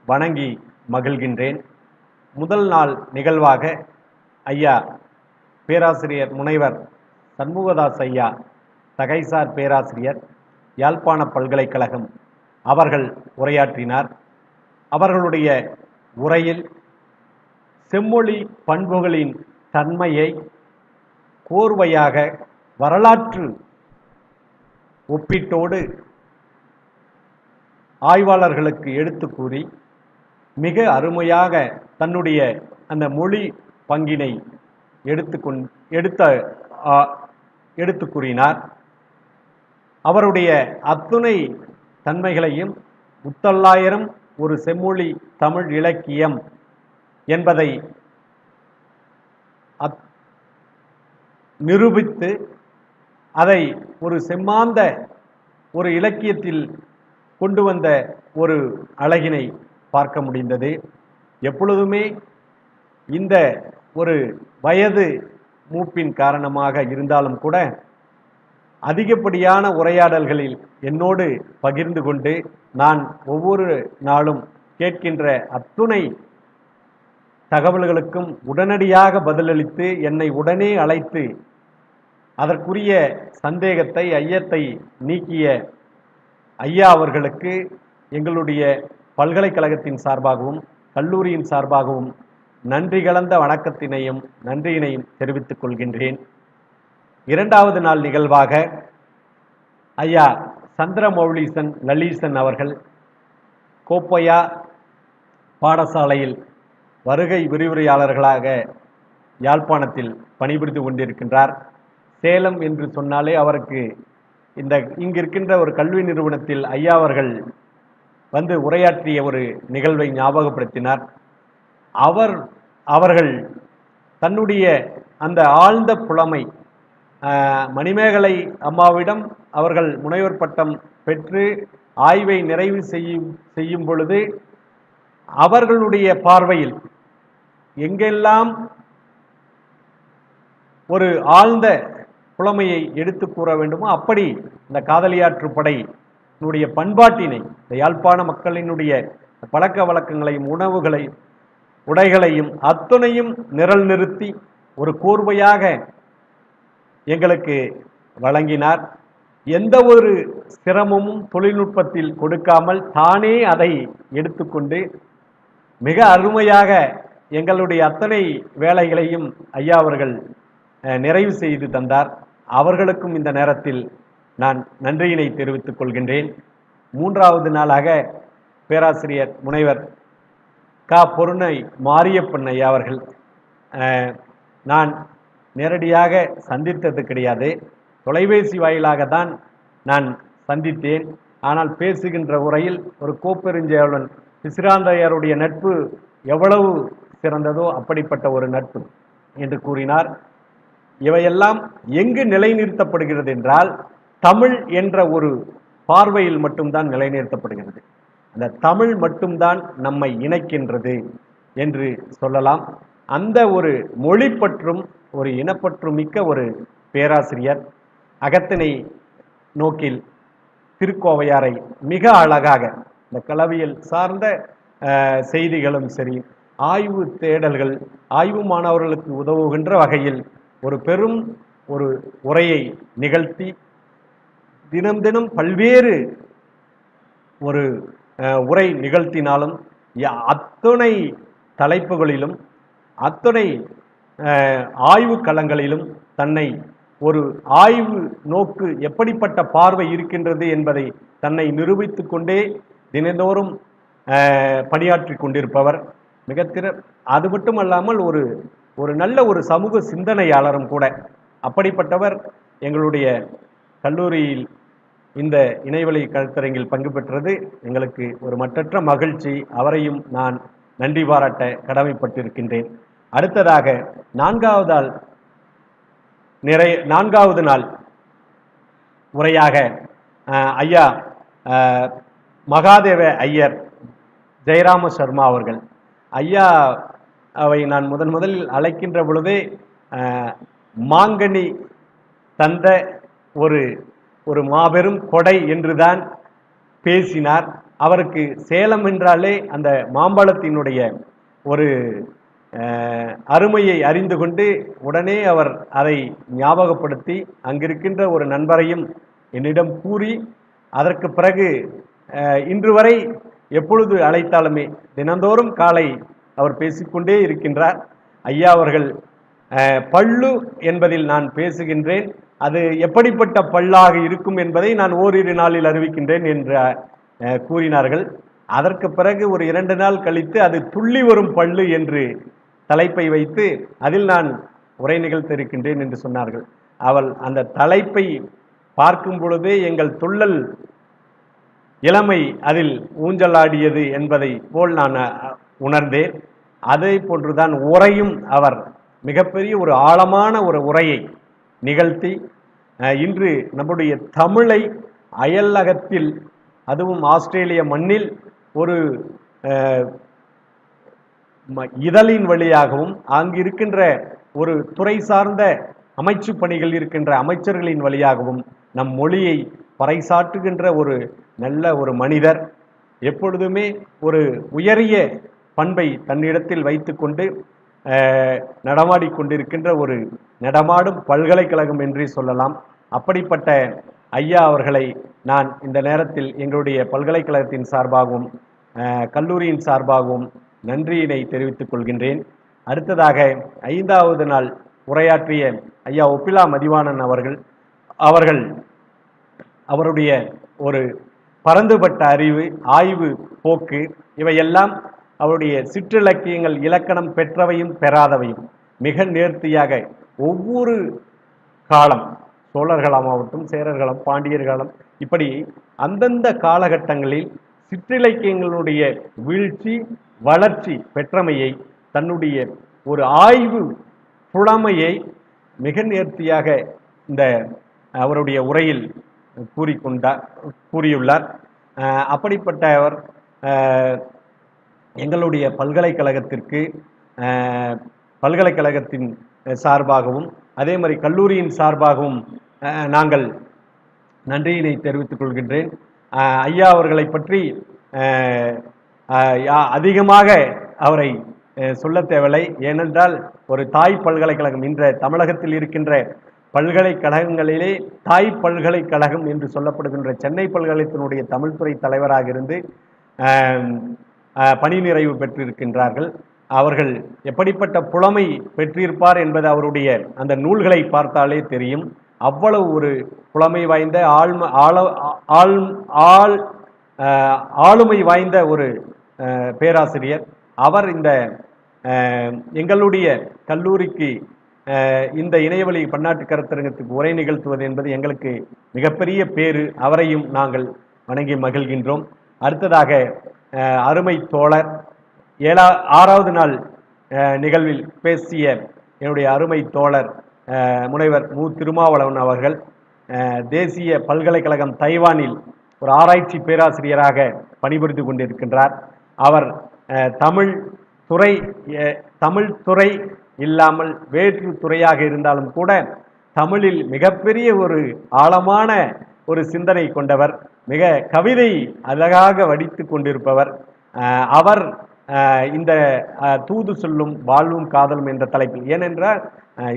வணங்கி மகிழ்கின்றேன். முதல் நாள் நிகழ்வாக ஐயா பேராசிரியர் முனைவர் சண்முகதாஸ் ஐயா தகைசார் பேராசிரியர், யாழ்ப்பாண பல்கலைக்கழகம் அவர்கள் உரையாற்றினார். அவர்களுடைய உரையில் செம்மொழி பண்புகளின் தன்மையை கோர்வையாக வரலாற்று ஒப்பீட்டோடு ஆய்வாளர்களுக்கு எடுத்து கூறி மிக அருமையாக தன்னுடைய அந்த மொழி பங்கினை எடுத்து கூறினார். அவருடைய அத்துணை தன்மைகளையும் முத்தொள்ளாயிரம் ஒரு செம்மொழி தமிழ் இலக்கியம் என்பதை நிரூபித்து அதை ஒரு செம்மாந்த ஒரு இலக்கியத்தில் கொண்டு வந்த ஒரு அழகினை பார்க்க முடிந்தது. எப்பொழுதுமே இந்த ஒரு வயது மூப்பின் காரணமாக இருந்தாலும் கூட அதிகப்படியான உரையாடல்களில் என்னோடு பகிர்ந்து கொண்டு நான் ஒவ்வொரு நாளும் கேட்கின்ற அத்துணை தகவல்களுக்கும் உடனடியாக பதிலளித்து என்னை உடனே அழைத்து அதற்குரிய சந்தேகத்தை ஐயத்தை நீக்கிய ஐயா அவர்களுக்கு எங்களுடைய பல்கலைக்கழகத்தின் சார்பாகவும் கல்லூரியின் சார்பாகவும் நன்றி கலந்த வணக்கத்தினையும் நன்றியினையும் தெரிவித்துக் கொள்கின்றேன். இரண்டாவது நாள் நிகழ்வாக ஐயா சந்திரமௌலீசன் லலீசன் அவர்கள் கோப்பையா பாடசாலையில் வருகை விரிவுரையாளர்களாக யாழ்ப்பாணத்தில் பணிபுரிந்து கொண்டிருக்கின்றார். சேலம் என்று சொன்னாலே அவருக்கு இங்கிருக்கின்ற ஒரு கல்வி நிறுவனத்தில் ஐயா அவர்கள் வந்து உரையாற்றிய ஒரு நிகழ்வை ஞாபகப்படுத்தினார். அவர்கள் தன்னுடைய அந்த ஆழ்ந்த புலமை மணிமேகலை அம்மாவிடம் அவர்கள் முனைவர் பட்டம் பெற்று ஆய்வை நிறைவு செய்யும் பொழுது அவர்களுடைய பார்வையில் எங்கெல்லாம் ஒரு ஆழ்ந்த புலமையை எடுத்து கூற வேண்டுமோ அப்படி இந்த காதலியாற்றுப்படையினுடைய பண்பாட்டினை, இந்த யாழ்ப்பாண மக்களினுடைய பழக்க வழக்கங்களையும் உணவுகளையும் உடைகளையும் அத்துணையும் நிரல் நிறுத்தி ஒரு கோர்வையாக எங்களுக்கு வழங்கினார். எந்த ஒரு சிரமமும் தொழில்நுட்பத்தில் கொடுக்காமல் தானே அதை எடுத்துக்கொண்டு மிக அருமையாக எங்களுடைய அத்தனை வேலைகளையும் ஐயா அவர்கள் நிறைவு செய்து தந்தார். அவர்களுக்கும் இந்த நேரத்தில் நான் நன்றியினை தெரிவித்துக் கொள்கின்றேன். மூன்றாவது நாளாக பேராசிரியர் முனைவர் பொருணை மாரியப்பன் ஐயா அவர்கள் நான் நேரடியாக சந்தித்தது கிடையாது, தொலைபேசி வாயிலாக தான் நான் சந்தித்தேன். ஆனால் பேசுகின்ற உரையில் ஒரு கோப்பெருஞ்செயலன் பிசிராந்தையருடைய நட்பு எவ்வளவு சிறந்ததோ அப்படிப்பட்ட ஒரு நட்பு என்று கூறினார். இவையெல்லாம் எங்கு நிலைநிறுத்தப்படுகிறது என்றால் தமிழ் என்ற ஒரு பார்வையில் மட்டும்தான் நிலைநிறுத்தப்படுகிறது. அந்த தமிழ் மட்டும்தான் நம்மை இணைக்கின்றது என்று சொல்லலாம். அந்த ஒரு மொழிப்பற்றும் ஒரு இனப்பற்றும் மிக்க ஒரு பேராசிரியர் அகத்திணை நோக்கில் திருக்கோவையாரை மிக அழகாக இந்த களவியல் சார்ந்த செய்திகளும் சரி, ஆய்வு தேடல்கள், ஆய்வு மாணவர்களுக்கு உதவுகின்ற வகையில் ஒரு பெரும் ஒரு உரையை நிகழ்த்தி தினம் தினம் பல்வேறு ஒரு உரை நிகழ்த்தினாலும் அத்துணை தலைப்புகளிலும் அத்துணை ஆய்வு களங்களிலும் தன்னை ஒரு ஆய்வு நோக்கு எப்படிப்பட்ட பார்வை இருக்கின்றது என்பதை தன்னை நிரூபித்து கொண்டே தினந்தோறும் பணியாற்றி கொண்டிருப்பவர். அது மட்டுமல்லாமல் ஒரு நல்ல ஒரு சமூக சிந்தனையாளரும் கூட. அப்படிப்பட்டவர் எங்களுடைய கல்லூரியில் இந்த இணையவழி கருத்தரங்கில் பங்கு பெற்றது எங்களுக்கு ஒரு மற்றற்ற மகிழ்ச்சி. அவரையும் நான் நன்றி பாராட்ட கடமைப்பட்டிருக்கின்றேன். அடுத்ததாக நான்காவது நாள் உரையாக ஐயா மகாதேவ ஐயர் ஜெயராம சர்மா அவர்கள். ஐயா அவை நான் முதலில் அழைக்கின்ற பொழுதே மாங்கனி தந்த ஒரு மாபெரும் கொடை என்றுதான் பேசினார். அவருக்கு சேலம் என்றாலே அந்த மாம்பழத்தினுடைய ஒரு அருமையை அறிந்து கொண்டு உடனே அவர் அதை ஞாபகப்படுத்தி அங்கிருக்கின்ற ஒரு நண்பரையும் என்னிடம் கூறி, அதற்கு பிறகு இன்று வரை எப்பொழுது அழைத்தாலுமே தினந்தோறும் காலை அவர் பேசிக்கொண்டே இருக்கின்றார். ஐயா அவர்கள் பள்ளு என்பதில் நான் பேசுகின்றேன், அது எப்படிப்பட்ட பல்லாக இருக்கும் என்பதை நான் ஓரிரு நாளில் அறிவிக்கின்றேன் என்று கூறினார்கள். அதற்கு பிறகு ஒரு 2 நாள் கழித்து அது துள்ளி வரும் பள்ளு என்று தலைப்பை வைத்து அதில் நான் உரை நிகழ்த்திருக்கின்றேன் என்று சொன்னார்கள். அவள் அந்த தலைப்பை பார்க்கும் பொழுதே எங்கள் துள்ளல் இளமை அதில் ஊஞ்சலாடியது என்பதை போல் நான் உணர்ந்தேன். அதே போன்றுதான் உரையும் அவர் மிகப்பெரிய ஒரு ஆழமான ஒரு உரையை நிகழ்த்தி இன்று நம்முடைய தமிழை அயலகத்தில், அதுவும் ஆஸ்திரேலிய மண்ணில் ஒரு இதழின் வழியாகவும் அங்கு இருக்கின்ற ஒரு துறை சார்ந்த அமைச்சு பணிகள் இருக்கின்ற அமைச்சர்களின் வழியாகவும் நம் மொழியை பறைசாற்றுகின்ற ஒரு நல்ல ஒரு மனிதர். எப்பொழுதுமே ஒரு உயரிய பண்பை தன்னிடத்தில் வைத்துக்கொண்டு நடமாடிக்கொண்டிருக்கின்ற ஒரு நடமாடும் பல்கலைக்கழகம் என்றே சொல்லலாம். அப்படிப்பட்ட ஐயா அவர்களை நான் இந்த நேரத்தில் எங்களுடைய பல்கலைக்கழகத்தின் சார்பாகவும் கல்லூரியின் சார்பாகவும் நன்றியினை தெரிவித்துக் கொள்கின்றேன். அடுத்ததாக 5வது நாள் உரையாற்றிய ஐயா ஒப்பிலா மதிவாணன் அவர்கள் அவருடைய ஒரு பரந்துபட்ட அறிவு, ஆய்வு போக்கு, இவையெல்லாம் அவருடைய சிற்றிலக்கியங்கள் இலக்கணம் பெற்றவையும் பெறாதவையும் மிக நேர்த்தியாக ஒவ்வொரு காலம், சோழர்களாகட்டும், சேரர்களம், பாண்டியர்களம், இப்படி அந்தந்த காலகட்டங்களில் சிற்றிலக்கியங்களுடைய வீழ்ச்சி வளர்ச்சி பெற்றமையை, தன்னுடைய ஒரு ஆய்வு புலமையை மிக நேர்த்தியாக இந்த அவருடைய உரையில் கூறியுள்ளார். அப்படிப்பட்டவர் எங்களுடைய பல்கலைக்கழகத்திற்கு பல்கலைக்கழகத்தின் சார்பாகவும் அதே மாதிரி கல்லூரியின் சார்பாகவும் நாங்கள் நன்றியினை தெரிவித்துக் கொள்கின்றேன். ஐயா அவர்களை பற்றி அதிகமாக அவரை சொல்ல தேவையில்லை. ஏனென்றால் ஒரு தாய் பல்கலைக்கழகம், இன்ற தமிழகத்தில் இருக்கின்ற பல்கலைக்கழகங்களிலே தாய் பல்கலைக்கழகம் என்று சொல்லப்படுகின்ற சென்னை பல்கலைக்கழகத்தினுடைய தமிழ்துறை தலைவராக இருந்து பணி நிறைவு பெற்றிருக்கின்றார்கள். அவர்கள் எப்படிப்பட்ட புலமை பெற்றிருப்பார் என்பது அவருடைய அந்த நூல்களை பார்த்தாலே தெரியும். அவ்வளவு ஒரு புலமை வாய்ந்த ஆளுமை வாய்ந்த ஒரு பேராசிரியர் அவர். இந்த எங்களுடைய கல்லூரிக்கு இந்த இணையவழி பன்னாட்டு கருத்தரங்கத்துக்கு உரை நிகழ்த்துவது என்பது எங்களுக்கு மிகப்பெரிய பேறு. அவரையும் நாங்கள் வணங்கி மகிழ்கின்றோம். அடுத்ததாக அருமை தோழர் 6வது நாள் நிகழ்வில் பேசிய என்னுடைய அருமை தோழர் முனைவர் மு. திருமாவளவன் அவர்கள் தேசிய பல்கலைக்கழகம் தைவானில் ஒரு ஆராய்ச்சி பேராசிரியராக பணிபுரிந்து கொண்டிருக்கின்றார். அவர் தமிழ் துறை இல்லாமல் வேற்று துறையாக இருந்தாலும் கூட தமிழில் மிகப்பெரிய ஒரு ஆழமான ஒரு சிந்தனை கொண்டவர், மிக கவிதை அழகாக வடித்து கொண்டிருப்பவர். அவர் இந்த தூது சொல்லும் வாழ்வும் காதலும் என்ற தலைப்பில், ஏனென்றால்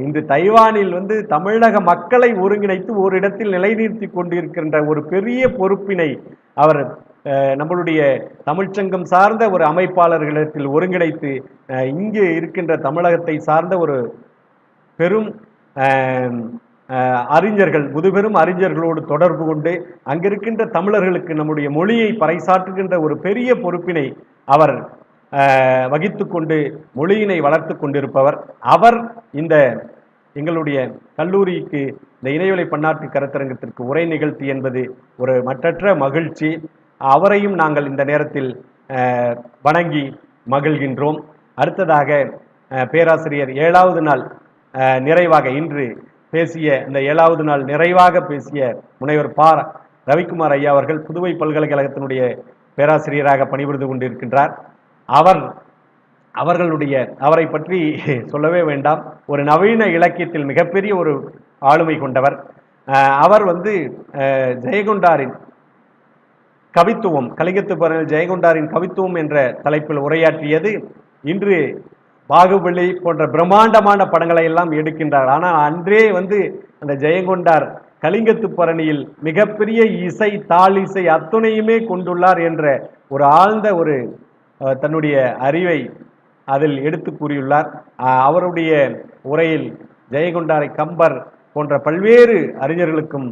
இன்று தைவானில் தமிழக மக்களை ஒருங்கிணைத்து ஓரிடத்தில் நிலைநிறுத்தி கொண்டிருக்கின்ற ஒரு பெரிய பொறுப்பினை அவர் நம்மளுடைய தமிழ்ச்சங்கம் சார்ந்த ஒரு அமைப்பாளர்களிடத்தில் ஒருங்கிணைத்து இங்கு இருக்கின்ற தமிழகத்தை சார்ந்த ஒரு பெரும் அறிஞர்கள், முதுபெரும் அறிஞர்களோடு தொடர்பு கொண்டு அங்கிருக்கின்ற தமிழர்களுக்கு நம்முடைய மொழியை பறைசாற்றுகின்ற ஒரு பெரிய பொறுப்பினை அவர் வகித்து கொண்டு மொழியினை வளர்த்து கொண்டிருப்பவர். அவர் இந்த எங்களுடைய கல்லூரிக்கு இந்த இணையவழி பன்னாட்டு கருத்தரங்கத்திற்கு உரை நிகழ்த்தி என்பது ஒரு மற்றற்ற மகிழ்ச்சி. அவரையும் நாங்கள் இந்த நேரத்தில் வணங்கி மகிழ்கின்றோம். அடுத்ததாக பேராசிரியர் 7வது நாள் நிறைவாக இன்று பேசிய இந்த 7வது நாள் நிறைவாக பேசிய முனைவர் ப. ரவிக்குமார் ஐயா அவர்கள் புதுவை பல்கலைக்கழகத்தினுடைய பேராசிரியராக பணிபுரிந்து கொண்டிருக்கின்றார். அவரை பற்றி சொல்லவே வேண்டாம். ஒரு நவீன இலக்கியத்தில் மிகப்பெரிய ஒரு ஆளுமை கொண்டவர். அவர் ஜெயங்கொண்டாரின் கவித்துவம், கலிங்கத்து பரணியில் ஜெயங்கொண்டாரின் கவித்துவம் என்ற தலைப்பில் உரையாற்றியது. இன்று பாகுபலி போன்ற பிரம்மாண்டமான படங்களை எல்லாம் எடுக்கின்றார். ஆனால் அன்றே அந்த ஜெயங்கொண்டார் கலிங்கத்து பரணியில் மிகப்பெரிய இசை, தாள் இசை அத்துணையுமே கொண்டுள்ளார் என்ற ஒரு ஆழ்ந்த தன்னுடைய அறிவை அதில் எடுத்து கூறியுள்ளார். அவருடைய உரையில் ஜெயங்கொண்டாரை கம்பர் போன்ற பல்வேறு அறிஞர்களுக்கும்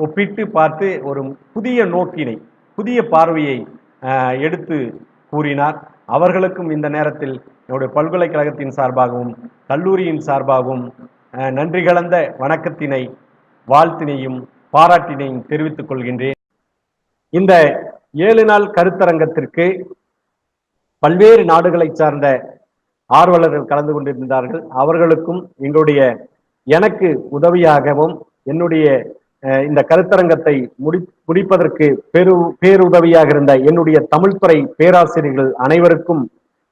ஒப்பிட்டு பார்த்து ஒரு புதிய நோக்கினை, புதிய பார்வையை எடுத்து கூறினார். அவர்களுக்கும் இந்த நேரத்தில் என்னுடைய பல்கலைக்கழகத்தின் சார்பாகவும் கல்லூரியின் சார்பாகவும் நன்றி கலந்த வணக்கத்தினை, வாழ்த்தினையும் பாராட்டினையும் தெரிவித்துக் கொள்கின்றேன். இந்த 7 நாள் கருத்தரங்கத்திற்கு பல்வேறு நாடுகளை சார்ந்த ஆர்வலர்கள் கலந்து கொண்டிருந்தார்கள். அவர்களுக்கும் எனக்கு உதவியாகவும் என்னுடைய இந்த கருத்தரங்கத்தை முடிப்பதற்கு பேருதவியாக இருந்த என்னுடைய தமிழ்துறை பேராசிரியர்கள் அனைவருக்கும்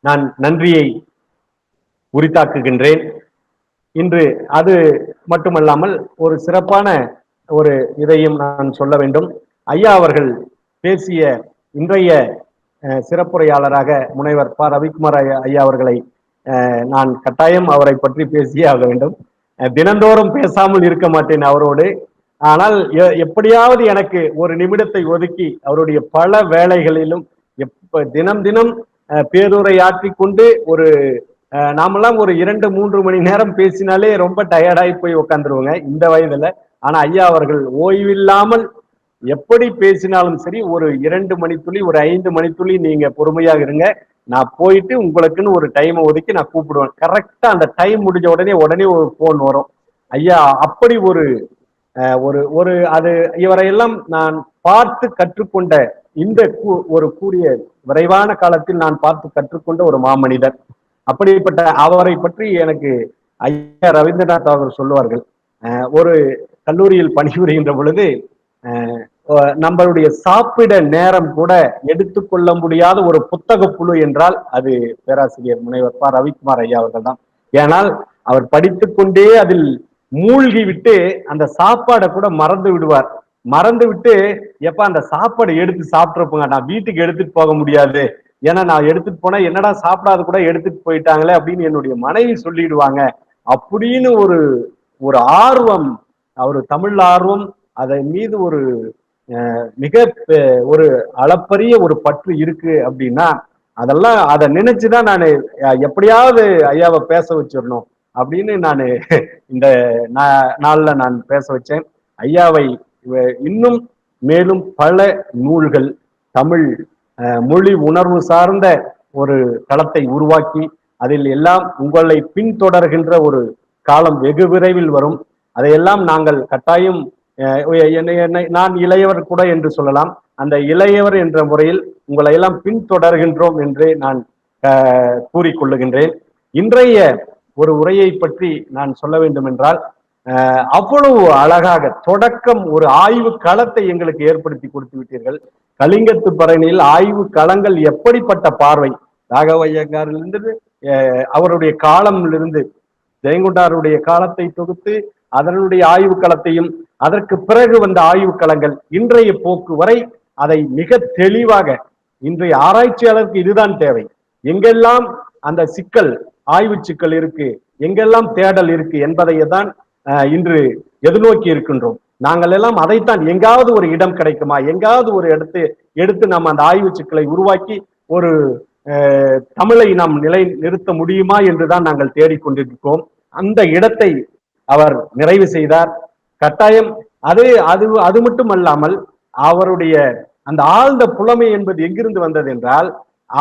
நான் நன்றியை உரித்தாக்குகின்றேன். இன்று அது மட்டுமல்லாமல் ஒரு சிறப்பான இதையும் நான் சொல்ல வேண்டும். ஐயா அவர்கள் பேசிய இன்றைய சிறப்புரையாளராக முனைவர் ப. ரவிக்குமார் ஐயா அவர்களை நான் கட்டாயம் அவரை பற்றி பேசியே ஆக வேண்டும். தினந்தோறும் பேசாமல் இருக்க மாட்டேன் அவரோடு. ஆனால் எப்படியாவது எனக்கு ஒரு நிமிடத்தை ஒதுக்கி அவருடைய பல வேலைகளிலும் தினம் தினம் பேருரையாற்றி கொண்டு நாமெல்லாம் ஒரு 2-3 மணி நேரம் பேசினாலே ரொம்ப டயர்டாகி போய் உட்காந்துருவோங்க இந்த வயதுல. ஆனா ஐயா அவர்கள் ஓய்வில்லாமல் எப்படி பேசினாலும் சரி, ஒரு 2 மணித்துளி, ஒரு 5 மணித்துளி நீங்க பொறுமையாக இருங்க, நான் போயிட்டு உங்களுக்குன்னு ஒரு டைமை ஒதுக்கி நான் கூப்பிடுவேன். கரெக்டா அந்த டைம் முடிஞ்ச உடனே ஒரு போன் வரும். ஐயா அப்படி அது இவரையெல்லாம் நான் பார்த்து கற்றுக்கொண்ட இந்த கூடிய விரைவான காலத்தில் நான் பார்த்து கற்றுக்கொண்ட ஒரு மாமனிதர். அப்படிப்பட்ட அவரை பற்றி எனக்கு ஐயா ரவீந்திரநாத் அவர்கள் சொல்லுவார்கள். ஒரு கல்லூரியில் பணிபுரிகின்ற பொழுது நம்மளுடைய சாப்பிட நேரம் கூட எடுத்துக்கொள்ள முடியாத ஒரு புத்தக புழு என்றால் அது பேராசிரியர் முனைவர் ப. ரவிக்குமார் ஐயா அவர்கள் தான். ஏனால் அவர் படித்துக்கொண்டே அதில் மூழ்கி விட்டு அந்த சாப்பாடை கூட மறந்து விடுவார். மறந்து விட்டு எப்ப அந்த சாப்பாடு எடுத்து சாப்பிட்டுருப்போங்க, நான் வீட்டுக்கு எடுத்துட்டு போக முடியாது, ஏன்னா நான் எடுத்துட்டு போனா என்னடா சாப்பிடாத கூட எடுத்துட்டு போயிட்டாங்களே அப்படின்னு என்னுடைய மனைவி சொல்லிடுவாங்க அப்படின்னு ஒரு ஆர்வம், அவர் தமிழ் ஆர்வம், அதன் மீது மிக ஒரு அளப்பரிய ஒரு பற்று இருக்கு அப்படின்னா அதெல்லாம் அதை நினைச்சுதான் நான் எப்படியாவது ஐயாவை பேச வச்சிடணும் அப்படின்னு நான் இந்த நாள்ல நான் பேச வச்சேன். ஐயாவை இன்னும் மேலும் பல நூல்கள், தமிழ் மொழி உணர்வு சார்ந்த ஒரு களத்தை உருவாக்கி அதில் எல்லாம் உங்களை பின்தொடர்கின்ற ஒரு காலம் வெகு விரைவில் வரும். அதையெல்லாம் நாங்கள் கட்டாயம், நான் இளையவர் கூட என்று சொல்லலாம், அந்த இளையவர் என்ற முறையில் உங்களை எல்லாம் பின்தொடர்கின்றோம் என்று நான் கூறிக்கொள்ளுகின்றேன். இன்றைய ஒரு உரையை பற்றி நான் சொல்ல வேண்டும் என்றால், அவ்வளவு அழகாக தொடக்கம் ஒரு ஆய்வு களத்தை எங்களுக்கு ஏற்படுத்தி கொடுத்து விட்டீர்கள். கலிங்கத்து பரணியில் ஆய்வு களங்கள் எப்படிப்பட்ட பார்வை, ராகவையங்காரிலிருந்து அவருடைய காலமிலிருந்து ஜெயங்கொண்டாருடைய காலத்தை தொகுத்து அதனுடைய ஆய்வு களத்தையும் அதற்கு பிறகு வந்த ஆய்வு களங்கள் இன்றைய போக்கு வரை அதை மிக தெளிவாக, இன்றைய ஆராய்ச்சியாளருக்கு இதுதான் தேவை, எங்கெல்லாம் அந்த சிக்கல், ஆய்வு சிக்கல் இருக்கு, எங்கெல்லாம் தேடல் இருக்கு என்பதை தான் இன்று எதிர்நோக்கி இருக்கின்றோம். நாங்கள் எல்லாம் அதைத்தான், எங்காவது ஒரு இடம் கிடைக்குமா, எங்காவது ஒரு எடுத்து நாம் அந்த ஆய்வு சிக்கலை உருவாக்கி ஒரு தமிழை நாம் நிறுத்த முடியுமா என்றுதான் நாங்கள் தேடிக்கொண்டிருக்கிறோம். அந்த இடத்தை அவர் நிறைவு செய்தார். கட்டாயம் அது மட்டுமல்லாமல் அவருடைய அந்த ஆழ்ந்த புலமை என்பது எங்கிருந்து வந்தது என்றால்,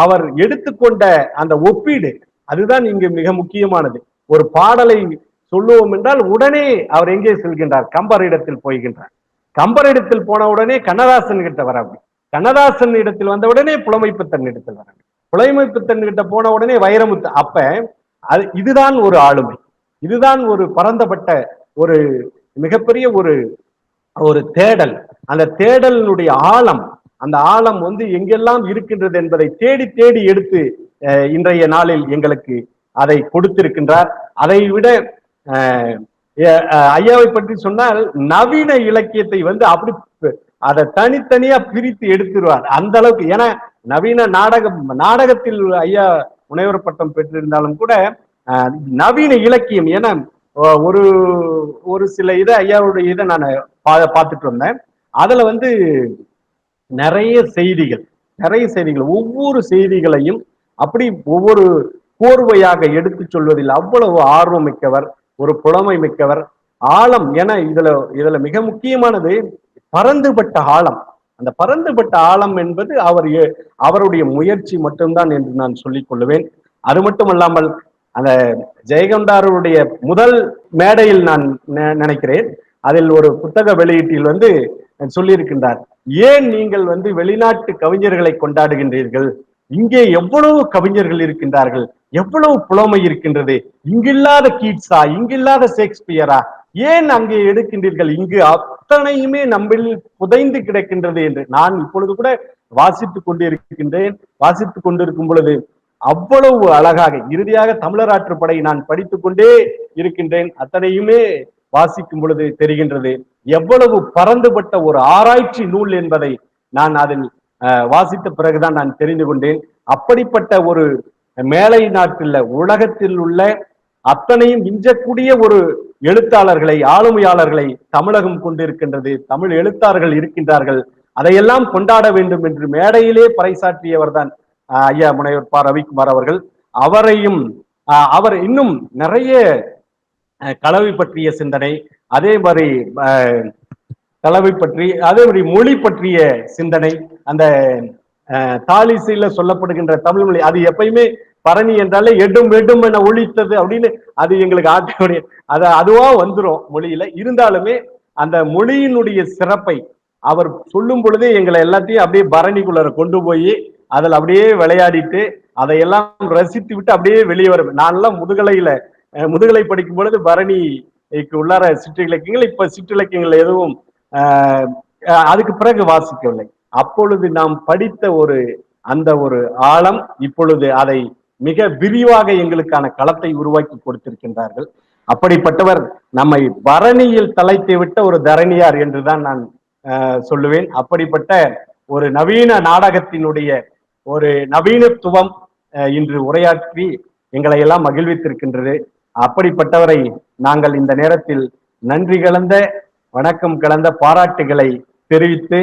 அவர் எடுத்துக்கொண்ட அந்த ஒப்பீடு, அதுதான் இங்கு மிக முக்கியமானது. ஒரு பாடலை சொல்லுவோம் என்றால் உடனே அவர் எங்கே செல்கின்றார், கம்பரிடத்தில் போய்கின்றார். கம்பரிடத்தில் போன உடனே கண்ணதாசன் கிட்ட வராது, கண்ணதாசன் இடத்தில் வந்த உடனே புலமைப்புத்தன் இடத்தில் வராது, புலமைப்புத்தன் கிட்ட போன உடனே வைரமுத்து. அப்ப இதுதான் ஒரு ஆளுமை, இதுதான் ஒரு பரந்தப்பட்ட ஒரு மிகப்பெரிய ஒரு தேடல். அந்த தேடலினுடைய ஆழம், அந்த ஆழம் எங்கெல்லாம் இருக்கின்றது என்பதை தேடி தேடி எடுத்து இன்றைய நாளில் எங்களுக்கு அதை கொடுத்திருக்கின்றார். அதை விட ஐயாவை பற்றி சொன்னால், நவீன இலக்கியத்தை அப்படி அதை தனித்தனியா பிரித்து எடுத்துருவார் அந்த அளவுக்கு. ஏன்னா நவீன நாடகத்தில் ஐயா முனைவர் பட்டம் பெற்றிருந்தாலும் கூட நவீன இலக்கியம், ஏன்னா ஒரு ஒரு சில இதை ஐயாவுடைய இதை நான் பார்த்துட்டு வந்தேன். அதுல நிறைய செய்திகள் ஒவ்வொரு செய்திகளையும் அப்படி ஒவ்வொரு கோர்வையாக எடுத்து சொல்வதில் அவ்வளவு ஆர்வம் மிக்கவர், ஒரு புலமை மிக்கவர், ஆழம். ஏன்னா இதுல மிக முக்கியமானது பரந்துபட்ட ஆழம். அந்த பரந்துபட்ட ஆழம் என்பது அவருடைய முயற்சி மட்டும்தான் என்று நான் சொல்லிக் கொள்ளுவேன். அது மட்டுமல்லாமல் அந்த ஜெயகொண்டாருடைய முதல் மேடையில் நான் நினைக்கிறேன், அதில் ஒரு புத்தக வெளியீட்டில் சொல்லியிருக்கின்றார், ஏன் நீங்கள் வெளிநாட்டு கவிஞர்களை கொண்டாடுகின்றீர்கள்? இங்கே எவ்வளவு கவிஞர்கள் இருக்கின்றார்கள், எவ்வளவு புலமை இருக்கின்றது, இங்கில்லாத கீட்ஸா, இங்கில்லாத ஷேக்ஸ்பியரா, ஏன் அங்கே எடுக்கின்றீர்கள்? இங்கு அத்தனையுமே நம்மில் புதைந்து கிடக்கின்றது என்று நான் இப்பொழுது கூட வாசித்துக் கொண்டிருக்கும் பொழுது அவ்வளவு அழகாக, இறுதியாக தமிழராற்றுப்படை நான் படித்துக் கொண்டே இருக்கின்றேன். அத்தனையுமே வாசிக்கும் பொழுது தெரிகின்றது எவ்வளவு பரந்துபட்ட ஒரு ஆராய்ச்சி நூல் என்பதை நான் அதில் வாசித்த பிறகுதான் நான் தெரிந்து கொண்டேன். அப்படிப்பட்ட ஒரு மேலை நாட்டில் உலகத்தில் உள்ள அத்தனையும் மிஞ்சக்கூடிய ஒரு எழுத்தாளர்களை, ஆளுமையாளர்களை தமிழகம் கொண்டிருக்கின்றது. தமிழ் எழுத்தாளர்கள் இருக்கின்றார்கள், அதையெல்லாம் கொண்டாட வேண்டும் என்று மேடையிலே பறைசாற்றியவர் தான் ஐயா முனைவர் ப. ரவிக்குமார் அவர்கள். அவர் இன்னும் நிறைய கலவை பற்றிய சிந்தனை, அதே மாதிரி கலவை பற்றி, அதே மாதிரி மொழி பற்றிய சிந்தனை, அந்த தாலிசையில சொல்லப்படுகின்ற தமிழ் மொழி, அது எப்பயுமே பரணி என்றாலே எடும் எடும் என ஒழித்தது அப்படின்னு அது எங்களுக்கு ஆட்சியுடைய அதுவா வந்துரும் மொழியில. இருந்தாலுமே அந்த மொழியினுடைய சிறப்பை அவர் சொல்லும் பொழுதே எங்களை எல்லாத்தையும் அப்படியே பரணிக்குள்ள கொண்டு போய் அதில் அப்படியே விளையாடிட்டு அதையெல்லாம் ரசித்து விட்டு அப்படியே வெளியே வரும். நான்லாம் முதுகலை படிக்கும் பொழுது பரணிக்கு உள்ளார சிற்றிலக்கியங்கள், இப்ப சிற்றிலக்கியங்கள் எதுவும் அதுக்கு பிறகு வாசிக்கவில்லை. அப்பொழுது நாம் படித்த அந்த ஒரு ஆழம் இப்பொழுது அதை மிக விரிவாக எங்களுக்கான களத்தை உருவாக்கி கொடுத்திருக்கின்றார்கள். அப்படிப்பட்டவர் நம்மை பரணியில் தலைத்து விட்ட ஒரு தரணியார் என்றுதான் நான் சொல்லுவேன். அப்படிப்பட்ட ஒரு நவீன நாடகத்தினுடைய ஒரு நவீனத்துவம் இன்று உரையாற்றி எங்களை எல்லாம் மகிழ்வித்திருக்கின்றது. அப்படிப்பட்டவரை நாங்கள் இந்த நேரத்தில் நன்றி கலந்த, வணக்கம் கலந்த பாராட்டுகளை தெரிவித்து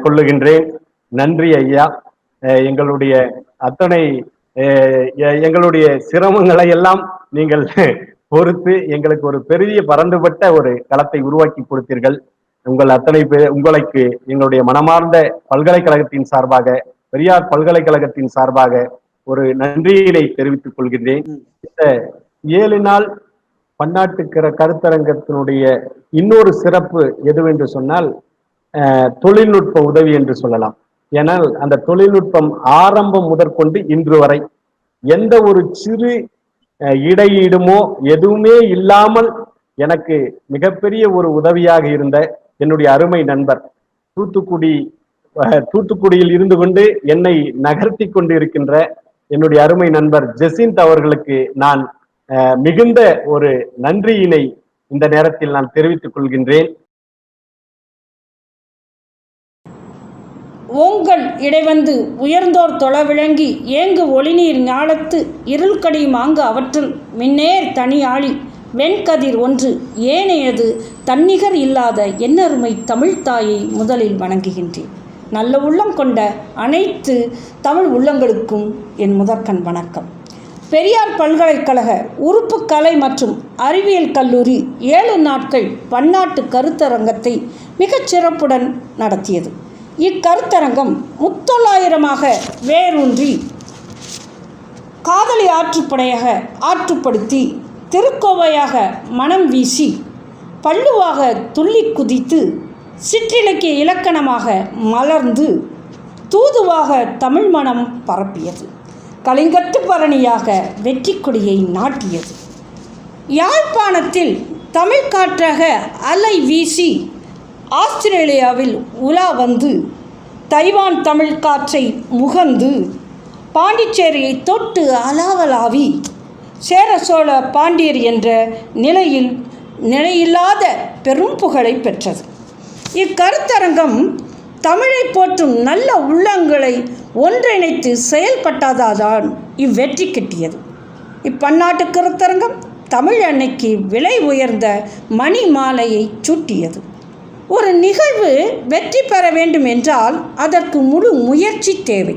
கொள்ளுகின்றேன். நன்றி ஐயா. எங்களுடைய அத்தனை எங்களுடைய சிரமங்களை எல்லாம் நீங்கள் பொறுத்து எங்களுக்கு ஒரு பெரிய பரந்துபட்ட ஒரு களத்தை உருவாக்கி கொடுத்தீர்கள். உங்கள் அத்தனை உங்களுக்கு எங்களுடைய மனமார்ந்த பல்கலைக்கழகத்தின் சார்பாக, பெரியார் பல்கலைக்கழகத்தின் சார்பாக ஒரு நன்றியினை தெரிவித்துக் கொள்கின்றேன். இந்த 7 நாள் பன்னாட்டு கருத்தரங்கத்தினுடைய இன்னொரு சிறப்பு எதுவென்று சொன்னால் தொழில்நுட்ப உதவி என்று சொல்லலாம். ஏனால் அந்த தொழில்நுட்பம் ஆரம்பம் முதற்கொண்டு இன்று வரை எந்த ஒரு சிறு இடையீடுமோ எதுவுமே இல்லாமல் எனக்கு மிகப்பெரிய ஒரு உதவியாக இருந்த என்னுடைய அருமை நண்பர், தூத்துக்குடியில் இருந்து கொண்டு என்னை நகர்த்தி கொண்டு இருக்கின்ற என்னுடைய அருமை நண்பர் ஜெசிந்த் அவர்களுக்கு நான் மிகுந்த ஒரு நன்றியினை இந்த நேரத்தில் நான் தெரிவித்துக் கொள்கின்றேன். ஓங்கள் இடைவந்து உயர்ந்தோர் தொழ விளங்கி ஏங்கு ஒளிநீர் ஞாலத்து இருள்கடியும் ஆங்கு அவற்றுள் மின்னேர் தனியாளி வெண்கதிர் ஒன்று ஏனையது தன்னிகர் இல்லாத என்னருமை தமிழ்த்தாயை முதலில் வணங்குகின்றேன். நல்ல உள்ளம் கொண்ட அனைத்து தமிழ் உள்ளங்களுக்கும் என் முதற்கண் வணக்கம். பெரியார் பல்கலைக்கழக உறுப்பு கலை மற்றும் அறிவியல் கல்லூரி 7 நாட்கள் பன்னாட்டு கருத்தரங்கத்தை மிகச் சிறப்புடன் நடத்தியது. இக்கருத்தரங்கம் முத்தொள்ளாயிரமாக வேரூன்றி காதலி ஆற்றுப்படையாக ஆற்றுப்படுத்தி திருக்கோவையாக மனம் வீசி பல்லுவாக துள்ளி குதித்து சிற்றிலக்கிய இலக்கணமாக மலர்ந்து தூதுவாக தமிழ் மனம் பரப்பியது. கலிங்கத்து பரணியாக வெற்றி கொடியை நாட்டியது. யாழ்ப்பாணத்தில் தமிழ் காற்றாக அலை வீசி ஆஸ்திரேலியாவில் உலா வந்து தைவான் தமிழ் காற்றை முகந்து பாண்டிச்சேரியை தொட்டு அலாவலாவி சேர சோழ பாண்டியர் என்ற நிலையில்லாத பெரும் புகழை பெற்றது. இக்கருத்தரங்கம் தமிழை போற்றும் நல்ல உள்ளங்களை ஒன்றிணைத்து செயல்பட்டதால்தான் இவ்வெற்றி கிட்டியது. இப்பன்னாட்டு கருத்தரங்கம் தமிழ் அன்னைக்கு விலை உயர்ந்த மணி மாலையை சூட்டியது. ஒரு நிகழ்வு வெற்றி பெற வேண்டும் என்றால் அதற்கு முழு முயற்சி தேவை.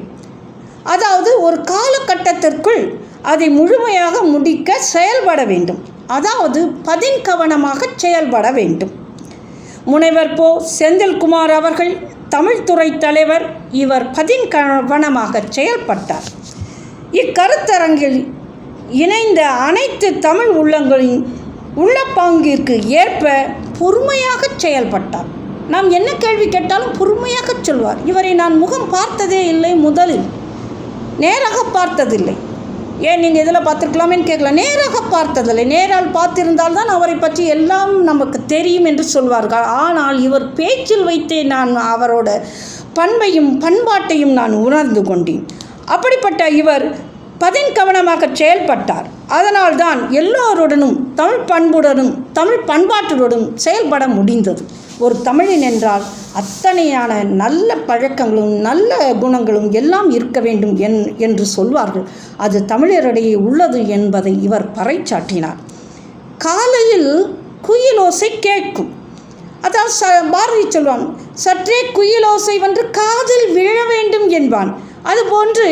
அதாவது ஒரு காலகட்டத்திற்குள் அதை முழுமையாக முடிக்க செயல்பட வேண்டும். அதாவது பதின்கவனமாக செயல்பட வேண்டும். முனைவர் போ. செந்தில்குமார் அவர்கள் தமிழ்துறை தலைவர். இவர் பதின்கவனமாக செயல்பட்டார். இக்கருத்தரங்கில் இணைந்த அனைத்து தமிழ் உள்ளங்களின் உள்ளப்பாங்கிற்கு ஏற்ப பொறுமையாக செயல்பட்டார். நாம் என்ன கேள்வி கேட்டாலும் பொறுமையாக சொல்வார். இவரை நான் முகம் பார்த்ததே இல்லை, முதலில் நேராக பார்த்ததில்லை. ஏன் நீங்கள் இதில் பார்த்துருக்கலாமேன்னு கேட்கலாம். நேராக பார்த்ததில்லை. நேரால் பார்த்திருந்தால்தான் அவரை பற்றி எல்லாம் நமக்கு தெரியும் என்று சொல்வார்கள். ஆனால் இவர் பேச்சில் வைத்தே நான் அவரோட பண்பையும் பண்பாட்டையும் நான் உணர்ந்து கொண்டேன். அப்படிப்பட்ட இவர் பதின்கவனமாக செயல்பட்டார். அதனால்தான் எல்லோருடனும் தமிழ் பண்புடனும் தமிழ் பண்பாட்டுடனும் செயல்பட முடிந்தது. ஒரு தமிழன் என்றால் அத்தனையான நல்ல பழக்கங்களும் நல்ல குணங்களும் எல்லாம் இருக்க வேண்டும் என்று சொல்வார்கள். அது தமிழரிடையே உள்ளது என்பதை இவர் பறைச்சாற்றினார். காலையில் குயிலோசை கேட்கும். அதாவது பாரதி சொல்வான், சற்றே குயிலோசை வந்து காதில் விழ வேண்டும் என்பான். அதுபோன்று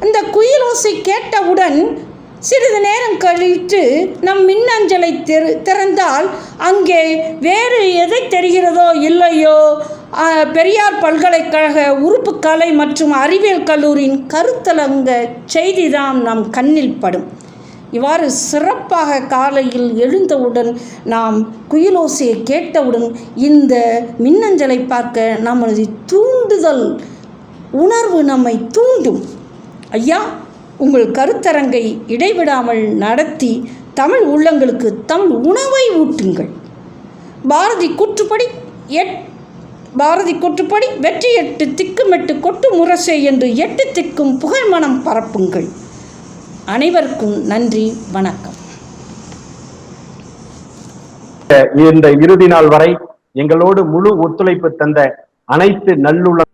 இந்த குயிலோசை கேட்டவுடன் சிறிது நேரம் கழித்து நம் மின்னஞ்சலை திறந்தால் அங்கே வேறு எதை தெரிகிறதோ இல்லையோ பெரியார் பல்கலைக்கழக உறுப்பு கலை மற்றும் அறிவியல் கல்லூரியின் கருத்தரங்க செய்திதான் நம் கண்ணில் படும். இவ்வாறு சிறப்பாக காலையில் எழுந்தவுடன் நாம் குயிலோசையை கேட்டவுடன் இந்த மின்னஞ்சலை பார்க்க நமது தூண்டுதல் உணர்வு நம்மை தூண்டும். ஐயா, உங்கள் கருத்தரங்கை இடைவிடாமல் நடத்தி தமிழ் உள்ளங்களுக்கு தமிழ் உணவை ஊட்டுங்கள். பாரதி கூற்றுப்படி வெற்றி 8 திக்குமெட்டு கொட்டு முரசே என்று 8 திக்கும் புகழ் மனம் பரப்புங்கள். அனைவருக்கும் நன்றி, வணக்கம். இந்த இறுதி நாள் வரை எங்களோடு முழு ஒத்துழைப்பு தந்த அனைத்து நல்லுள்ள